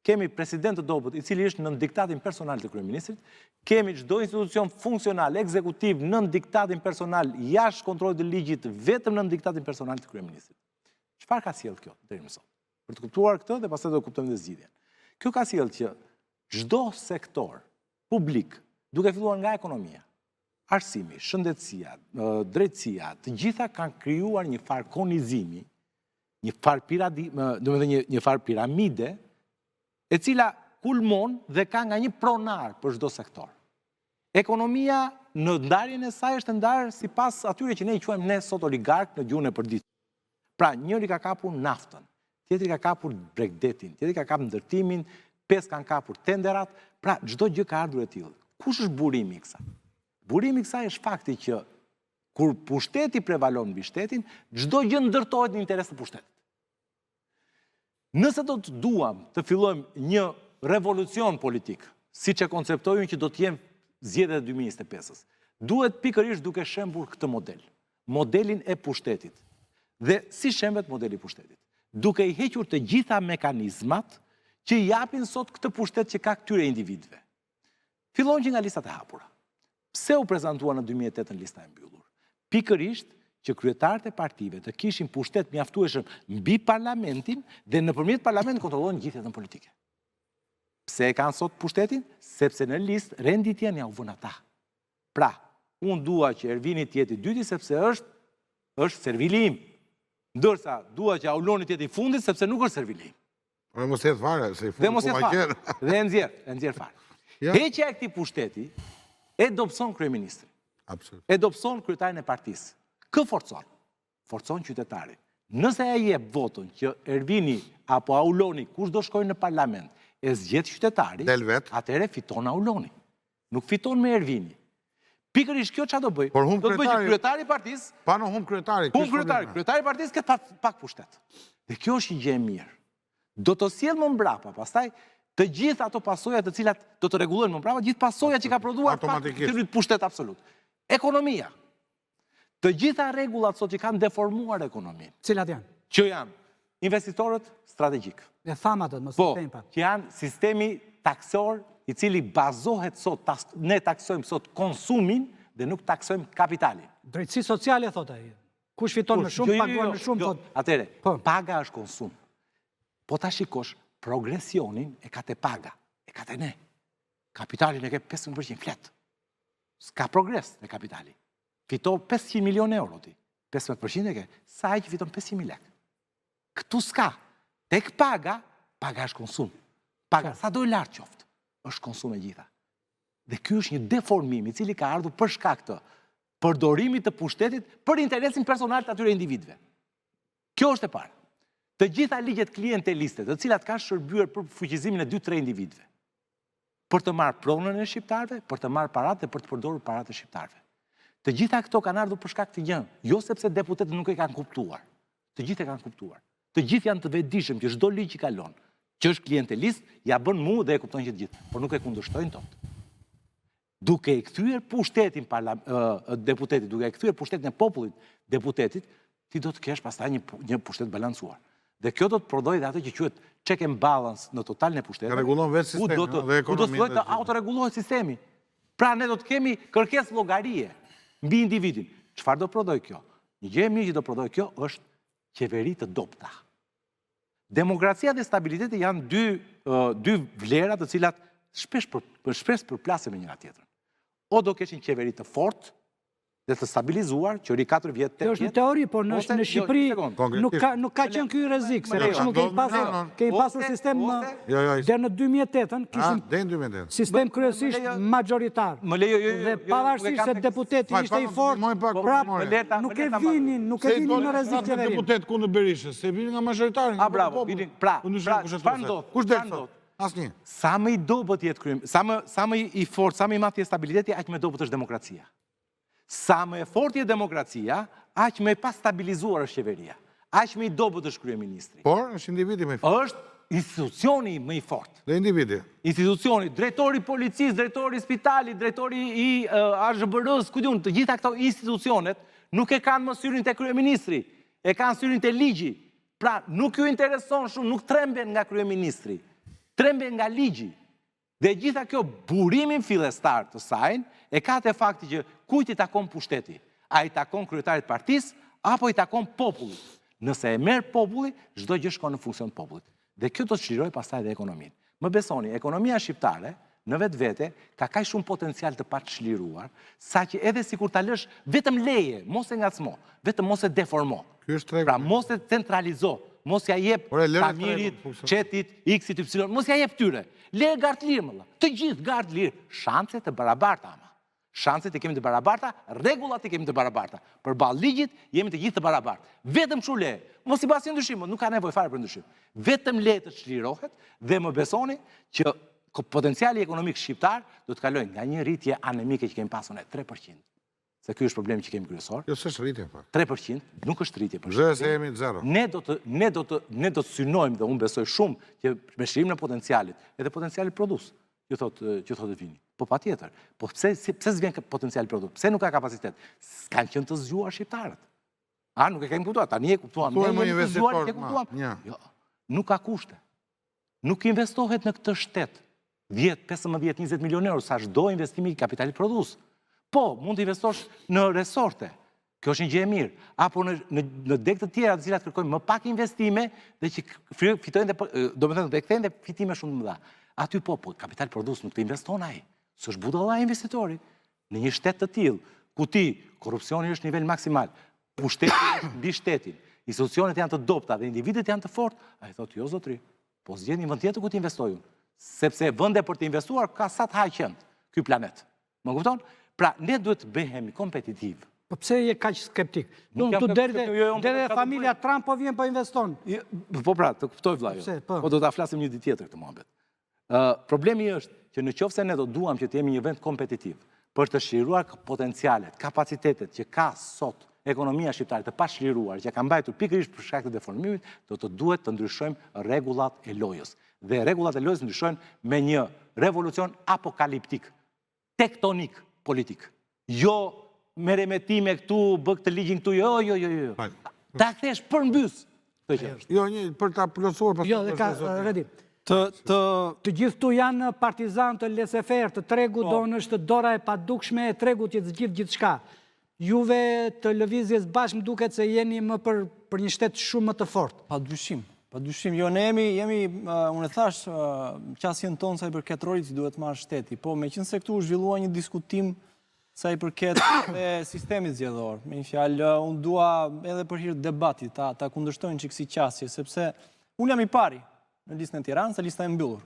Kemi president të dobët, i cili është nën diktatin personal të kryeministrit. Kemi çdo institucion funksional, ekzekutiv, nën diktatin personal, jashtë kontrollit të ligjit, vetëm nën diktatin personal të kryeministrit. Çfarë ka sjellë kjo deri më sot? Për të kuptuar këtë dhe pastaj do kuptojmë dhe zgjidhjen. Kjo ka sjellë që çdo sektor publik, duke filluar nga ekonomia, arsimi, shëndetësia, drejtësia, të gjitha kanë krijuar një farë konizimi, një farë piramide, e cila kulmon dhe ka nga një pronar për çdo sektor. Ekonomia në ndarjen e saj është ndarë sipas atyre që ne i quajmë ne sot oligark në gjuhën e përditshme. Pra, njëri ka kapur naftën, tjetri ka kapur bregdetin, tjetri ka kapur ndërtimin, 5 kanë kapur tenderat, pra çdo gjë ka ardhur e tillë. Kush është burimi i kësaj? Burimi i kësaj është fakti që kur pushteti prevalon mbi shtetin, çdo gjë ndërtohet në interes të pushtetit. Nëse do të duam të fillojmë një revolucion politik, siç e konceptojmë që do të jenë zgjedhjet e 2025-s, duhet pikërisht duke shembur këtë model, modelin e pushtetit. Dhe si shembet modeli i pushtetit? Duke i hequr të gjitha mekanizmat që i japin sot këtë pushtet që ka këtyre individëve. Fillon që nga listat e hapura. Pse u prezantua në 2008 në lista e mbyllur? Pikërisht që kryetarët e partive të kishin pushtet mjaftueshëm mbi parlamentin dhe nëpërmjet parlamentit kontrollojnë gjithë jetën politike. Pse e kanë sot pushtetin? Sepse në listë renditjen ja u vën ata. Pra, unë dua që Ervini të jetë i dyti sepse është servili im. Ndërsa dua që Auloni të jetë i fundit sepse nuk është servili im. Dhe mos jetë fare, se i Dhe fundit mos jetë fare. Dhe e nxjerr fare. Heqja e këtij pushteti e dobëson kryeministrin. Absolut. E dobëson kryetarin e partisë. Kë forcon? Forcon qytetarin. Nëse ai jep votën që Ervini apo Auloni, kush do shkojnë në parlament, e zgjedh qytetari, atëherë fiton Auloni. Nuk fiton me Ervini. Pikërisht kjo çfarë do bëj? Por humb do të bëj që kryetari i partisë, pa në humb kryetari. Kryetari i partisë ketë pak pushtet. Dhe kjo është një gjë e mirë. Do të sjell më mbrapa, pastaj të gjithë ato pasojat të cilat do të rregullojnë më mbrapa, gjithë pasojat që ka prodhuar të pushtet absolut. Ekonomia. Të gjitha rregullat sot që kanë deformuar ekonominë. Cilat janë? Që janë investitorët strategjik. E tham atë, mos Po, them pak. që janë sistemi taksor i cili bazohet sot, ne taksojmë sot konsumin dhe nuk taksojmë kapitalin. Drejtësi sociale, thot ai. Kush fiton më shumë, paguan më shumë, thot. Atere, paga është konsum. Po ta shikosh, progresionin e ka te paga, e ka te ne. Kapitalin e ke 15% flet. S'ka progres në kapitali. Fito 500 milion euro ti. 15% e ke, sa ai që fiton 500.000 lek. Këtu s'ka. Tek paga, paga është konsum. Paga, sa do i lartë qoftë, është konsum e gjitha. Dhe ky është një deformim i cili ka ardhur për shkak të përdorimit të pushtetit për interesin personal të atyre individëve. Kjo është e parë. Të gjitha ligjet klienteliste, të cilat kanë shërbyer për fuqizimin e 2-3 individëve. Për të marrë pronën e shqiptarëve, për të marrë paratë dhe për të përdorur paratë e shqiptarëve. Të gjitha këto kanë ardhur për shkak të gjë, jo sepse deputetët nuk e kanë kuptuar. Të gjithë e kanë kuptuar. Të gjithë janë të vetëdijshëm që çdo ligj që kalon, që është klientelist, ja bën mua dhe e kuptojnë që të gjithë, por nuk e kundërshtojnë tot. Duke i kthyer pushtetin deputetit, duke i kthyer pushtetin e popullit deputetit, ti do të kesh pastaj një pushtet balancuar. Dhe kjo do të prodhojë dhe ato që quhet check and balance në totalin e pushtetit. Rregullon vetë sistemin dhe ekonominë. Ku do të fillojë të autorregullohet sistemi. Pra ne do të kemi kërkesë llogarie mbi individin. Çfarë do prodhoj kjo? Një gjë e mirë që do prodhoj kjo është qeveri të dobta. Demokracia dhe stabiliteti janë dy vlera të cilat shpesh përplasen me njëra tjetrën. O do keshin qeveri të fortë dhe të stabilizuar, që ri 4 vjet, 8 vjet. Kjo është në teori, por në Shqipëri nuk ka qenë ky rrezik, se për shembull kemi pasur sistem deri në 2008-ën, kishim sistem kryesisht magjoritar. Dhe pavarësisht se deputeti ishte i fortë, prapë nuk e vinin në rrezik qeverin. Deputet kundër Berishës, se vinin nga majoritari. A bravo, vinin. Pra, çfarë ndodh? Kush del sot? Asnjë. Sa më i dobët jetë krym, sa më i fortë, sa më i madh jetë stabiliteti, aq më dobët është demokracia. Sa më e fortë jetë demokracia, aq më e pastabilizuar është qeveria. Aq më i dobët është kryeministri. Por është individi më i fortë. Është institucioni më i fortë. Dhe individi. Institucioni, drejtori i policisë, drejtori i spitalit, drejtori i AZBR-s, ku diun, të gjitha këto institucionet nuk e kanë më syrin te kryeministri, e kanë syrin te ligji. Pra, nuk ju intereson shumë, nuk tremben nga kryeministri, tremben nga ligji. Dhe gjitha kjo burimin fillestar të saj e ka te fakti që kujt i takon pushteti? A i takon kryetarit partisë apo i takon popullit? Nëse e merr populli, çdo gjë shkon në funksion të popullit. Dhe kjo do të çlirojë pastaj edhe ekonominë. Më besoni, ekonomia shqiptare në vetë vete ka kaq shumë potencial të pa çliruar, sa që edhe sikur ta lësh vetëm leje, mos e ngacmo, vetëm mos e deformo. Pra mos e centralizo, mos ja jep familjit, qetit, X-it, Y, mos ja jep tyre. Le gardë lirë, mëlla. Të gjithë gardë lirë, shanse të barabarta, ama. Shanset i kemi të barabarta, rregullat i kemi të barabarta. Përballë ligjit jemi të gjithë të barabartë. Vetëm kështu le. Mos i basi ndryshim, nuk ka nevojë fare për ndryshim. Vetëm le të çlirohet dhe më besoni që potenciali ekonomik shqiptar do të kalojë nga një rritje anemike që kemi pasur ne 3%. Se ky është problemi që kemi kryesor. Jo, s'është rritje po. 3% nuk është rritje për shkak se jemi 0. Ne do të synojmë dhe unë besoj shumë që me shirimin e potencialit, edhe potencialit produs, që thotë Vini. Po patjetër. Po pse s'vjen potencial produkt? Pse nuk ka kapacitet? Kanë qenë të zgjuar shqiptarët. Nuk e kemi kuptuar. Tani e kuptuam. Ne jemi të zgjuar, e kuptuam. Jo, nuk ka kushte. Nuk investohet në këtë shtet 10, 15, 20 milion euro sa çdo investimi i kapitalit produs. Po, mund të investosh në resorte. Kjo është një gjë e mirë. Apo në deg të tjera të cilat kërkojnë më pak investime dhe që fitojnë dhe kthejnë dhe fitime shumë të mëdha. Aty po, kapital produs nuk të investon ai. S'është budalla e investitorit. Në një shtet të tillë, ku korrupsioni është në nivel maksimal, pushteti është mbi shtetin, institucionet janë të dobta dhe individët janë të fortë, ai thotë jo zotri, po zgjedh një vend tjetër ku të investoj unë. Sepse vende për të investuar ka sa të haqend ky planet. Më kupton? Pra ne duhet të bëhemi kompetitiv. Po pse je kaq skeptik? Tu deri familja Trump po vjen po investon. Po pra, të kuptoj vëlla jo. Po do ta flasim një ditë tjetër këtë muhabet. Problemi është që në qoftë se ne do duam që të jemi një vend kompetitiv për të shliruar potencialet, kapacitetet që ka sot ekonomia shqiptare të pa shliruar, që ka mbajtur pikërisht për shkak të deformimit, do të duhet të ndryshojmë rregullat e lojës. Dhe rregullat e lojës ndryshojnë me një revolucion apokaliptik, tektonik politik. Jo me remetime këtu, bë këtë ligjin këtu, jo. Ta kthesh përmbys këtë gjë. Jo, për ta plotësuar Jo, dhe ka Redi. Të gjithë tu janë partizan të laissez-faire, të tregut donë është dora e padukshme e tregut që të zgjidh gjithçka. Juve të lëvizjes bashkë më duket se jeni më për një shtet shumë më të fortë. Padyshim, jo, ne jemi, unë e thash, qasjen tonë sa i përket rolit që duhet marrë shteti, po me qenë se këtu u zhvillua një diskutim sa i përket dhe sistemit zgjedhor. Me një fjalë, unë dua edhe për hir debatit, ta kundërshtojnë çik si qasje, sepse unë jam i pari në listën e Tiranës, lista e mbyllur.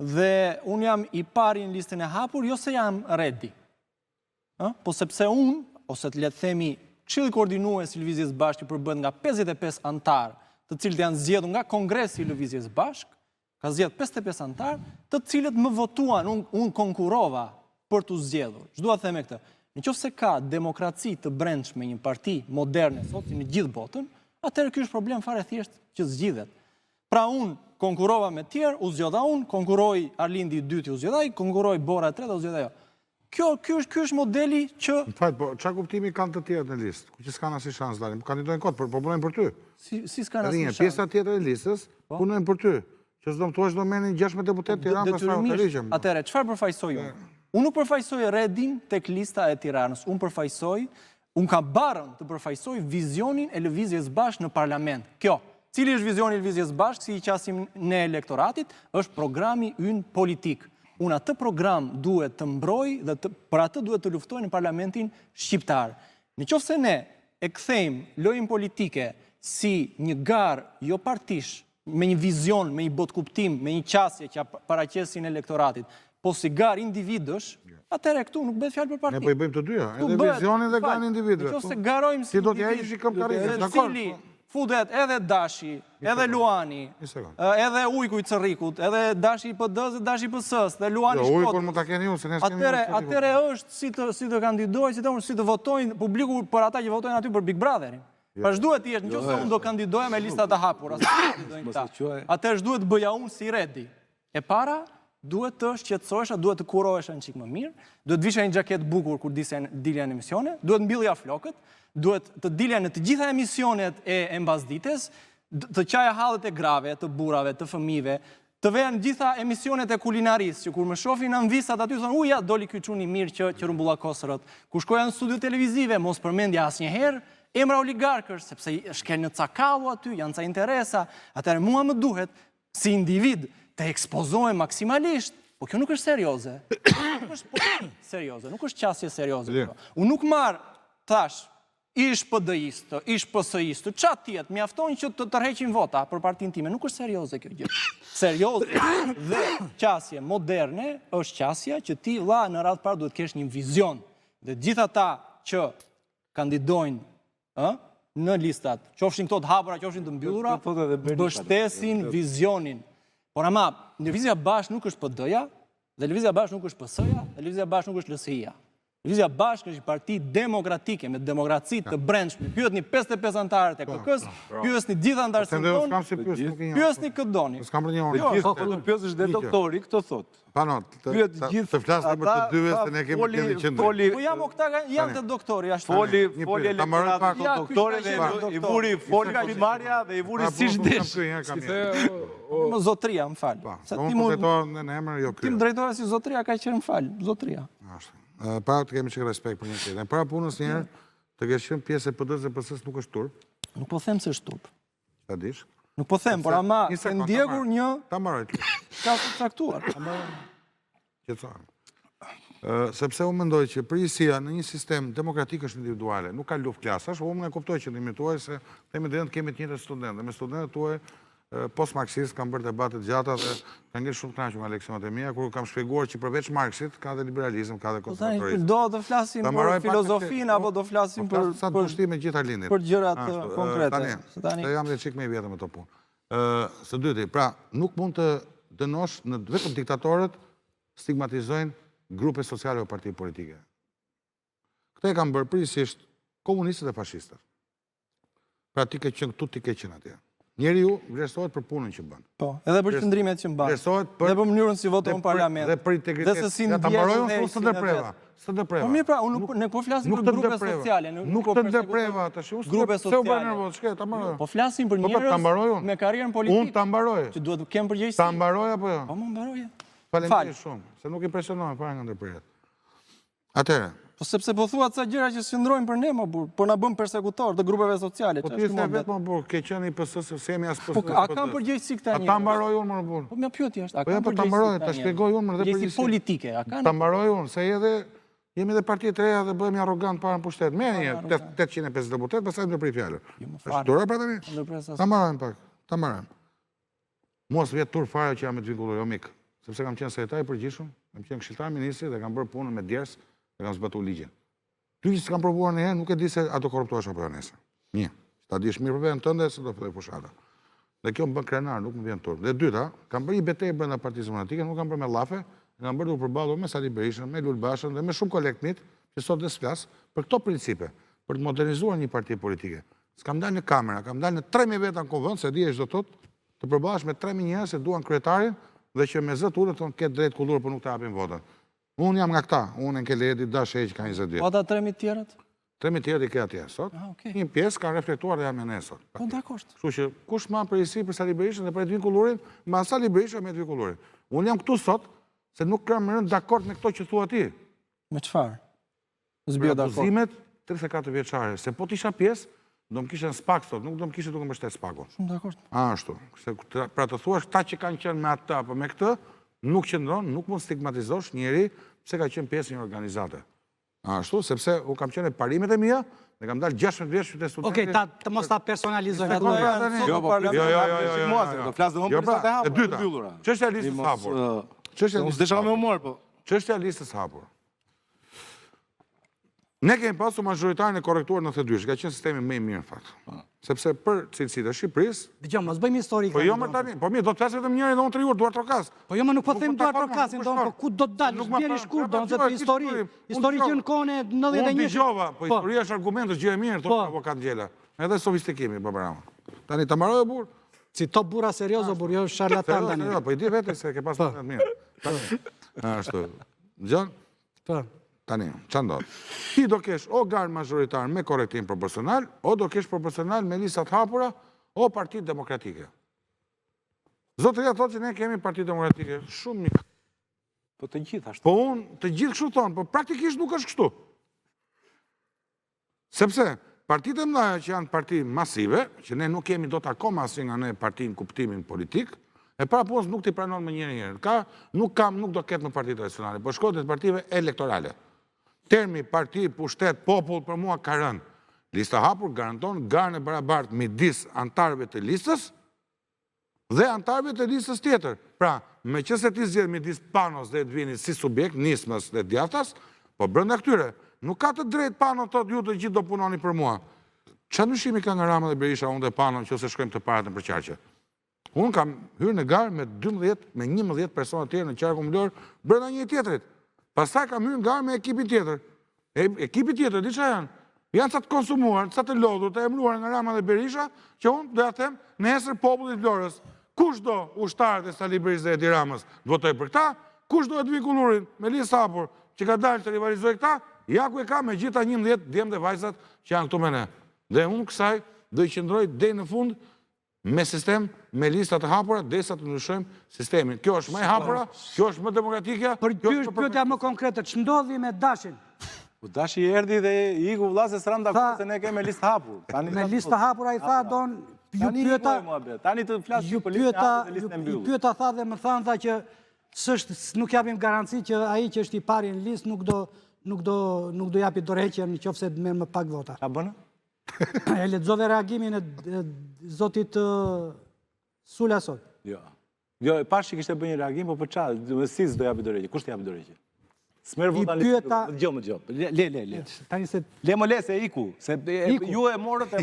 Dhe unë jam i pari në listën e hapur, jo se jam ready. Po sepse unë, ose të letë themi, Këshilli Koordinues i Lëvizjes Bashkë përbëhet nga 55 antarë, të cilët janë zgjedhur nga Kongresi i Lëvizjes Bashkë, ka zgjedhur 55 antarë, të cilët më votuan, unë konkurova për të zgjedhur. Ç'dua të them me këtë? Nëse ka demokraci të brendshme një parti moderne sot në gjithë botën, atëherë ky është problem fare thjesht që zgjidhet. Pra unë konkurova me tjerë, u zgjodha unë, konkuroi Arlindi i dytë, u zgjodha ai, konkuroi Bora e tretë, u zgjodha ajo. Ky është modeli që... Në fakt, po, çfarë kuptimi kanë të tjerët në listë? Ku që s'kanë asnjë shans dalin, kandidojnë kot, po punojnë për ty. Si s'kanë asnjë shans? Pjesa tjetër e listës punojnë për ty. Që s'do më thuash do merrnin 16 deputet Tiranë pas sa ligjëm. Atëherë, çfarë përfaqësoj unë? Unë nuk përfaqësoj Redin tek lista e Tiranës. Unë kam barën të përfaqësoj vizionin e Lëvizjes Bashkë në parlament. Kjo, cili është vizioni i Lëvizjes Bashkë, si i qasim ne elektoratit, është programi ynë politik. Unë atë program duhet të mbroj dhe për atë duhet të luftoj në parlamentin shqiptar. Nëse ne e kthejmë lojën politike si një garë jo partish, me një vizion, me një botkuptim, me një qasje që paraqesin elektoratit, po si garë individësh, atëherë këtu nuk bëhet fjalë për parti. Ne po i bëjmë të dyja, edhe vizionin dhe garën individëve. Nëse garojmë si do t'ja ishi këmbëtarë, dakor? Fudet edhe Dashi, edhe Luani, edhe Ujku i Cërrikut, edhe Dashi i PD-s, Dashi i PS-s, dhe Luani i Shkodrës. Ujkun mund ta keni ju, se ne s'kemi. Atëre është si të kandidojnë, si të votojnë publiku për ata që votojnë aty për Big Brotherin. Pra duhet të jesh, nëse unë do kandidoja me listat e hapura, atëherë duhet të bëja unë si Redi. E para, duhet të shqetësohesha, duhet të kurohesha në çik më mirë, duhet visha një xhaketë bukur kur dilja në emisione, duhet mbillja flokët, duhet të dilja në të gjitha emisionet e mbasdites, të qaja hallet e grave, të burrave, të fëmijëve, të veja në gjitha emisionet e kulinarisë, që kur më shohin në visat aty thonë, uja, doli ky çuni mirë që rumbulla kosërët. Kur shkoja në studio televizive, mos përmendja asnjëherë emra oligarkësh, sepse shkel në cakau aty, janë ca interesa. Atëherë mua më duhet si individ të ekspozohen maksimalisht, po kjo nuk është serioze. Nuk është serioze, nuk është qasje serioze. Unë nuk marë, thash, ish PD-istë, ish PS-istë, qatë tjetë, mjaftojnë që të tërheqin vota për partin time, nuk është serioze kjo gjë. Serioze dhe qasje moderne është qasja që ti vlla në radhë parë duhet kesh një vizion. Dhe gjitha ta që kandidojnë në listat, qofshin këto të hapura, qofshin të mbyllura, mbështesin vizionin. Por ama, Lëvizja Bashkë nuk është PD-ja, dhe Lëvizja Bashkë nuk është PS-ja, dhe Lëvizja Bashkë nuk është LSI-ja. Lëvizja Bashkë është një parti demokratike, me demokraci të brendshme. Pyetni 55 antarët e KK-s, pyetni gjithë antarët e tonë, pyetni këtë doni. S'kam për një Këtë pyetësh dhe doktori, këtë thot. Pano, të flasë për të dyve, se ne kemi të qëndër. Po jam o këta janë të doktori, ashtë. Foli elektorat të doktore dhe i vuri foli primarja dhe i vuri si shdesh. Më zotria, më falë. Unë përrejtojë në emër, jo Ti më drejtojë si zotria, ka qenë më falë, zotria. Para të kemi që respekt për një tjetë. Para punës njerë, të kesh qenë pjesë e PD-s dhe PS-s nuk është turp. Nuk po them se është turp. Ta dish? Nuk po them, por ama e ndjekur një... Ta maroj të ka të traktuar. Qëtësarë. Sepse unë mendoj që përgjësia në një sistem demokratik është individuale, nuk ka luft klasash, unë e kuptoj që në imituaj se temi dhe kemi të njëtë studentë. Dhe me studentët tuaj, post-marxist, kam bërë debatet gjata dhe kanë ngellë shumë knaqë nga leksionat e mija, kur kam shpjeguar që përveç Marxit, ka dhe liberalizm, ka dhe konservatorizm. Do të flasim për filozofinë, apo do flasim për... Sa të pushtime gjitha lindit. Për gjërat konkrete. Tani, jam dhe qik me i vjetë me të punë. Së dyti, pra, nuk mund të dënosh në vetëm diktatorët stigmatizojnë grupe sociale o parti politike. Këte e kam bërë përgjësisht komunistët e fashistët. Pra ti ke qenë këtu, ti ke qenë atje. Njeri ju vlerësohet për punën që bënë. Po, edhe për qëndrimet që mbanë. Dhe për mënyrën si votojnë parlament. Dhe për integritet. Dhe se si në bjerë dhe i si në vetë. Së ndërpreva. Po mirë pra, ne po flasim për grupe sociale. Nuk të ndërpreva. Grupe sociale. Po flasim për njërës me karierën politike. Unë të mbaroj. Që duhet të kemë përgjegjësi. Të mbaroj apo jo? Po më mbaroje. Faleminderit shumë. Se nuk impresionojnë para nga ndërprerjet. Atere. Po sepse po thua ca gjëra që s'ndrojnë për ne, më burr, po na bën persekutor të grupeve sociale. Po ti the vetë më burr, ke qenë i PS-s, se jemi as PS-s. Po a kanë përgjegjësi këta njerëz? Ta mbaroj unë më burr. Po më pyeti është, a kanë përgjegjësi? Po ta mbaroj, ta shpjegoj unë më dhe përgjegjësi politike, a kanë? Ta mbaroj unë, se jemi edhe parti të reja dhe bëhemi arrogant para në pushtet. Merrni 850 deputet, pastaj më prej fjalë. Është dora pra tani? Ta mbarojmë pak, ta mbarojmë. Mos vjet tur fare që jam me vinkulluar, jo mik, sepse kam qenë sekretar i përgjithshëm, kam qenë këshilltar ministri dhe kam bërë punën me djers dhe kam zbatuar ligjin. Ty që s'kam provuar në herë, nuk e di se a do korruptohesh apo jo nesër. Një, ta dish mirë për veten tënde se do filloj fushata. Dhe kjo më bën krenar, nuk më vjen turp. Dhe dyta, kam bërë një betejë brenda Partisë Demokratike, nuk kam bërë me llafe, kam bërë duke përballur me Sali Berishën, me Lul Bashën dhe me shumë kolegë mit, që sot dhe s'flas për këto principe, për të modernizuar një parti politike. S'kam dalë në kamera, kam dalë në 3000 veta në kuvend, se di çdo tot, të përballesh me 3000 njerëz që duan kryetarin dhe që me zot ulet thonë ke drejt kullur por nuk të japin votën. Unë jam nga këta, unë në Keledi, dash e që ka 20 vjetë. Po ata 3.000 tjerët? 3.000 tjerët i ke atje, sot. Një pjesë ka reflektuar dhe jam në ne, sot. Po, dakosht. Kështu që, kush ma përgjësi për Sali Berishën dhe për Edvin Kullurin, ma Sali Berishën me Edvin Kullurin. Unë jam këtu sot, se nuk kam rënë dakord me këto që thua ti. Me qëfar? Zbjo dakord. Abuzimet 34 vjeçare, se po t'isha pjesë, do më kishen spak sot, nuk do më kishe duke më shtet spakon. Shumë dakord. Ashtu. Pra të thuash, ta që kanë qenë me ata apo me këtë, nuk qëndron, nuk mund stigmatizosh njeri pse ka qenë pjesë një organizate. Ashtu, sepse u kam qenë parimet e mia dhe kam dalë 16 vjeç qytet studenti. Okej, të mos ta personalizojmë. Do flas dhe më për sa të hapur. E dyta, çështja e listës hapur. Çështja e listës hapur. Ne kemi pasur majoritarin e korrektuar në 92, ka qenë sistemi më i mirë në fakt. Sepse për cilësitë e Shqipërisë, dëgjoj, mos bëjmë historikë. Po jo më tani, po mirë, do të flas vetëm njëri dhe unë triur duar trokas. Po jo më nuk po them duar trokasin, do po ku do të dalë, nuk bën shkurt, do të thotë histori që në kohën e 91. Unë dëgjova, po historia është argumentës gjë e mirë, thotë avokat Gjela. Edhe sofistikimi, po bravo. Tani ta mbaroj burr. Si top burra seriozo, burr, jo charlatan tani. Po i di vetë se ke pasur të mirë. Ashtu. Dëgjon? Po. Tani, që ndodhë? Ti do kesh o garë majoritar me korektim proporcional, o do kesh proporcional me listat hapura, o partit demokratike. Zotëria thotë që ne kemi partit demokratike. Shumë mirë. Po të gjithë ashtu. Po unë, të gjithë kështu thonë, po praktikisht nuk është kështu. Sepse, partit e mdhaja që janë parti masive, që ne nuk kemi do të akoma asë nga ne parti në kuptimin politik, E para punës nuk t'i pranon më njëherë. Nuk do ketë më parti tradicionale, po shkojnë të partive elektorale. Termi parti, pushtet, popull për mua ka rënë. Lista hapur garanton garën e barabartë midis antarëve të listës dhe antarëve të listës tjetër. Pra, me që se ti zgjedh midis Panos dhe Edvinit si subjekt, Nismës dhe Djathtas, po brenda këtyre, nuk ka të drejtë Pano thotë ju të gjithë do punoni për mua. Çfarë ndryshimi ka nga Rama dhe Berisha unë dhe Pano nëse shkojmë të parat në përqarqe? Unë kam hyrë në garë me 11 persona të tjerë në qarkun mbulor brenda një tjetrit. Pastaj kam hyrë në garë me ekipin tjetër. Ekipi tjetër, di çfarë janë? Janë sa të konsumuar, sa të lodhur, të emluar nga Rama dhe Berisha, që unë do ja them nesër popullit Vlorës. Kush do ushtarët e Sali Berisha dhe Edi Ramës të votoj për këta? Kush do Edvin Kullurin me listë hapur që ka dalë të rivalizoj këta? Ja ku e ka me gjitha 11 djemë dhe vajzat që janë këtu me ne. Dhe unë kësaj do i qëndroj deri në fund me sistem, me listat të hapura, derisa të ndryshojmë sistemin. Kjo është më e hapura, kjo është më demokratike. Për ty është pyetja më konkrete, ç'ndodhi me Dashin? Dashi erdhi dhe iku vëlla se s'ram dakord se ne kemi listë hapur. Me listë hapur ai tha don ju pyeta. Tani të flas ju për listën e hapur dhe listën e mbyllur. Ju pyeta tha dhe më thanë që nuk japim garanci që ai që është i pari në listë nuk do japi dorëheqje nëse merr më pak vota. Ç'a bën? E lexova reagimin e zotit Sula sot. Jo. Jo, pash që kishte bërë një reagim, po për çfarë? Si s'do japi dorëheqje? Kush t'i japi dorëheqje? Smerë vota në listë. Më gjë. Le. Tani se Le më le se iku. Se ju e morët, që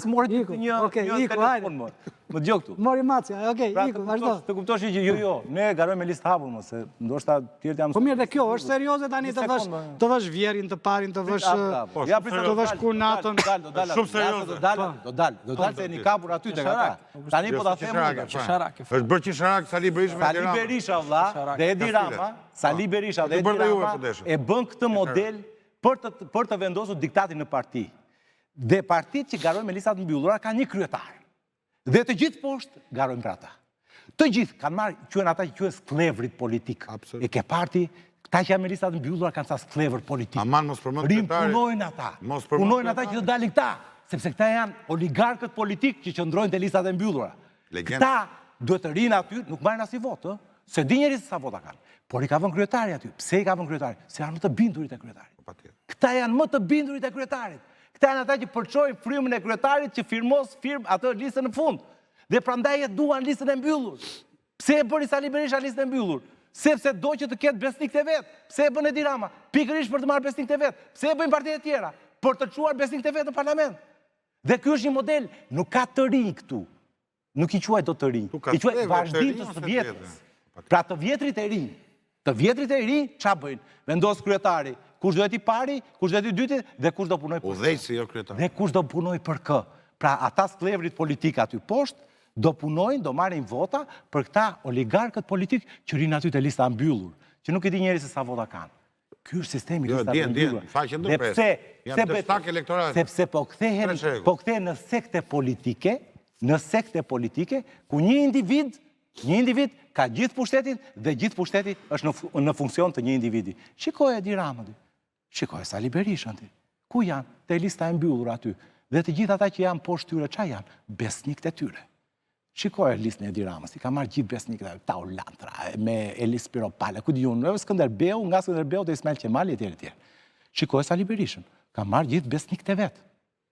s'morët një telefon më. Më gjë këtu. Mori macja, okej, iku, vazhdo. Të kuptosh që jo, ne garojmë me listë hapur më, se ndoshta tjerët jam... Po mirë, dhe kjo është serioze tani të vësh vjerin, të parin, të vësh kurnatën. Shumë serioze. Do dalë se një kapur aty të kata. Tani po ta themë është bërë qisharak Sali Berisha me Edi Rama. Sali Berisha, vlla, dhe Edi Rama, Sali Berisha dhe Edi Rama e bën këtë model për të vendosur diktatin në parti. Dhe partit që garojnë me listat mbyllura ka një kryetar. Dhe të gjithë poshtë garojnë për ata. Të gjithë kanë marrë, quhen ata që quhen sklevrit politik. E ke parti, këta që janë me listat mbyllura kanë sa sklevër politik. Aman mos përmend kryetarin. Punojnë ata. Punojnë ata që të dalin këta, sepse këta janë oligarkët politik që qëndrojnë te listat e mbyllura. Këta duhet të rinë aty, nuk marrin asnjë votë, se di njëri se sa vota kanë. Por i ka vënë kryetari aty. Pse i ka vënë kryetari? Se janë më të bindurit e kryetarit. Këta janë më të bindurit e kryetarit. Këta janë ata që përçojnë frymën e kryetarit që firmos atë listën në fund. Dhe prandaj e duan listën e mbyllur. Pse e bëri Sali Berisha listën e mbyllur? Sepse do që të ketë besnik të vet. Pse e bën Edi Rama? Pikërisht për të marrë besnik të vet. Pse e bëjnë partitë e tjera? Për të çuar besnik të vet në parlament. Dhe ky është një model, nuk ka të rinj këtu. Nuk i quaj dot të rinj. I quaj vazhdim të së vjetrës. Pra të vjetrit e rinj. Të vjetrit e rinj ç'a bëjnë? Vendos kryetari. Kush do jeti pari, kush do jeti dyti dhe kush do punoj për Udhëheqësi jo kryetar. Dhe kush do punoj për kë. Pra ata sklevrit politik aty poshtë do punojnë, do marrin vota për këta oligarkët politik që rinë aty te lista mbyllur, që nuk e di njeri se sa vota kanë. Ky është sistemi i listave mbyllura. Faqen do pres. Janë destak elektoral. Sepse po kthehen në sekte politike, ku një individ ka gjithë pushtetin dhe gjithë pushteti është në funksion të një individi. Shikoj Edi Ramën, shikoj Sali Berishën, ku janë? Te lista e mbyllur aty. Dhe të gjithë ata që janë poshtë tyre, ç'a janë? Besnikët e tyre. Shikoj listën e Edi Ramës, i ka marrë gjithë besnikët e Tau Lantra, me Elis Piropale, ku diun, nga Skënderbeu te Ismail Qemali etj. Shikoj Sali Berishën, ka marrë gjithë besnikët e vet.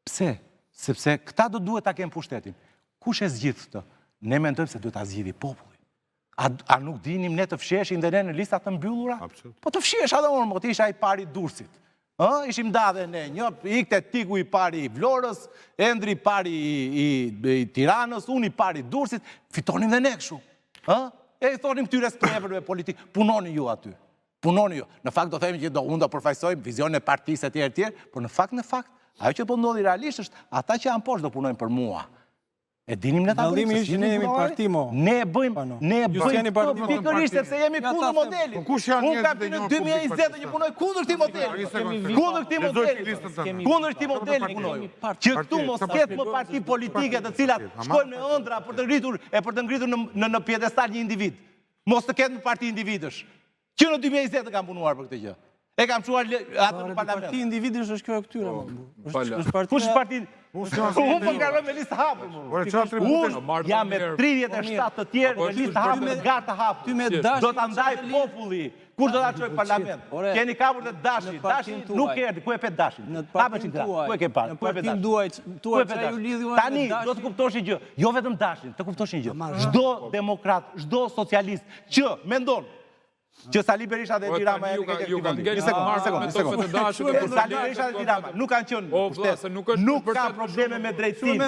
Pse? Sepse këta do duhet ta kenë pushtetin. Kush e zgjidh këtë? Ne mendojmë se duhet ta zgjidhë populli. A nuk dinim ne të fsheshin dhe ne në listat të mbyllura? Po të fshesh edhe unë, mo të isha i pari Durrësit. Ishim da dhe ne, ikte Tiku i pari i Vlorës, Endri i pari i Tiranës, unë i pari i Durrësit, fitonim dhe ne kështu. E i thonim këtyre skleverëve politik, punoni ju aty. Punoni ju. Në fakt do themi që unë do përfaqësoj vizionin e partisë etj, por në fakt, ajo që po ndodhi realisht është ata që janë poshtë do punojnë për mua. E dinim ne ta bëjmë. Ne jemi parti mo. Ne e bëjmë pikërisht sepse jemi kundër modelit. Unë kam në 2020 që punoj kundër këtij modeli. Kundër këtij modeli punoj. Që këtu mos ketë më parti politike të cilat shkojnë në ëndra për të ngritur në piedestal një individ. Mos të ketë më parti individësh. Që në 2020 kam punuar për këtë gjë. E kam çuar atë në parlament. Parti individësh është kjo e këtyre. Kush është parti? Unë po ngaroj me listë hapur. Unë jam me 37 të tjerë me listë hapur me gartë hapur. Do ta ndaj populli. Kush do ta çojë në parlament? Keni kapur të Dashi. Dashi nuk erdhi. Ku e pet Dashi? Hapë çka. Ku e ke parë? Ku e pet Dashi? Tuaj çaj u lidhi unë. Tani do të kuptosh një gjë. Jo vetëm Dashin, të kuptosh një gjë. Çdo demokrat, çdo socialist që mendon që Sali Berisha dhe Edi Rama ju kanë ngel Sali Berisha dhe Edi Rama nuk kanë qenë pushtet, nuk ka probleme me drejtsinë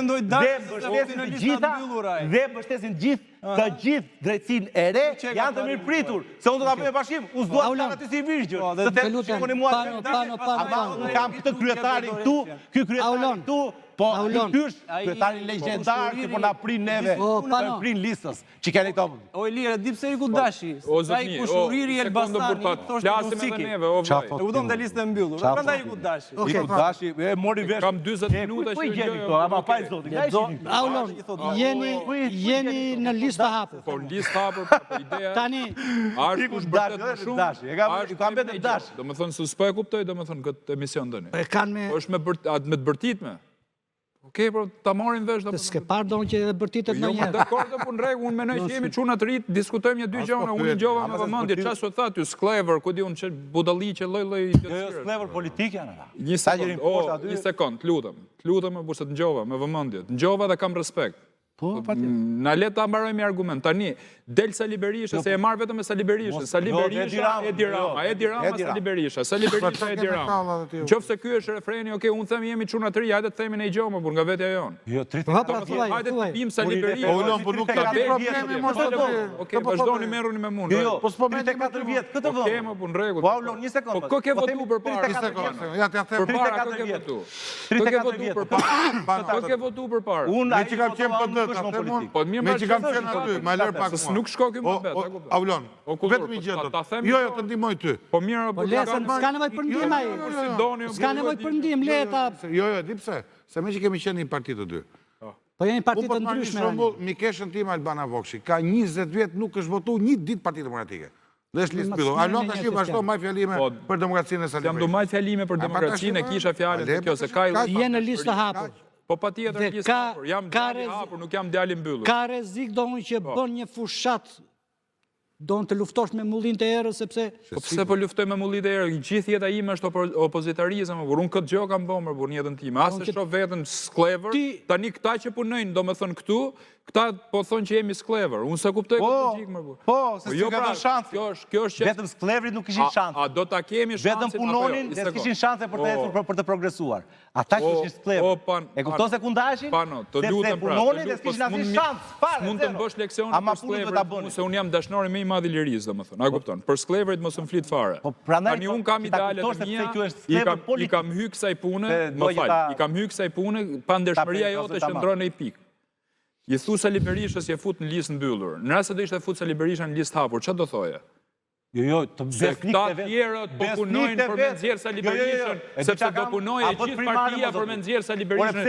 dhe mbështesin të gjithë drejtsinë e re, janë të mirë pritur, se unë do ta bëj bashkim, u s'dua të kam aty si virgjë. Të them shikoni mua, unë kam këtë kryetarin këtu, ky kryetarin këtu, po ky është kryetari legjendar që po na prin neve, na prin listës. Çikeni këto. O Ilire, di pse iku Dashi? Sa i kushuriri Elbasani, thoshte Musiki. E udhon dhe listë e mbyllur. Prandaj iku Dashi. Iku Dashi, e mori vesh. Kam 40 minuta që gjeni këto, ama pa zoti. Aulon, jeni në listë hapur. Po listë hapur, po ideja. Tani është kush bërtet më shumë. Dashi, e kam vetë Dashi. Domethënë se s'po e kuptoj domethënë këtë emision tani. e kanë me Është me të bërtitme. Okej, po ta marrin vesh domethënë. s'ke parë domun që edhe bërtitet Jo, ndonjëherë. dakord, po në rregull, unë mendoj që jemi çuna të rit, diskutojmë një dy gjëra, unë ngjova me vëmendje, çfarë sot tha ty, sklever, ku di unë që budalli që lloj-lloj Jo, sklever politik janë ata. Një sekond, lutem më burse të ngjova me vëmendje. Të ngjova dhe kam respekt. Po, Na le ta mbarojmë argument. Tani del Sali Berisha, se e marr vetëm me Sali Berishën. Sali Berisha, Edi Rama, Sali Berisha, Sali Berisha, Edi Rama. Nëse ky është refreni, okay, unë them jemi çuna të ri, hajde të themi ne gjë më burr nga vetja jon. Jo, Hajde të bim Sali Berisha. Po nuk ka problemi mos të. Okej, vazhdoni merruni me mua. Jo, po s'po me 4 vjet, këtë vend. Okej, më punë rregull. Po Aulon, një sekond. Po kë ke votu përpara? Ja t'ja them. Përpara kë ke votu? Kë ke votu përpara? Kë ke votu përpara? Unë që kam qenë PD, Po mirë, me që kam qenë aty, ma lër pak mua. Nuk shko ky më bet, a kupton? Aulon, vetëm një gjë do. Jo, të ndihmoj ty. Po mirë, Po lesën, s'ka nevojë për ndihmë ai. S'ka nevojë për ndihmë, leta. Jo, di pse? Se me që kemi qenë një parti të dy. Po jeni parti Unë po të të marrë një ndryshme. shembull, mikeshën tim Albana Vokshi, ka 20 vjet nuk është votu një ditë Parti Demokratike. Dhe është listë mbyllur. Alon tash vazhdo maj fjalime për demokracinë e Sali Jam do Berishës. maj fjalime për demokracinë, kisha fjalën se kjo se ka Je në listë hapur. Po patjetër listë hapur. Jam djali hapur, nuk jam djali mbyllur. Ka rrezik domun që bën një fushat don të luftosh me mullin të erës sepse Po pse po luftoj me mullit e erë? Gjithë jeta ime është opozitarizëm, por unë këtë gjë kam bërë për jetën time. As e shoh veten sklever. Tani këta që punojnë, domethënë këtu, këta po thonë që jemi sklever. Unë s'e kuptoj këtë logjikë më burr. Po, se s'ka dhënë shans. Kjo është Vetëm sklevrit nuk kishin shans. A do ta kemi shansin? Vetëm punonin dhe kishin shanse për të ecur për të progresuar. Ata që ishin sklever. E kupton se ku ndaheshin? Të lutem pra. Punonin dhe s'kishin asnjë shans. Fare. Mund të bësh leksion për sklever, se unë jam dashnori më i madh i lirisë, domethënë. A kupton? Për skleverit mos më flit fare. Tani un kam idealet e mia, i kam hyrë kësaj pune, më fal, i kam hyrë kësaj pune, pa ndershmëria jote qëndron në një pikë. I thu Sali Berishës je fut në listë mbyllur. Në rast se do ishte fut Sali Berisha në listë hapur, çfarë do thoje? Jo, të besnik të tjerët po punojnë për me nxjerr Sali Berishën, sepse do punojë gjithë partia për me nxjerr Sali Berishën.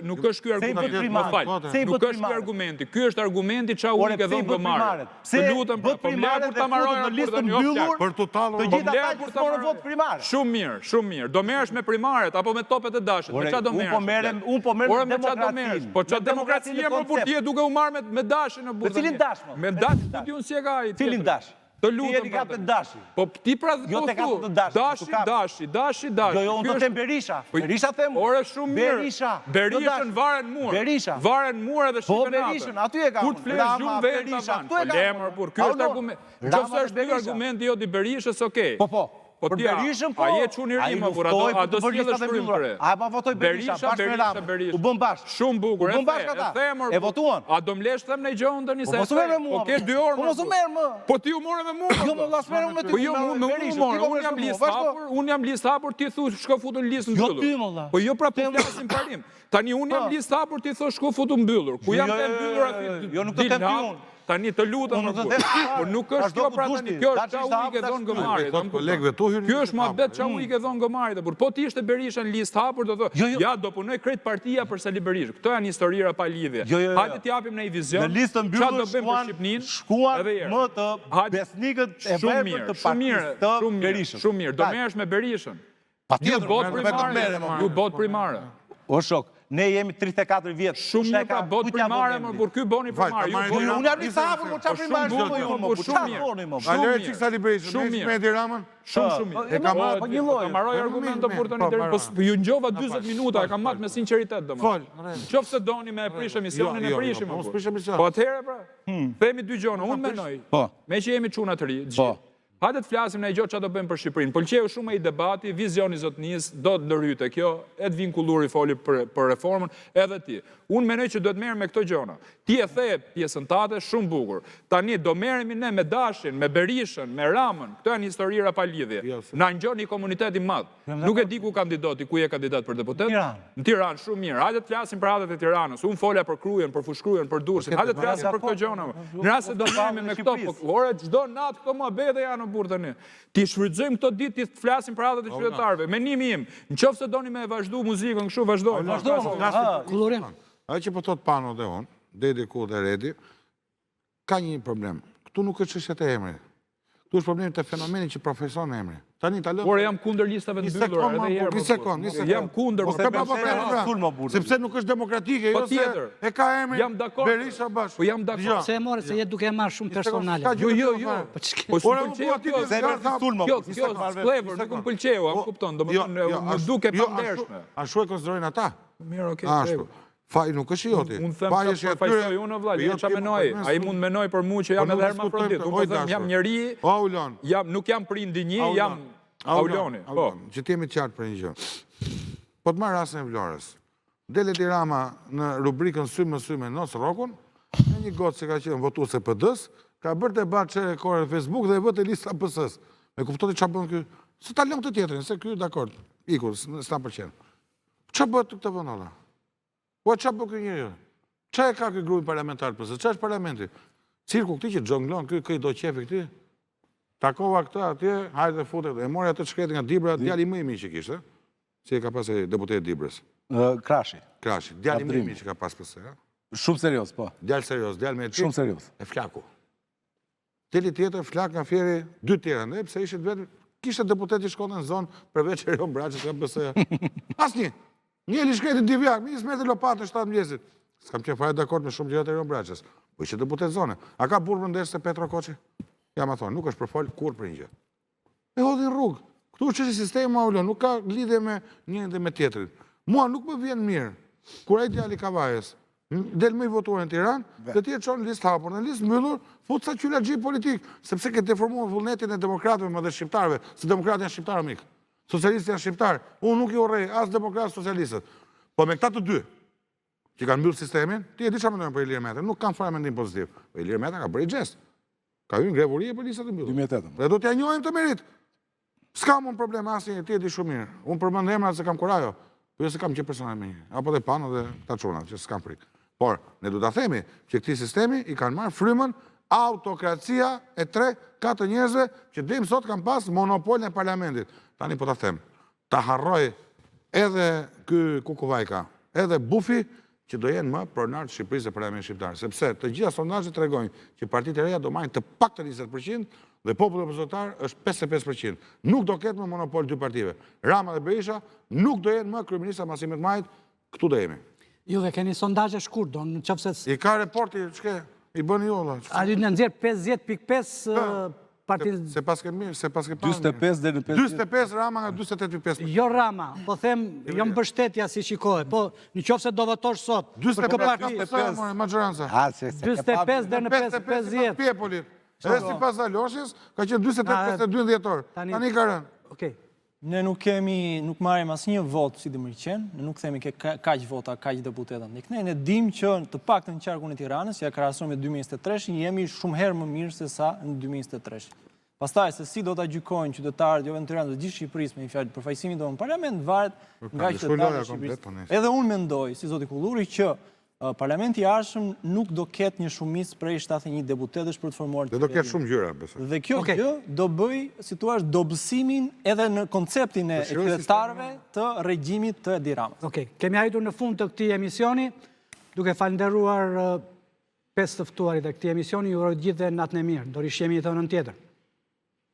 Nuk është ky argumenti, më fal. Nuk është ky argumenti. Ky është argumenti çau unë ke dhënë gomarë. Të lutem, po më kur ta marrojnë në listë mbyllur për total të gjithë ata që morën vot primare. Shumë mirë. Do merresh me primaret apo me topet e dashit? Me çfarë do merresh? Unë po merrem me demokracinë. Po çfarë demokracia më burr ti duke u marrë me dashin në burr. Me cilin dash? Me dash, po ti unë si e ka ai? Cilin dash? Të lutem. Ti ka të dashi. Po ti pra Jo te ka të dashi. Dashi. Jo, unë do të them Berisha. Berisha them. Ore shumë mirë. Berishën varen mua. Berisha. Varen mua edhe Po shikën Berishën, aty e ka. Kur të flesh gjumë vetë Berisha. Po lemër por ky është argument. Nëse është ky argumenti jot i Berishës, okay. Po ti Berishën po. A je çuni ri më por a do të sjellësh frymë? A pa votoj Berisha, bashkë me Rama. U bën bashkë. Shumë bukur. U bën bashkë ata. E votuan. A do mlesh them në gjën tani se. Po mos u merr me mua. Po ke 2 orë. Po mos u merr më. Po ti u morë me mua. Jo më vlas merr me ty. Po jo unë jam listë hapur, unë jam listë hapur, ti thu shko futu në listë mbyllur. Jo ty më vlla. Po jo pra po flasim parim. Tani unë jam listë hapur, ti thosh shko futu mbyllur. Ku jam të mbyllur aty? Jo nuk do të them ti unë. tani të lutem, por nuk është kjo pra tani, kjo është çau i ke dhënë Gëmarit. Kolegëve tu hyn. Kjo është mohabet çau i ke dhënë Gëmarit, por po ti ishte Berisha në listë hapur do thotë, ja do punoj krejt partia për Sali Berisha. Këto janë historira pa lidhje. Hajde t'japim në një vizion. Në listën mbyllur shkuan më të besnikët e verbër të partisë të Berishës. Shumë mirë, do merresh me Berishën. Ju bot primare. O shok, ne jemi 34 vjetë. Shumë mirë pra bot primare, më por ky boni primare. Unë jam një sapër, po qa primare shumë ju, po qa thoni më. A lërë qikë Sali Berishën, me ishme Edi Ramën? Shumë mirë. E kam atë një lojë. Ta maroj argument të burë të një deri, po ju njova 20 minuta, e kam matë me sinceritet dhe më. Qofë se doni me e prish emisionin, e prishim. Po atëhere pra, themi dy gjona, unë menoj, me që jemi quna të ri, hajde të flasim në e gjotë që do bëjmë për Shqipërinë. Pëlqeu shumë i debati, vizioni zotnis, do të ndërhyte kjo, Ed Vinkulluri foli për reformën, edhe ti. Unë menoj që duhet merrem me këto gjona. Ti e the pjesën tate shumë bukur. Tani do merremi ne me Dashin, me Berishën, me Ramën. Këto janë historira pa lidhje. Na ngjon një komunitet i madh. Nuk e di ku kandidati, ku je kandidat për deputet? Në Tiranë, shumë mirë. Hajde të flasim për hatet e Tiranës. Unë folja për Krujën, për Fushkrujën, për Durrësin. Hajde të flasim për këto gjona. Në rast se do merremi me këto, po ore çdo natë këto muhabete janë në burr tani. Ti shfrytëzojmë këto ditë, ti flasim për hatet e qytetarëve. Menimi im, nëse doni me vazhdu muzikën kështu vazhdojmë. Ajo që po thot Pano dhe unë, Dedi ku dhe Redi, ka një problem. Këtu nuk është çështja e emrit. Këtu është problemi te fenomeni që profeson emri. Tani ta lëm. Por jam kundër listave të mbyllura edhe herë. Një sekond. Jam kundër. Sepse nuk është demokratike, jo se e ka emrin Berisha Bash. Po jam dakord. Se e more se je duke marrë shumë personale. Jo. Po s'pëlqeu kjo. Kjo flavor nuk më pëlqeu, am kupton, domethënë më duke pa ndershme. Ashtu e konsiderojnë ata. Mirë, okay. Faji nuk është joti. Unë them që përfaqësoj unë vllai, jo çfarë menoj. Ai mund menoj për mua që jam edhe hermafrodit. Unë them jam njeri. Nuk jam prind i një, jam Auloni. Po, që të jemi të qartë për një gjë. Po të marr rastin e Vlorës. Del Edi Rama në rubrikën Sy më sy me Nos Rokun, me një gocë që ka qenë votuese PD-s, ka bërë debat çere kore në Facebook dhe e vëte lista PS-s. Me kuptoni çfarë bën ky? Se ta lëm të tjetrin, se ky dakord. Ikur, s'na pëlqen. Çfarë bëhet këtu vën olla? Po çfarë bën ky njeriu? Çfarë ka ky grupi parlamentar PS? Çfarë është parlamenti? Cirku këti që xhonglon ky do qefi këti? Takova këta atje, hajde futet. E mori atë shkretin nga Dibra, djali më i mirë që kishte. Si e ka pas deputeti Dibrës? Krashi. Krashi, djali më i mirë që ka pas PS. Shumë serios, po. Djali serios, djali me shumë serios. E flaku. Teli tjetër flak nga fjeri, dy tjera, ne pse ishit vetë, kishte deputeti shkonte në zonë përveç Erion Braçës nga PS. Asnjë. Njeli shkretin Divjak, mi smete lopatë në 7 mjesit. S'kam qenë fare dakord me shumë gjëra të Erion Braçës. Po ishte deputet zone. A ka burr ndesh se Petro Koçi? Ja ma thonë, nuk është për fol kur për një gjë. E hodhin rrugë. Këtu është sistemi Maulon, nuk ka lidhje me njërin dhe me tjetrin. Mua nuk më vjen mirë kur ai djali Kavajës del më i votuar në Tiranë, dhe ti e çon listë hapur, në listë mbyllur, fut sa qylaxhi politik, sepse ke deformuar vullnetin e demokratëve më dhe shqiptarëve, se demokratë janë shqiptarë mik. Socialistët janë shqiptarë. Unë nuk i urrej as demokratë socialistët. Po me këta të dy që kanë mbyllë sistemin, ti e di çfarë mendojnë për Ilir Metën, nuk kanë fare mendim pozitiv. Po Ilir Meta ka bërë gjest. Ka hyrë grevurie për listat e mbyllura. 2008. Dhe do t'ja njohim të merit. S'kam unë problem asnjë, ti e di shumë mirë. Unë përmend emrat se kam kurajo, po jo se kam që personal me një. Apo dhe Pano dhe ta çuna, që s'kam frikë. Por ne do ta themi që këtij sistemi i kanë marrë frymën autokracia e 3-4 njerëzve që deri sot kanë pas monopol në parlamentit. Tani po ta them. Ta harroj edhe ky Kukuvajka, edhe Bufi që do jenë më pronar të Shqipërisë e parlamentit shqiptar, sepse të gjitha sondazhet tregojnë që partitë e reja do marrin të paktën 20% dhe populli opozitatar është 55%. Nuk do ketë më monopol dy partive. Rama dhe Berisha nuk do jenë më kryeministra Masimit Majit, këtu do jemi. Juve keni sondazhe shkurt, do në qofse I ka reporti, ç'ke? I bëni ju olla. A ju në nxjerr 50.5 partitë. Se pas ke mirë, se pas ke 45 deri në 50. 45 Rama nga 48.5. Jo Rama, po them, jo mbështetja si shikohet, po në qoftë se do votosh sot për këtë parti. 45 majoranca. 45 deri në 50. Pjepolit. Edhe si pas Aloshis, ka qenë 48-52 dhjetor. Tani ka rënë. Okej. Ne nuk marrim asnjë vot si Dëmërqen, ne nuk themi ke kaq vota, kaq deputeta. Ne dim që të paktën në qarkun e Tiranës, ja krahasojmë me 2023, jemi shumë herë më mirë se sa në 2023. Pastaj se si do ta gjykojnë qytetarët jo vetëm Tiranës, por gjithë Shqipërisë me një fjalë përfaqësimin tonë në parlament varet nga qytetarët e Shqipërisë. Edhe unë mendoj, si zoti Kulluri, që Parlamenti i ardhshëm nuk do ketë një shumicë prej 71 deputetësh për të formuar Dhe do ketë shumë gjëra, besoj. Dhe kjo gjë do bëj, si thua, dobësimin edhe në konceptin e kryetarëve të regjimit të Edi Ramës. Okej, kemi arritur në fund të këtij emisioni, duke falënderuar 5 të ftuarit e këtij emisioni, ju uroj gjithë dhe natën e mirë. Do rishjemi një të hënën tjetër.